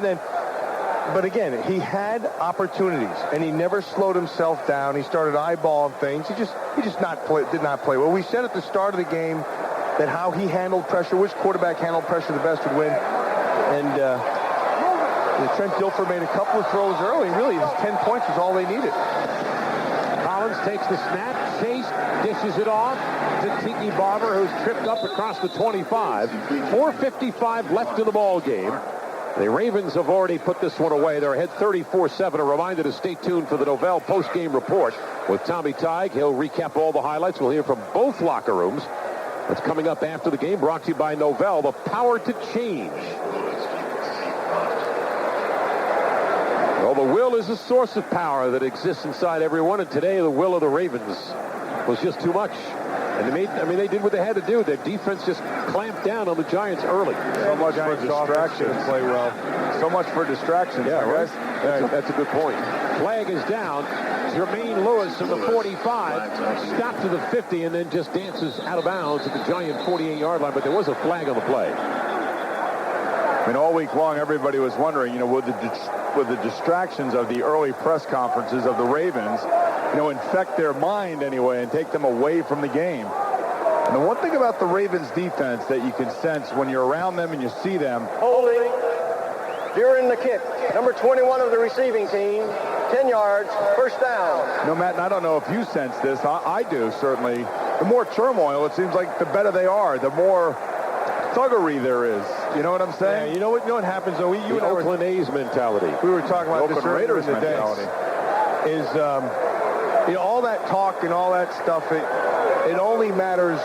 But again, he had opportunities, and he never slowed himself down. He started eyeballing things. He just did not play well. We said at the start of the game that how he handled pressure, which quarterback handled pressure the best would win. And Trent Dilfer made a couple of throws early. Really, his 10 points was all they needed. Collins takes the snap. Chase dishes it off to Tiki Barber, who's tripped up across the 25. 4:55 left in the ball game. The Ravens have already put this one away. They're ahead 34-7. A reminder to stay tuned for the Novell post-game report with Tommy Tighe. He'll recap all the highlights. We'll hear from both locker rooms. That's coming up after the game, brought to you by Novell, the power to change. Well, the will is a source of power that exists inside everyone, and today the will of the Ravens was just too much. And they did what they had to do. Their defense just clamped down on the Giants early. So much for distractions. Play well. So much for distractions. Yeah, right. That's a good point. Flag is down. Jermaine Lewis from the 45 stopped to the 50 and then just dances out of bounds at the Giant 48-yard line. But there was a flag on the play. I mean, all week long, everybody was wondering, would the distractions of the early press conferences of the Ravens, infect their mind anyway and take them away from the game. And the one thing about the Ravens defense that you can sense when you're around them and you see them. Holding during the kick. Number 21 of the receiving team, 10 yards, first down. No, Matt, and I don't know if you sense this. I do, certainly. The more turmoil, it seems like the better they are, the more thuggery there is. You know what I'm saying? Yeah, you know what happens, though? You and Oakland A's mentality. We were talking about this earlier in the day. Is all that talk and all that stuff, it only matters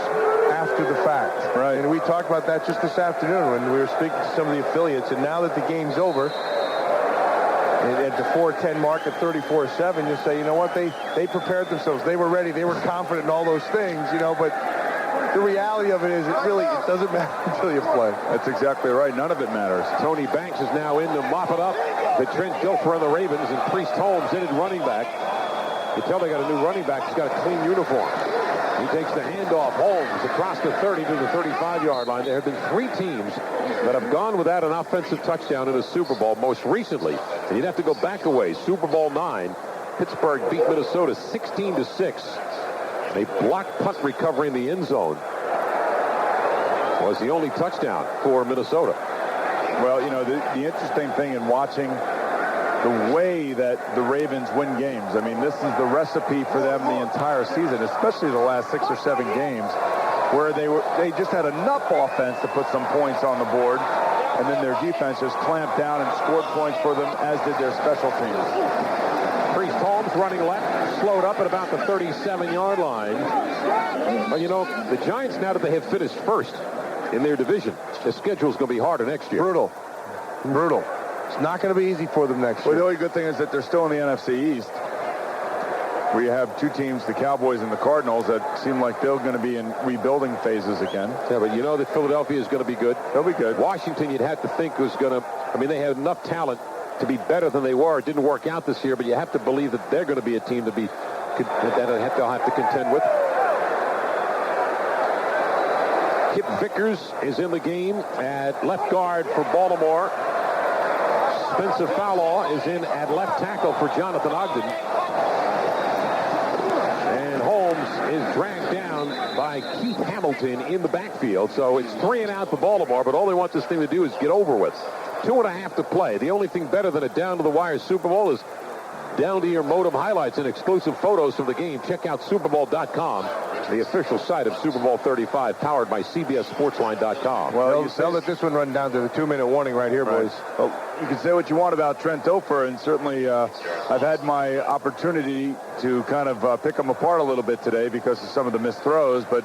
after the fact. Right. And we talked about that just this afternoon when we were speaking to some of the affiliates. And now that the game's over, at the 4:10 mark at 34-7, you say, you know what, they prepared themselves. They were ready. They were confident in all those things, but the reality of it is it doesn't matter until you play. That's exactly right. None of it matters. Tony Banks is now in to mop it up. The Trent Dilfer on the Ravens, and Priest Holmes in at running back. You tell they got a new running back. He's got a clean uniform. He takes the handoff. Holmes across the 30 to the 35-yard line. There have been 3 teams that have gone without an offensive touchdown in a Super Bowl. Most recently, and you'd have to go back a ways, Super Bowl 9, Pittsburgh beat Minnesota 16-6. A blocked punt recovery in the end zone was the only touchdown for Minnesota. Well, the interesting thing in watching the way that the Ravens win games, I mean, this is the recipe for them the entire season, especially the last 6 or 7 games, where they just had enough offense to put some points on the board, and then their defense just clamped down and scored points for them, as did their special teams. Priest Holmes running left, slowed up at about the 37-yard line. But, the Giants, now that they have finished first in their division, the schedule's going to be harder next year. Brutal. It's not going to be easy for them next year. Well, the only good thing is that they're still in the NFC East. We have 2 teams, the Cowboys and the Cardinals, that seem like they're going to be in rebuilding phases again. Yeah, but you know that Philadelphia is going to be good. They'll be good. Washington, you'd have to think, was going to, they had enough talent to be better than they were. It didn't work out this year, but you have to believe that they're going to be a team that they'll have to contend with. Kip Vickers is in the game at left guard for Baltimore. Spencer Fowler is in at left tackle for Jonathan Ogden. And Holmes is dragged down by Keith Hamilton in the backfield. So it's 3 and out for Baltimore, but all they want this thing to do is get over with. 2.5 to play. The only thing better than a down-to-the-wire Super Bowl is down-to-your modem highlights and exclusive photos from the game. Check out SuperBowl.com, the official site of Super Bowl 35, powered by CBSSportsline.com. Well, you saw that this one run down to the 2-minute warning right here, boys. Well, you can say what you want about Trent Dilfer, and certainly I've had my opportunity to kind of pick him apart a little bit today because of some of the missed throws. But,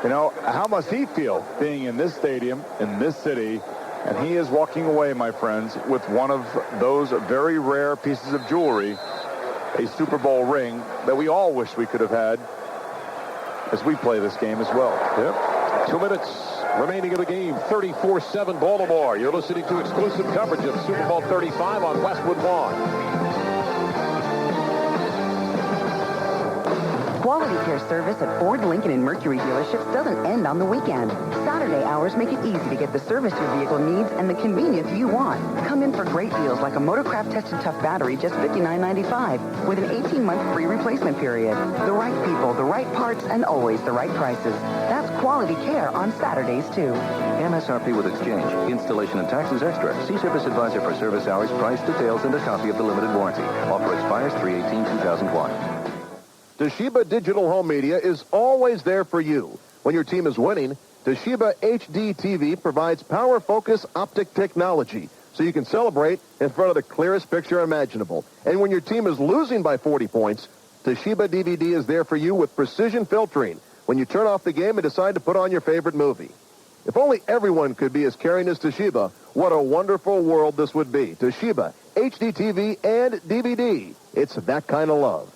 how must he feel being in this stadium, in this city? And he is walking away, my friends, with one of those very rare pieces of jewelry, a Super Bowl ring that we all wish we could have had as we play this game as well. Yep. 2 minutes remaining in the game. 34-7 Baltimore. You're listening to exclusive coverage of Super Bowl 35 on Westwood Lawn. Quality care service at Ford, Lincoln, and Mercury dealerships doesn't end on the weekend. Saturday hours make it easy to get the service your vehicle needs and the convenience you want. Come in for great deals like a Motorcraft Tested Tough battery, just $59.95, with an 18-month free replacement period. The right people, the right parts, and always the right prices. That's quality care on Saturdays, too. MSRP with exchange. Installation and taxes extra. See Service Advisor for service hours, price details, and a copy of the limited warranty. Offer expires 3/18/2001. Toshiba Digital Home Media is always there for you. When your team is winning, Toshiba HD TV provides power focus optic technology so you can celebrate in front of the clearest picture imaginable. And when your team is losing by 40 points, Toshiba DVD is there for you with precision filtering when you turn off the game and decide to put on your favorite movie. If only everyone could be as caring as Toshiba, what a wonderful world this would be. Toshiba, HD TV, and DVD. It's that kind of love.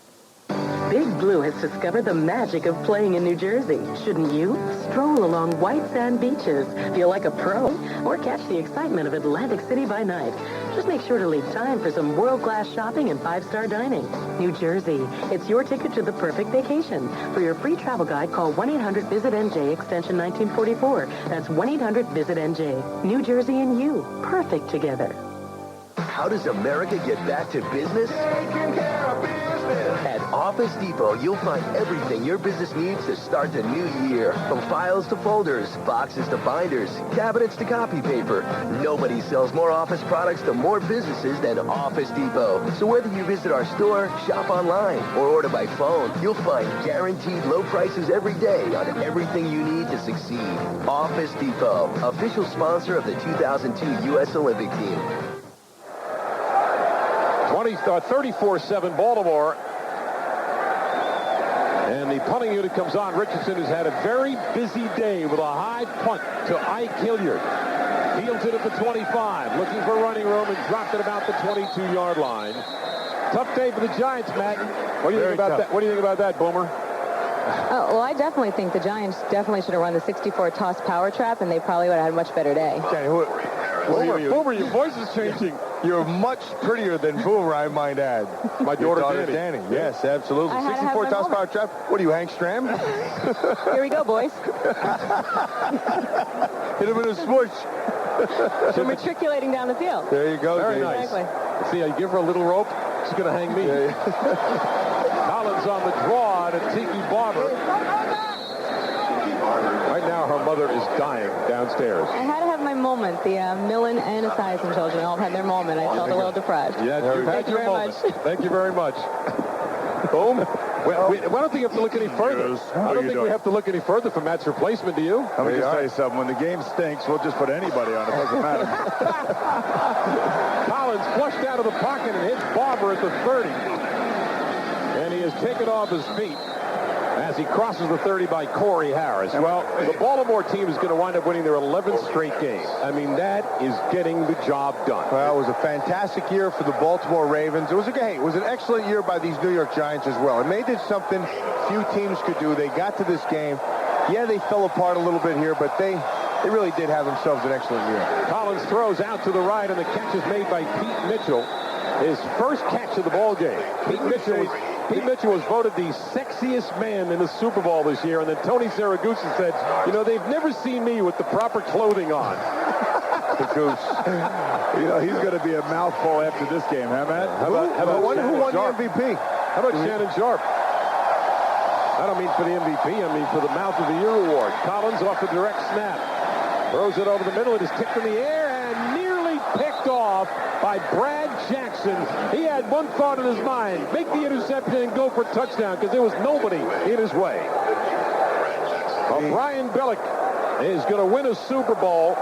Big Blue has discovered the magic of playing in New Jersey. Shouldn't you? Stroll along white sand beaches, feel like a pro, or catch the excitement of Atlantic City by night. Just make sure to leave time for some world-class shopping and five-star dining. New Jersey, it's your ticket to the perfect vacation. For your free travel guide, call 1-800-VISIT-NJ, extension 1944. That's 1-800-VISIT-NJ. New Jersey and you, perfect together. How does America get back to business? Taking care of business. At Office Depot, you'll find everything your business needs to start the new year. From files to folders, boxes to binders, cabinets to copy paper. Nobody sells more office products to more businesses than Office Depot. So whether you visit our store, shop online, or order by phone, you'll find guaranteed low prices every day on everything you need to succeed. Office Depot, official sponsor of the 2002 U.S. Olympic team. 34-7 Baltimore. And the punting unit comes on. Richardson has had a very busy day with a high punt to Ike Hilliard. Fields it at the 25, looking for running room, and dropped it about the 22-yard line. Tough day for the Giants, Matt. What do you think about that? What do you think about that, Boomer? Oh, well, I definitely think the Giants definitely should have run the 64 toss power trap, and they probably would have had a much better day. Okay, Boomer, your voice is changing. You're much prettier than Boomer, I might add. My daughter Danny. Yes, absolutely. 64 toss power trap. What are you, Hank Stram? Here we go, boys. Hit him in a swoosh. So matriculating down the field. There you go. Very nice. Exactly. See, I give her a little rope. She's going to hang me. Collins on the draw to Tiki Barber. Right now, her mother is dying downstairs. I had to have my moment. The Millen and Esiason children all had their moment. I felt a little deprived. Yeah, Thank you very much. Thank you very much. Boom. Well, I don't think you have to look any further. I don't think we have to look any further for Matt's replacement, do you? Let me just tell you something. When the game stinks, we'll just put anybody on. It doesn't matter. Collins flushed out of the pocket and hits Barber at the 30. And he is taken off his feet as he crosses the 30 by Corey Harris. Well, the Baltimore team is going to wind up winning their 11th straight game. I mean, that is getting the job done. Well, it was a fantastic year for the Baltimore Ravens. It was an excellent year by these New York Giants as well. And they did something few teams could do. They got to this game. Yeah, they fell apart a little bit here, but they really did have themselves an excellent year. Collins throws out to the right, and the catch is made by Pete Mitchell. His first catch of the ball game. Pete Mitchell was voted the sexiest man in the Super Bowl this year, and then Tony Saragusa said, you know, they've never seen me with the proper clothing on. The Goose. You know, he's going to be a mouthful after this game, huh, Matt? Who won the MVP? How about Shannon Sharp? I don't mean for the MVP. I mean for the Mouth of the Year award. Collins off a direct snap. Throws it over the middle. It is kicked in the air and nearly picked off by Brad Jackson. He had one thought in his mind. Make the interception and go for a touchdown because there was nobody in his way. Well, Brian Billick is going to win a Super Bowl.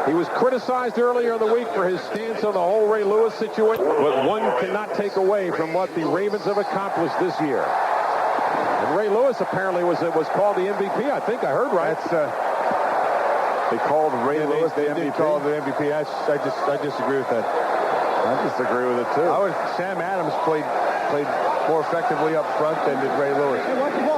He was criticized earlier in the week for his stance on the whole Ray Lewis situation, but one cannot take away from what the Ravens have accomplished this year. And Ray Lewis apparently was called the MVP. I think I heard right. They called Ray Lewis the MVP. They did call the MVP. I disagree with that. I disagree with it too. Sam Adams played more effectively up front than did Ray Lewis.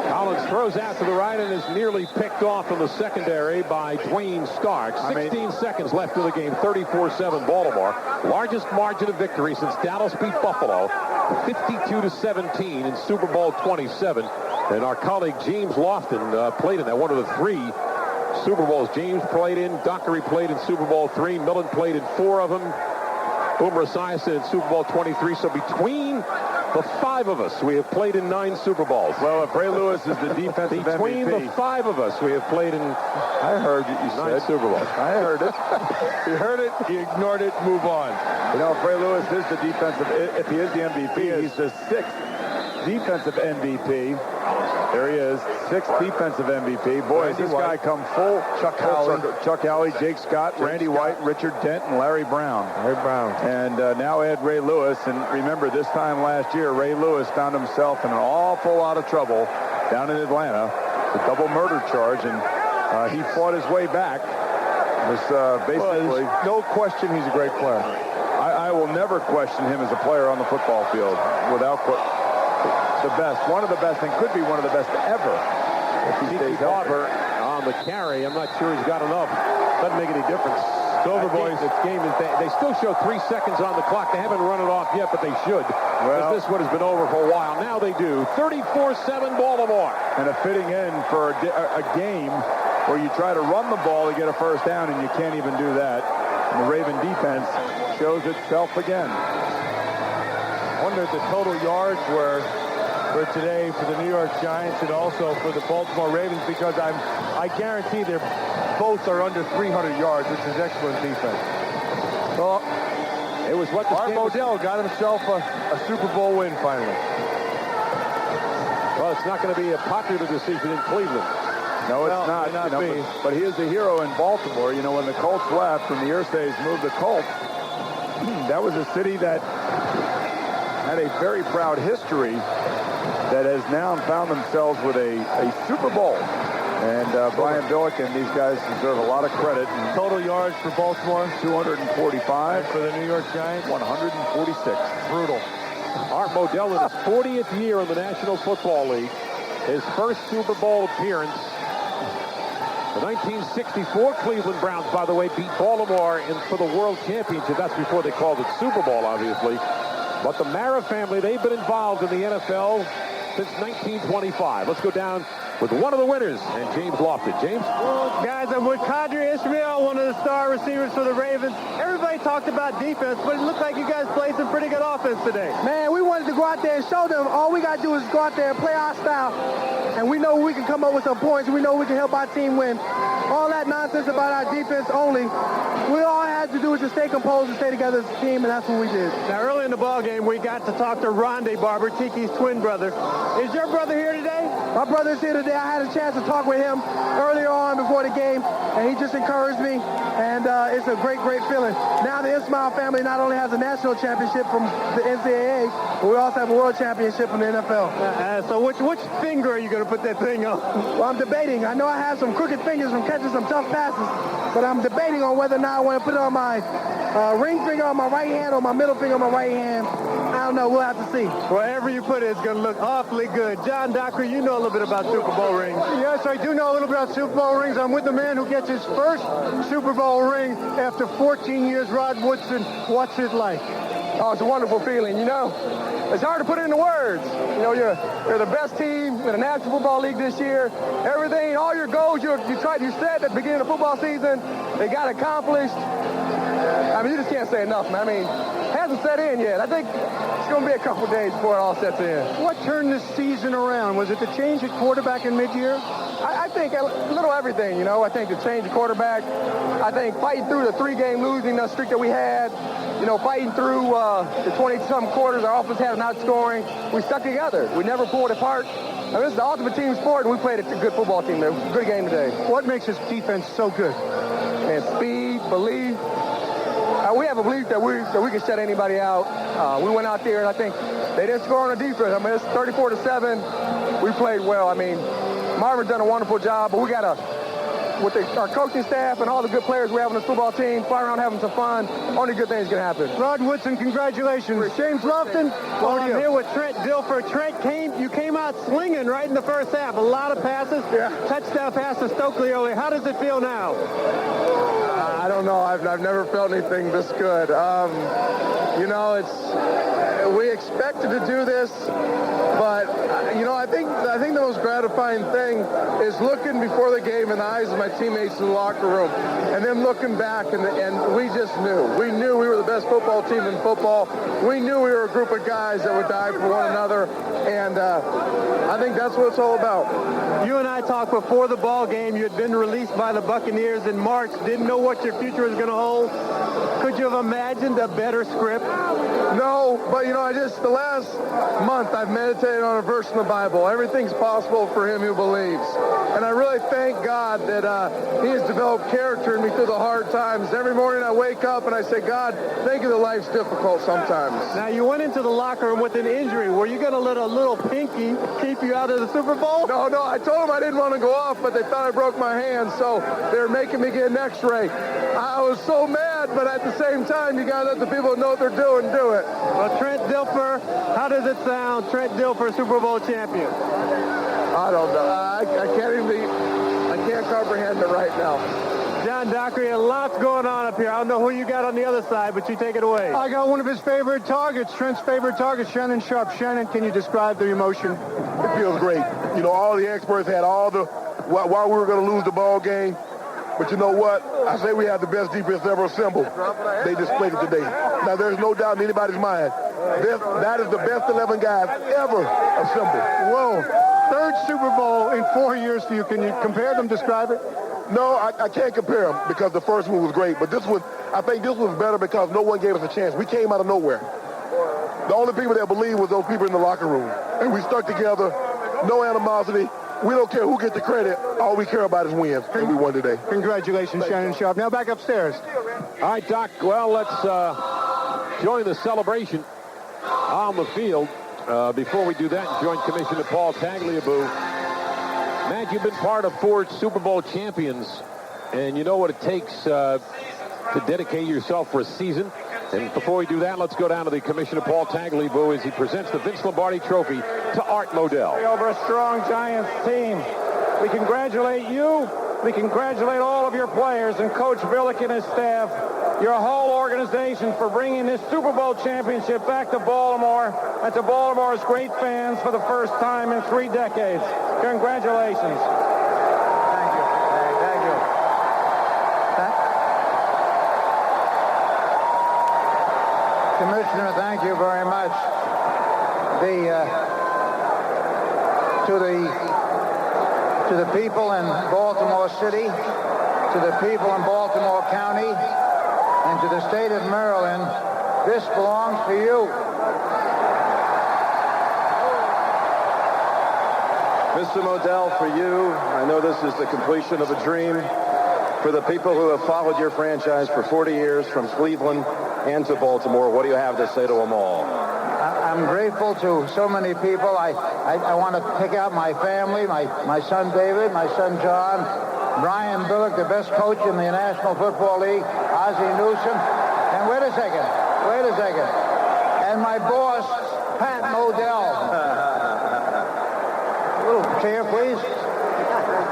Collins throws out to the right and is nearly picked off in the secondary by Dwayne Stark. 16 seconds left in the game. 34-7 Baltimore. Largest margin of victory since Dallas beat Buffalo. 52-17 in Super Bowl 27. And our colleague James Lofton played in that, one of the 3 Super Bowls James played in. Dockery played in Super Bowl 3. Millen played in 4 of them. Boomer Esiason in Super Bowl 23. So between the 5 of us, we have played in 9 Super Bowls. Well, if Ray Lewis is the defensive between MVP, the 5 of us, we have played in. I heard you 9 Super Bowls. I heard it. You heard it. You ignored it. Move on. You know, if Ray Lewis is the defensive, if he is the MVP, he's the 6th defensive MVP. There he is, 6th defensive MVP. Boy, has this guy come full. Chuck Howley, Jake Scott, Randy White, Richard Dent, and Larry Brown. And now add Ray Lewis. And remember, this time last year, Ray Lewis found himself in an awful lot of trouble down in Atlanta. A double murder charge, and he fought his way back. Was basically no question he's a great player. I will never question him as a player on the football field without the best, one of the best, and could be one of the best ever. If he stays Barber on the carry. I'm not sure he's got enough. Doesn't make any difference. Silver Boys, this game is they still show 3 seconds on the clock. They haven't run it off yet, but they should. Well, this one has been over for a while. Now they do. 34-7 Baltimore. And a fitting end for a game where you try to run the ball to get a first down, and you can't even do that. And the Raven defense shows itself again. I wonder if the total yards were for today for the New York Giants and also for the Baltimore Ravens, because I guarantee they're both are under 300 yards, which is excellent defense. Well, it was what Art Modell got himself a Super Bowl win finally. Well, it's not going to be a popular decision in Cleveland. No, it's not. But he is a hero in Baltimore. You know, when the Colts left, when the Irsays moved the Colts, that was a city that had a very proud history that has now found themselves with a Super Bowl. And Brian Billick and these guys deserve a lot of credit. And total yards for Baltimore, 245. And for the New York Giants, 146. Brutal. Art Modell in his 40th year in the National Football League. His first Super Bowl appearance. The 1964 Cleveland Browns, by the way, beat Baltimore for the World Championship. That's before they called it Super Bowl, obviously. But the Mara family, they've been involved in the NFL since 1925. Let's go down with one of the winners, and James Lofton. James? Well, guys, I'm with Qadri Ishmael, one of the star receivers for the Ravens. Everybody talked about defense, but it looked like you guys played some pretty good offense today. Man, we wanted to go out there and show them all we got to do is go out there and play our style. And we know we can come up with some points. We know we can help our team win. All that nonsense about our defense only, we all had to do is just stay composed and stay together as a team, and that's what we did. Now, early in the ball game, we got to talk to Rondé Barber, Tiki's twin brother. Is your brother here today? My brother's here today. I had a chance to talk with him earlier on before the game, and he just encouraged me, and it's a great, great feeling. Now the Ismail family not only has a national championship from the NCAA, but we also have a world championship from the NFL. So which finger are you going to put that thing on? Well, I'm debating. I know I have some crooked fingers from catching some tough passes, but I'm debating on whether or not I want to put it on my ring finger on my right hand or my middle finger on my right hand. I don't know. We'll have to see. Wherever you put it, it's going to look awfully good. John Dockery, you know a little bit about Super Bowl rings. Yes, I do know a little bit about Super Bowl rings. I'm with the man who gets his first Super Bowl ring after 14 years, Rod Woodson. What's it like? Oh, it's a wonderful feeling, you know. It's hard to put it into words. You know, you're the best team in the National Football League this year. Everything, all your goals you set at the beginning of the football season, they got accomplished. I mean, you just can't say enough, man. I mean, it hasn't set in yet. I think it's going to be a couple days before it all sets in. What turned this season around? Was it the change at quarterback in mid-year? I think a little everything, you know. I think the change of quarterback. I think fighting through the 3-game losing streak that we had. You know, fighting through the 20-some quarters, our offense had not scoring. We stuck together. We never pulled apart. I mean, this is the ultimate team sport, and we played a good football team there. Good game today. What makes this defense so good? And speed, belief. We have a belief that we can shut anybody out. We went out there, and I think they didn't score on the defense. I mean, it's 34-7. We played well. I mean, Marvin's done a wonderful job, but we got with our coaching staff and all the good players we have on the football team, flying around having some fun, only good things can happen. Rod Woodson, congratulations. James Lofton, well, I'm here with Trent Dilfer. Trent, you came out slinging right in the first half. A lot of passes, touchdown pass to Stokely earlier. How does it feel now? I don't know. I've never felt anything this good. You know, we expected to do this, but I think the most gratifying thing is looking before the game in the eyes of my teammates in the locker room, and then looking back, and we just knew. We knew we were the best football team in football. We knew we were a group of guys that would die for one another, and I think that's what it's all about. You and I talked before the ball game. You had been released by the Buccaneers in March, didn't know what your future was going to hold. Could you have imagined a better script? No, but the last month I've meditated on a verse in the Bible. Everything's possible for him who believes. And I really thank God that he has developed character in me through the hard times. Every morning I wake up and I say, God, thank you that life's difficult sometimes. Now, you went into the locker room with an injury. Were you going to let a little pinky keep you out of the Super Bowl? No, I told them I didn't want to go off, but they thought I broke my hand, so they're making me get an x-ray. I was so mad, but at the same time, you got to let the people know what they're doing do it. Well, Trent Dilfer, how does it sound? Trent Dilfer, Super Bowl champion. I don't know. I can't comprehend it right now. John Dockery, a lot's going on up here. I don't know who you got on the other side, but you take it away. I got one of his favorite targets, Trent's favorite target, Shannon Sharp. Shannon, can you describe the emotion? It feels great. All the experts had while we were going to lose the ball game. But you know what? I say we have the best defense ever assembled. They displayed it today. Now, there's no doubt in anybody's mind. That is the best 11 guys ever assembled. Whoa. Third Super Bowl in 4 years for you. Can you compare them, describe it? No, I can't compare them because the first one was great. But I think this was better because no one gave us a chance. We came out of nowhere. The only people that believed was those people in the locker room. And we stuck together, no animosity. We don't care who gets the credit. All we care about is wins, and we won today. Congratulations, Shannon Sharp. Now back upstairs. All right, Doc. Well, let's join the celebration on the field. Before we do that, join Commissioner Paul Tagliabue. Matt, you've been part of 4 Super Bowl champions, and you know what it takes to dedicate yourself for a season. And before we do that, let's go down to the Commissioner Paul Tagliabue as he presents the Vince Lombardi Trophy to Art Modell. Over a strong Giants team. We congratulate you. We congratulate all of your players and Coach Billick and his staff, your whole organization for bringing this Super Bowl championship back to Baltimore and to Baltimore's great fans for the first time in 3 decades. Congratulations. Commissioner, thank you very much. To the people in Baltimore City, to the people in Baltimore County, and to the state of Maryland, this belongs to you. Mr. Modell, for you, I know this is the completion of a dream. For the people who have followed your franchise for 40 years from Cleveland and to Baltimore, what do you have to say to them all? I'm grateful to so many people. I want to pick out my family, my son David, my son John, Brian Billick, the best coach in the National Football League, Ozzie Newsome, and wait a second, and my boss, Pat Modell. A little chair, please.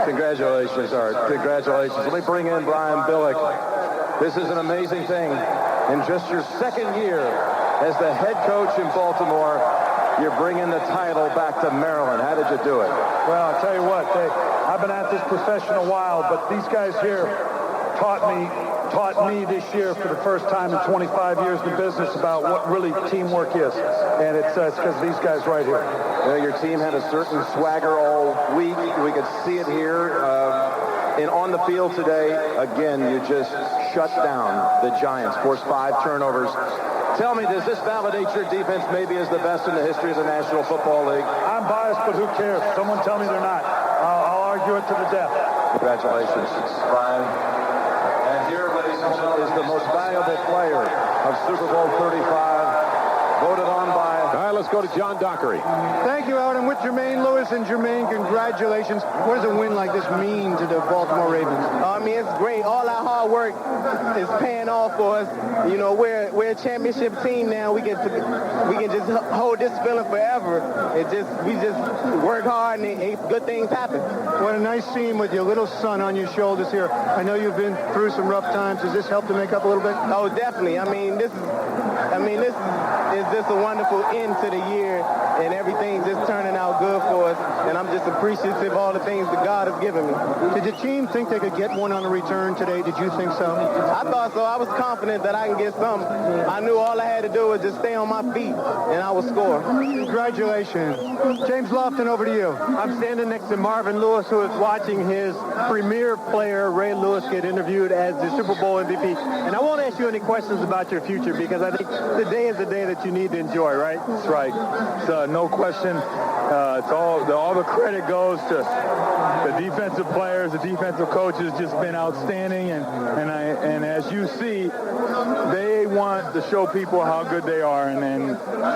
Congratulations, Art. Congratulations. Let me bring in Brian Billick. This is an amazing thing. In just your 2nd year as the head coach in Baltimore, you're bringing the title back to Maryland. How did you do it? Well, I'll tell you what, I've been at this profession a while, but these guys here taught me this year for the first time in 25 years in the business about what really teamwork is. And it's because of these guys right here. You know, your team had a certain swagger all week. We could see it here. And on the field today, again, you just shut down the Giants, forced 5 turnovers. Tell me, does this validate your defense maybe as the best in the history of the National Football League? I'm biased, but who cares? Someone tell me they're not. I'll argue it to the death. Congratulations, Brian. And here, ladies and gentlemen, is the most valuable player of Super Bowl 35, voted on by... All right, let's go to John Dockery. Thank you, Howard. I'm with Jermaine Lewis. And Jermaine, congratulations. What does a win like this mean to the Baltimore Ravens? I mean, it's great. All our hard work is paying off for us. You know, we're a championship team now. We can just hold this feeling forever. We just work hard and good things happen. What a nice scene with your little son on your shoulders here. I know you've been through some rough times. Does this help to make up a little bit? Oh, definitely. I mean, this is just a wonderful end into the year, and everything's just turning out good for us, and I'm just appreciative of all the things that God has given me. Did the team think they could get one on a return today? Did you think so? I thought so. I was confident that I can get something. I knew all I had to do was just stay on my feet, and I would score. Congratulations. James Lofton, over to you. I'm standing next to Marvin Lewis, who is watching his premier player, Ray Lewis, get interviewed as the Super Bowl MVP. And I won't ask you any questions about your future because I think today is the day that you need to enjoy, right? That's right. It's, no question. It's all the credit goes to the defensive players, the defensive coaches, just been outstanding. And as you see, they want to show people how good they are. And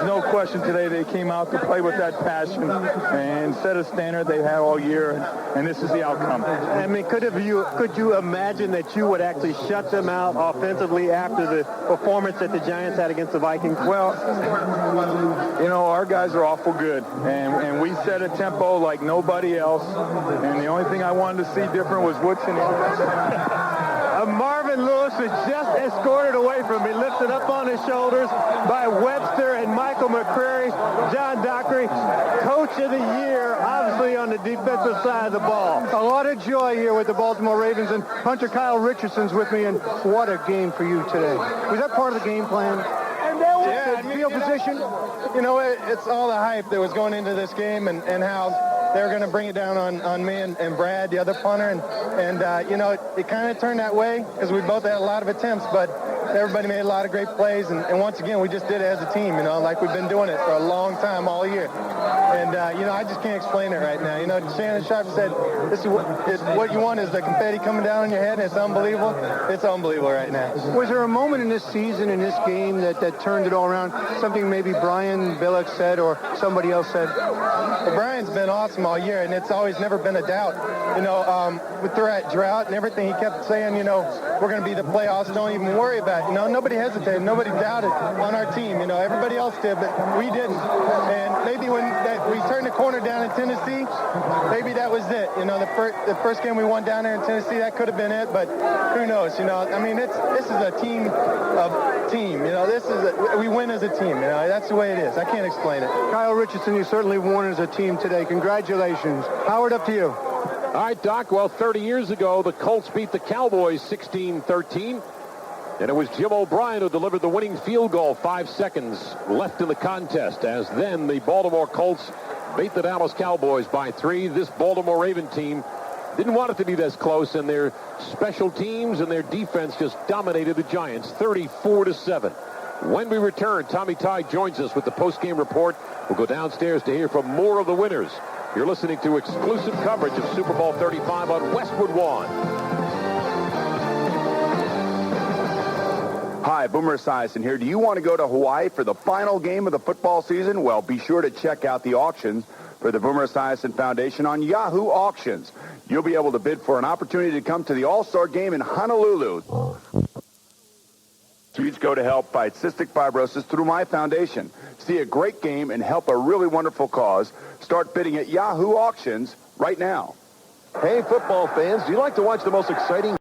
no question today they came out to play with that passion and set a standard they had all year. And this is the outcome. I mean, could you imagine that you would actually shut them out offensively after the performance that the Giants had against the Vikings? Well, you know, our guys are awful good, and we set a tempo like nobody else, and the only thing I wanted to see different was Woodson. Marvin Lewis is just escorted away from me, lifted up on his shoulders by Webster and Michael McCreary. John Dockery, Coach of the Year, obviously on the defensive side of the ball. A lot of joy here with the Baltimore Ravens, and Hunter Kyle Richardson's with me, and what a game for you today. Was that part of the game plan? Yeah, field position. You know, it's all the hype that was going into this game and how they were going to bring it down on me and Brad, the other punter. And you know, it kind of turned that way because we both had a lot of attempts, but everybody made a lot of great plays. And once again, we just did it as a team, you know, like we've been doing it for a long time all year. And, you know, I just can't explain it right now. You know, Shannon Sharp said, this is what you want is the confetti coming down on your head, and it's unbelievable. It's unbelievable right now. Was there a moment in this season, in this game, that turned it all around? Something maybe Brian Billick said or somebody else said? Well, Brian's been awesome all year, and it's always never been a doubt. You know, with the drought and everything, he kept saying, you know, we're going to be the playoffs. Don't even worry about it. You know, nobody hesitated. Nobody doubted on our team. You know, everybody else did, but we didn't. And maybe when we turned the corner down in Tennessee, maybe that was it. You know, the first game we won down there in Tennessee, that could have been it, but who knows? You know, I mean, this is a team. You know, we win as a team. You know, that's the way it is. I can't explain it. Kyle Richardson, you certainly won as a team today. Congratulations. Howard, up to you. All right, Doc. Well, 30 years ago, the Colts beat the Cowboys 16-13. And it was Jim O'Brien who delivered the winning field goal 5 seconds left in the contest, as then the Baltimore Colts beat the Dallas Cowboys by 3. This Baltimore Raven team didn't want it to be this close, and their special teams and their defense just dominated the Giants 34-7. When we return, Tommy Tye joins us with the post-game report. We'll go downstairs to hear from more of the winners. You're listening to exclusive coverage of Super Bowl 35 on Westwood One. Hi, Boomer Esiason here. Do you want to go to Hawaii for the final game of the football season? Well, be sure to check out the auctions for the Boomer Esiason Foundation on Yahoo Auctions. You'll be able to bid for an opportunity to come to the All-Star Game in Honolulu. Seeds go to help fight cystic fibrosis through my foundation. See a great game and help a really wonderful cause. Start bidding at Yahoo Auctions right now. Hey, football fans, do you like to watch the most exciting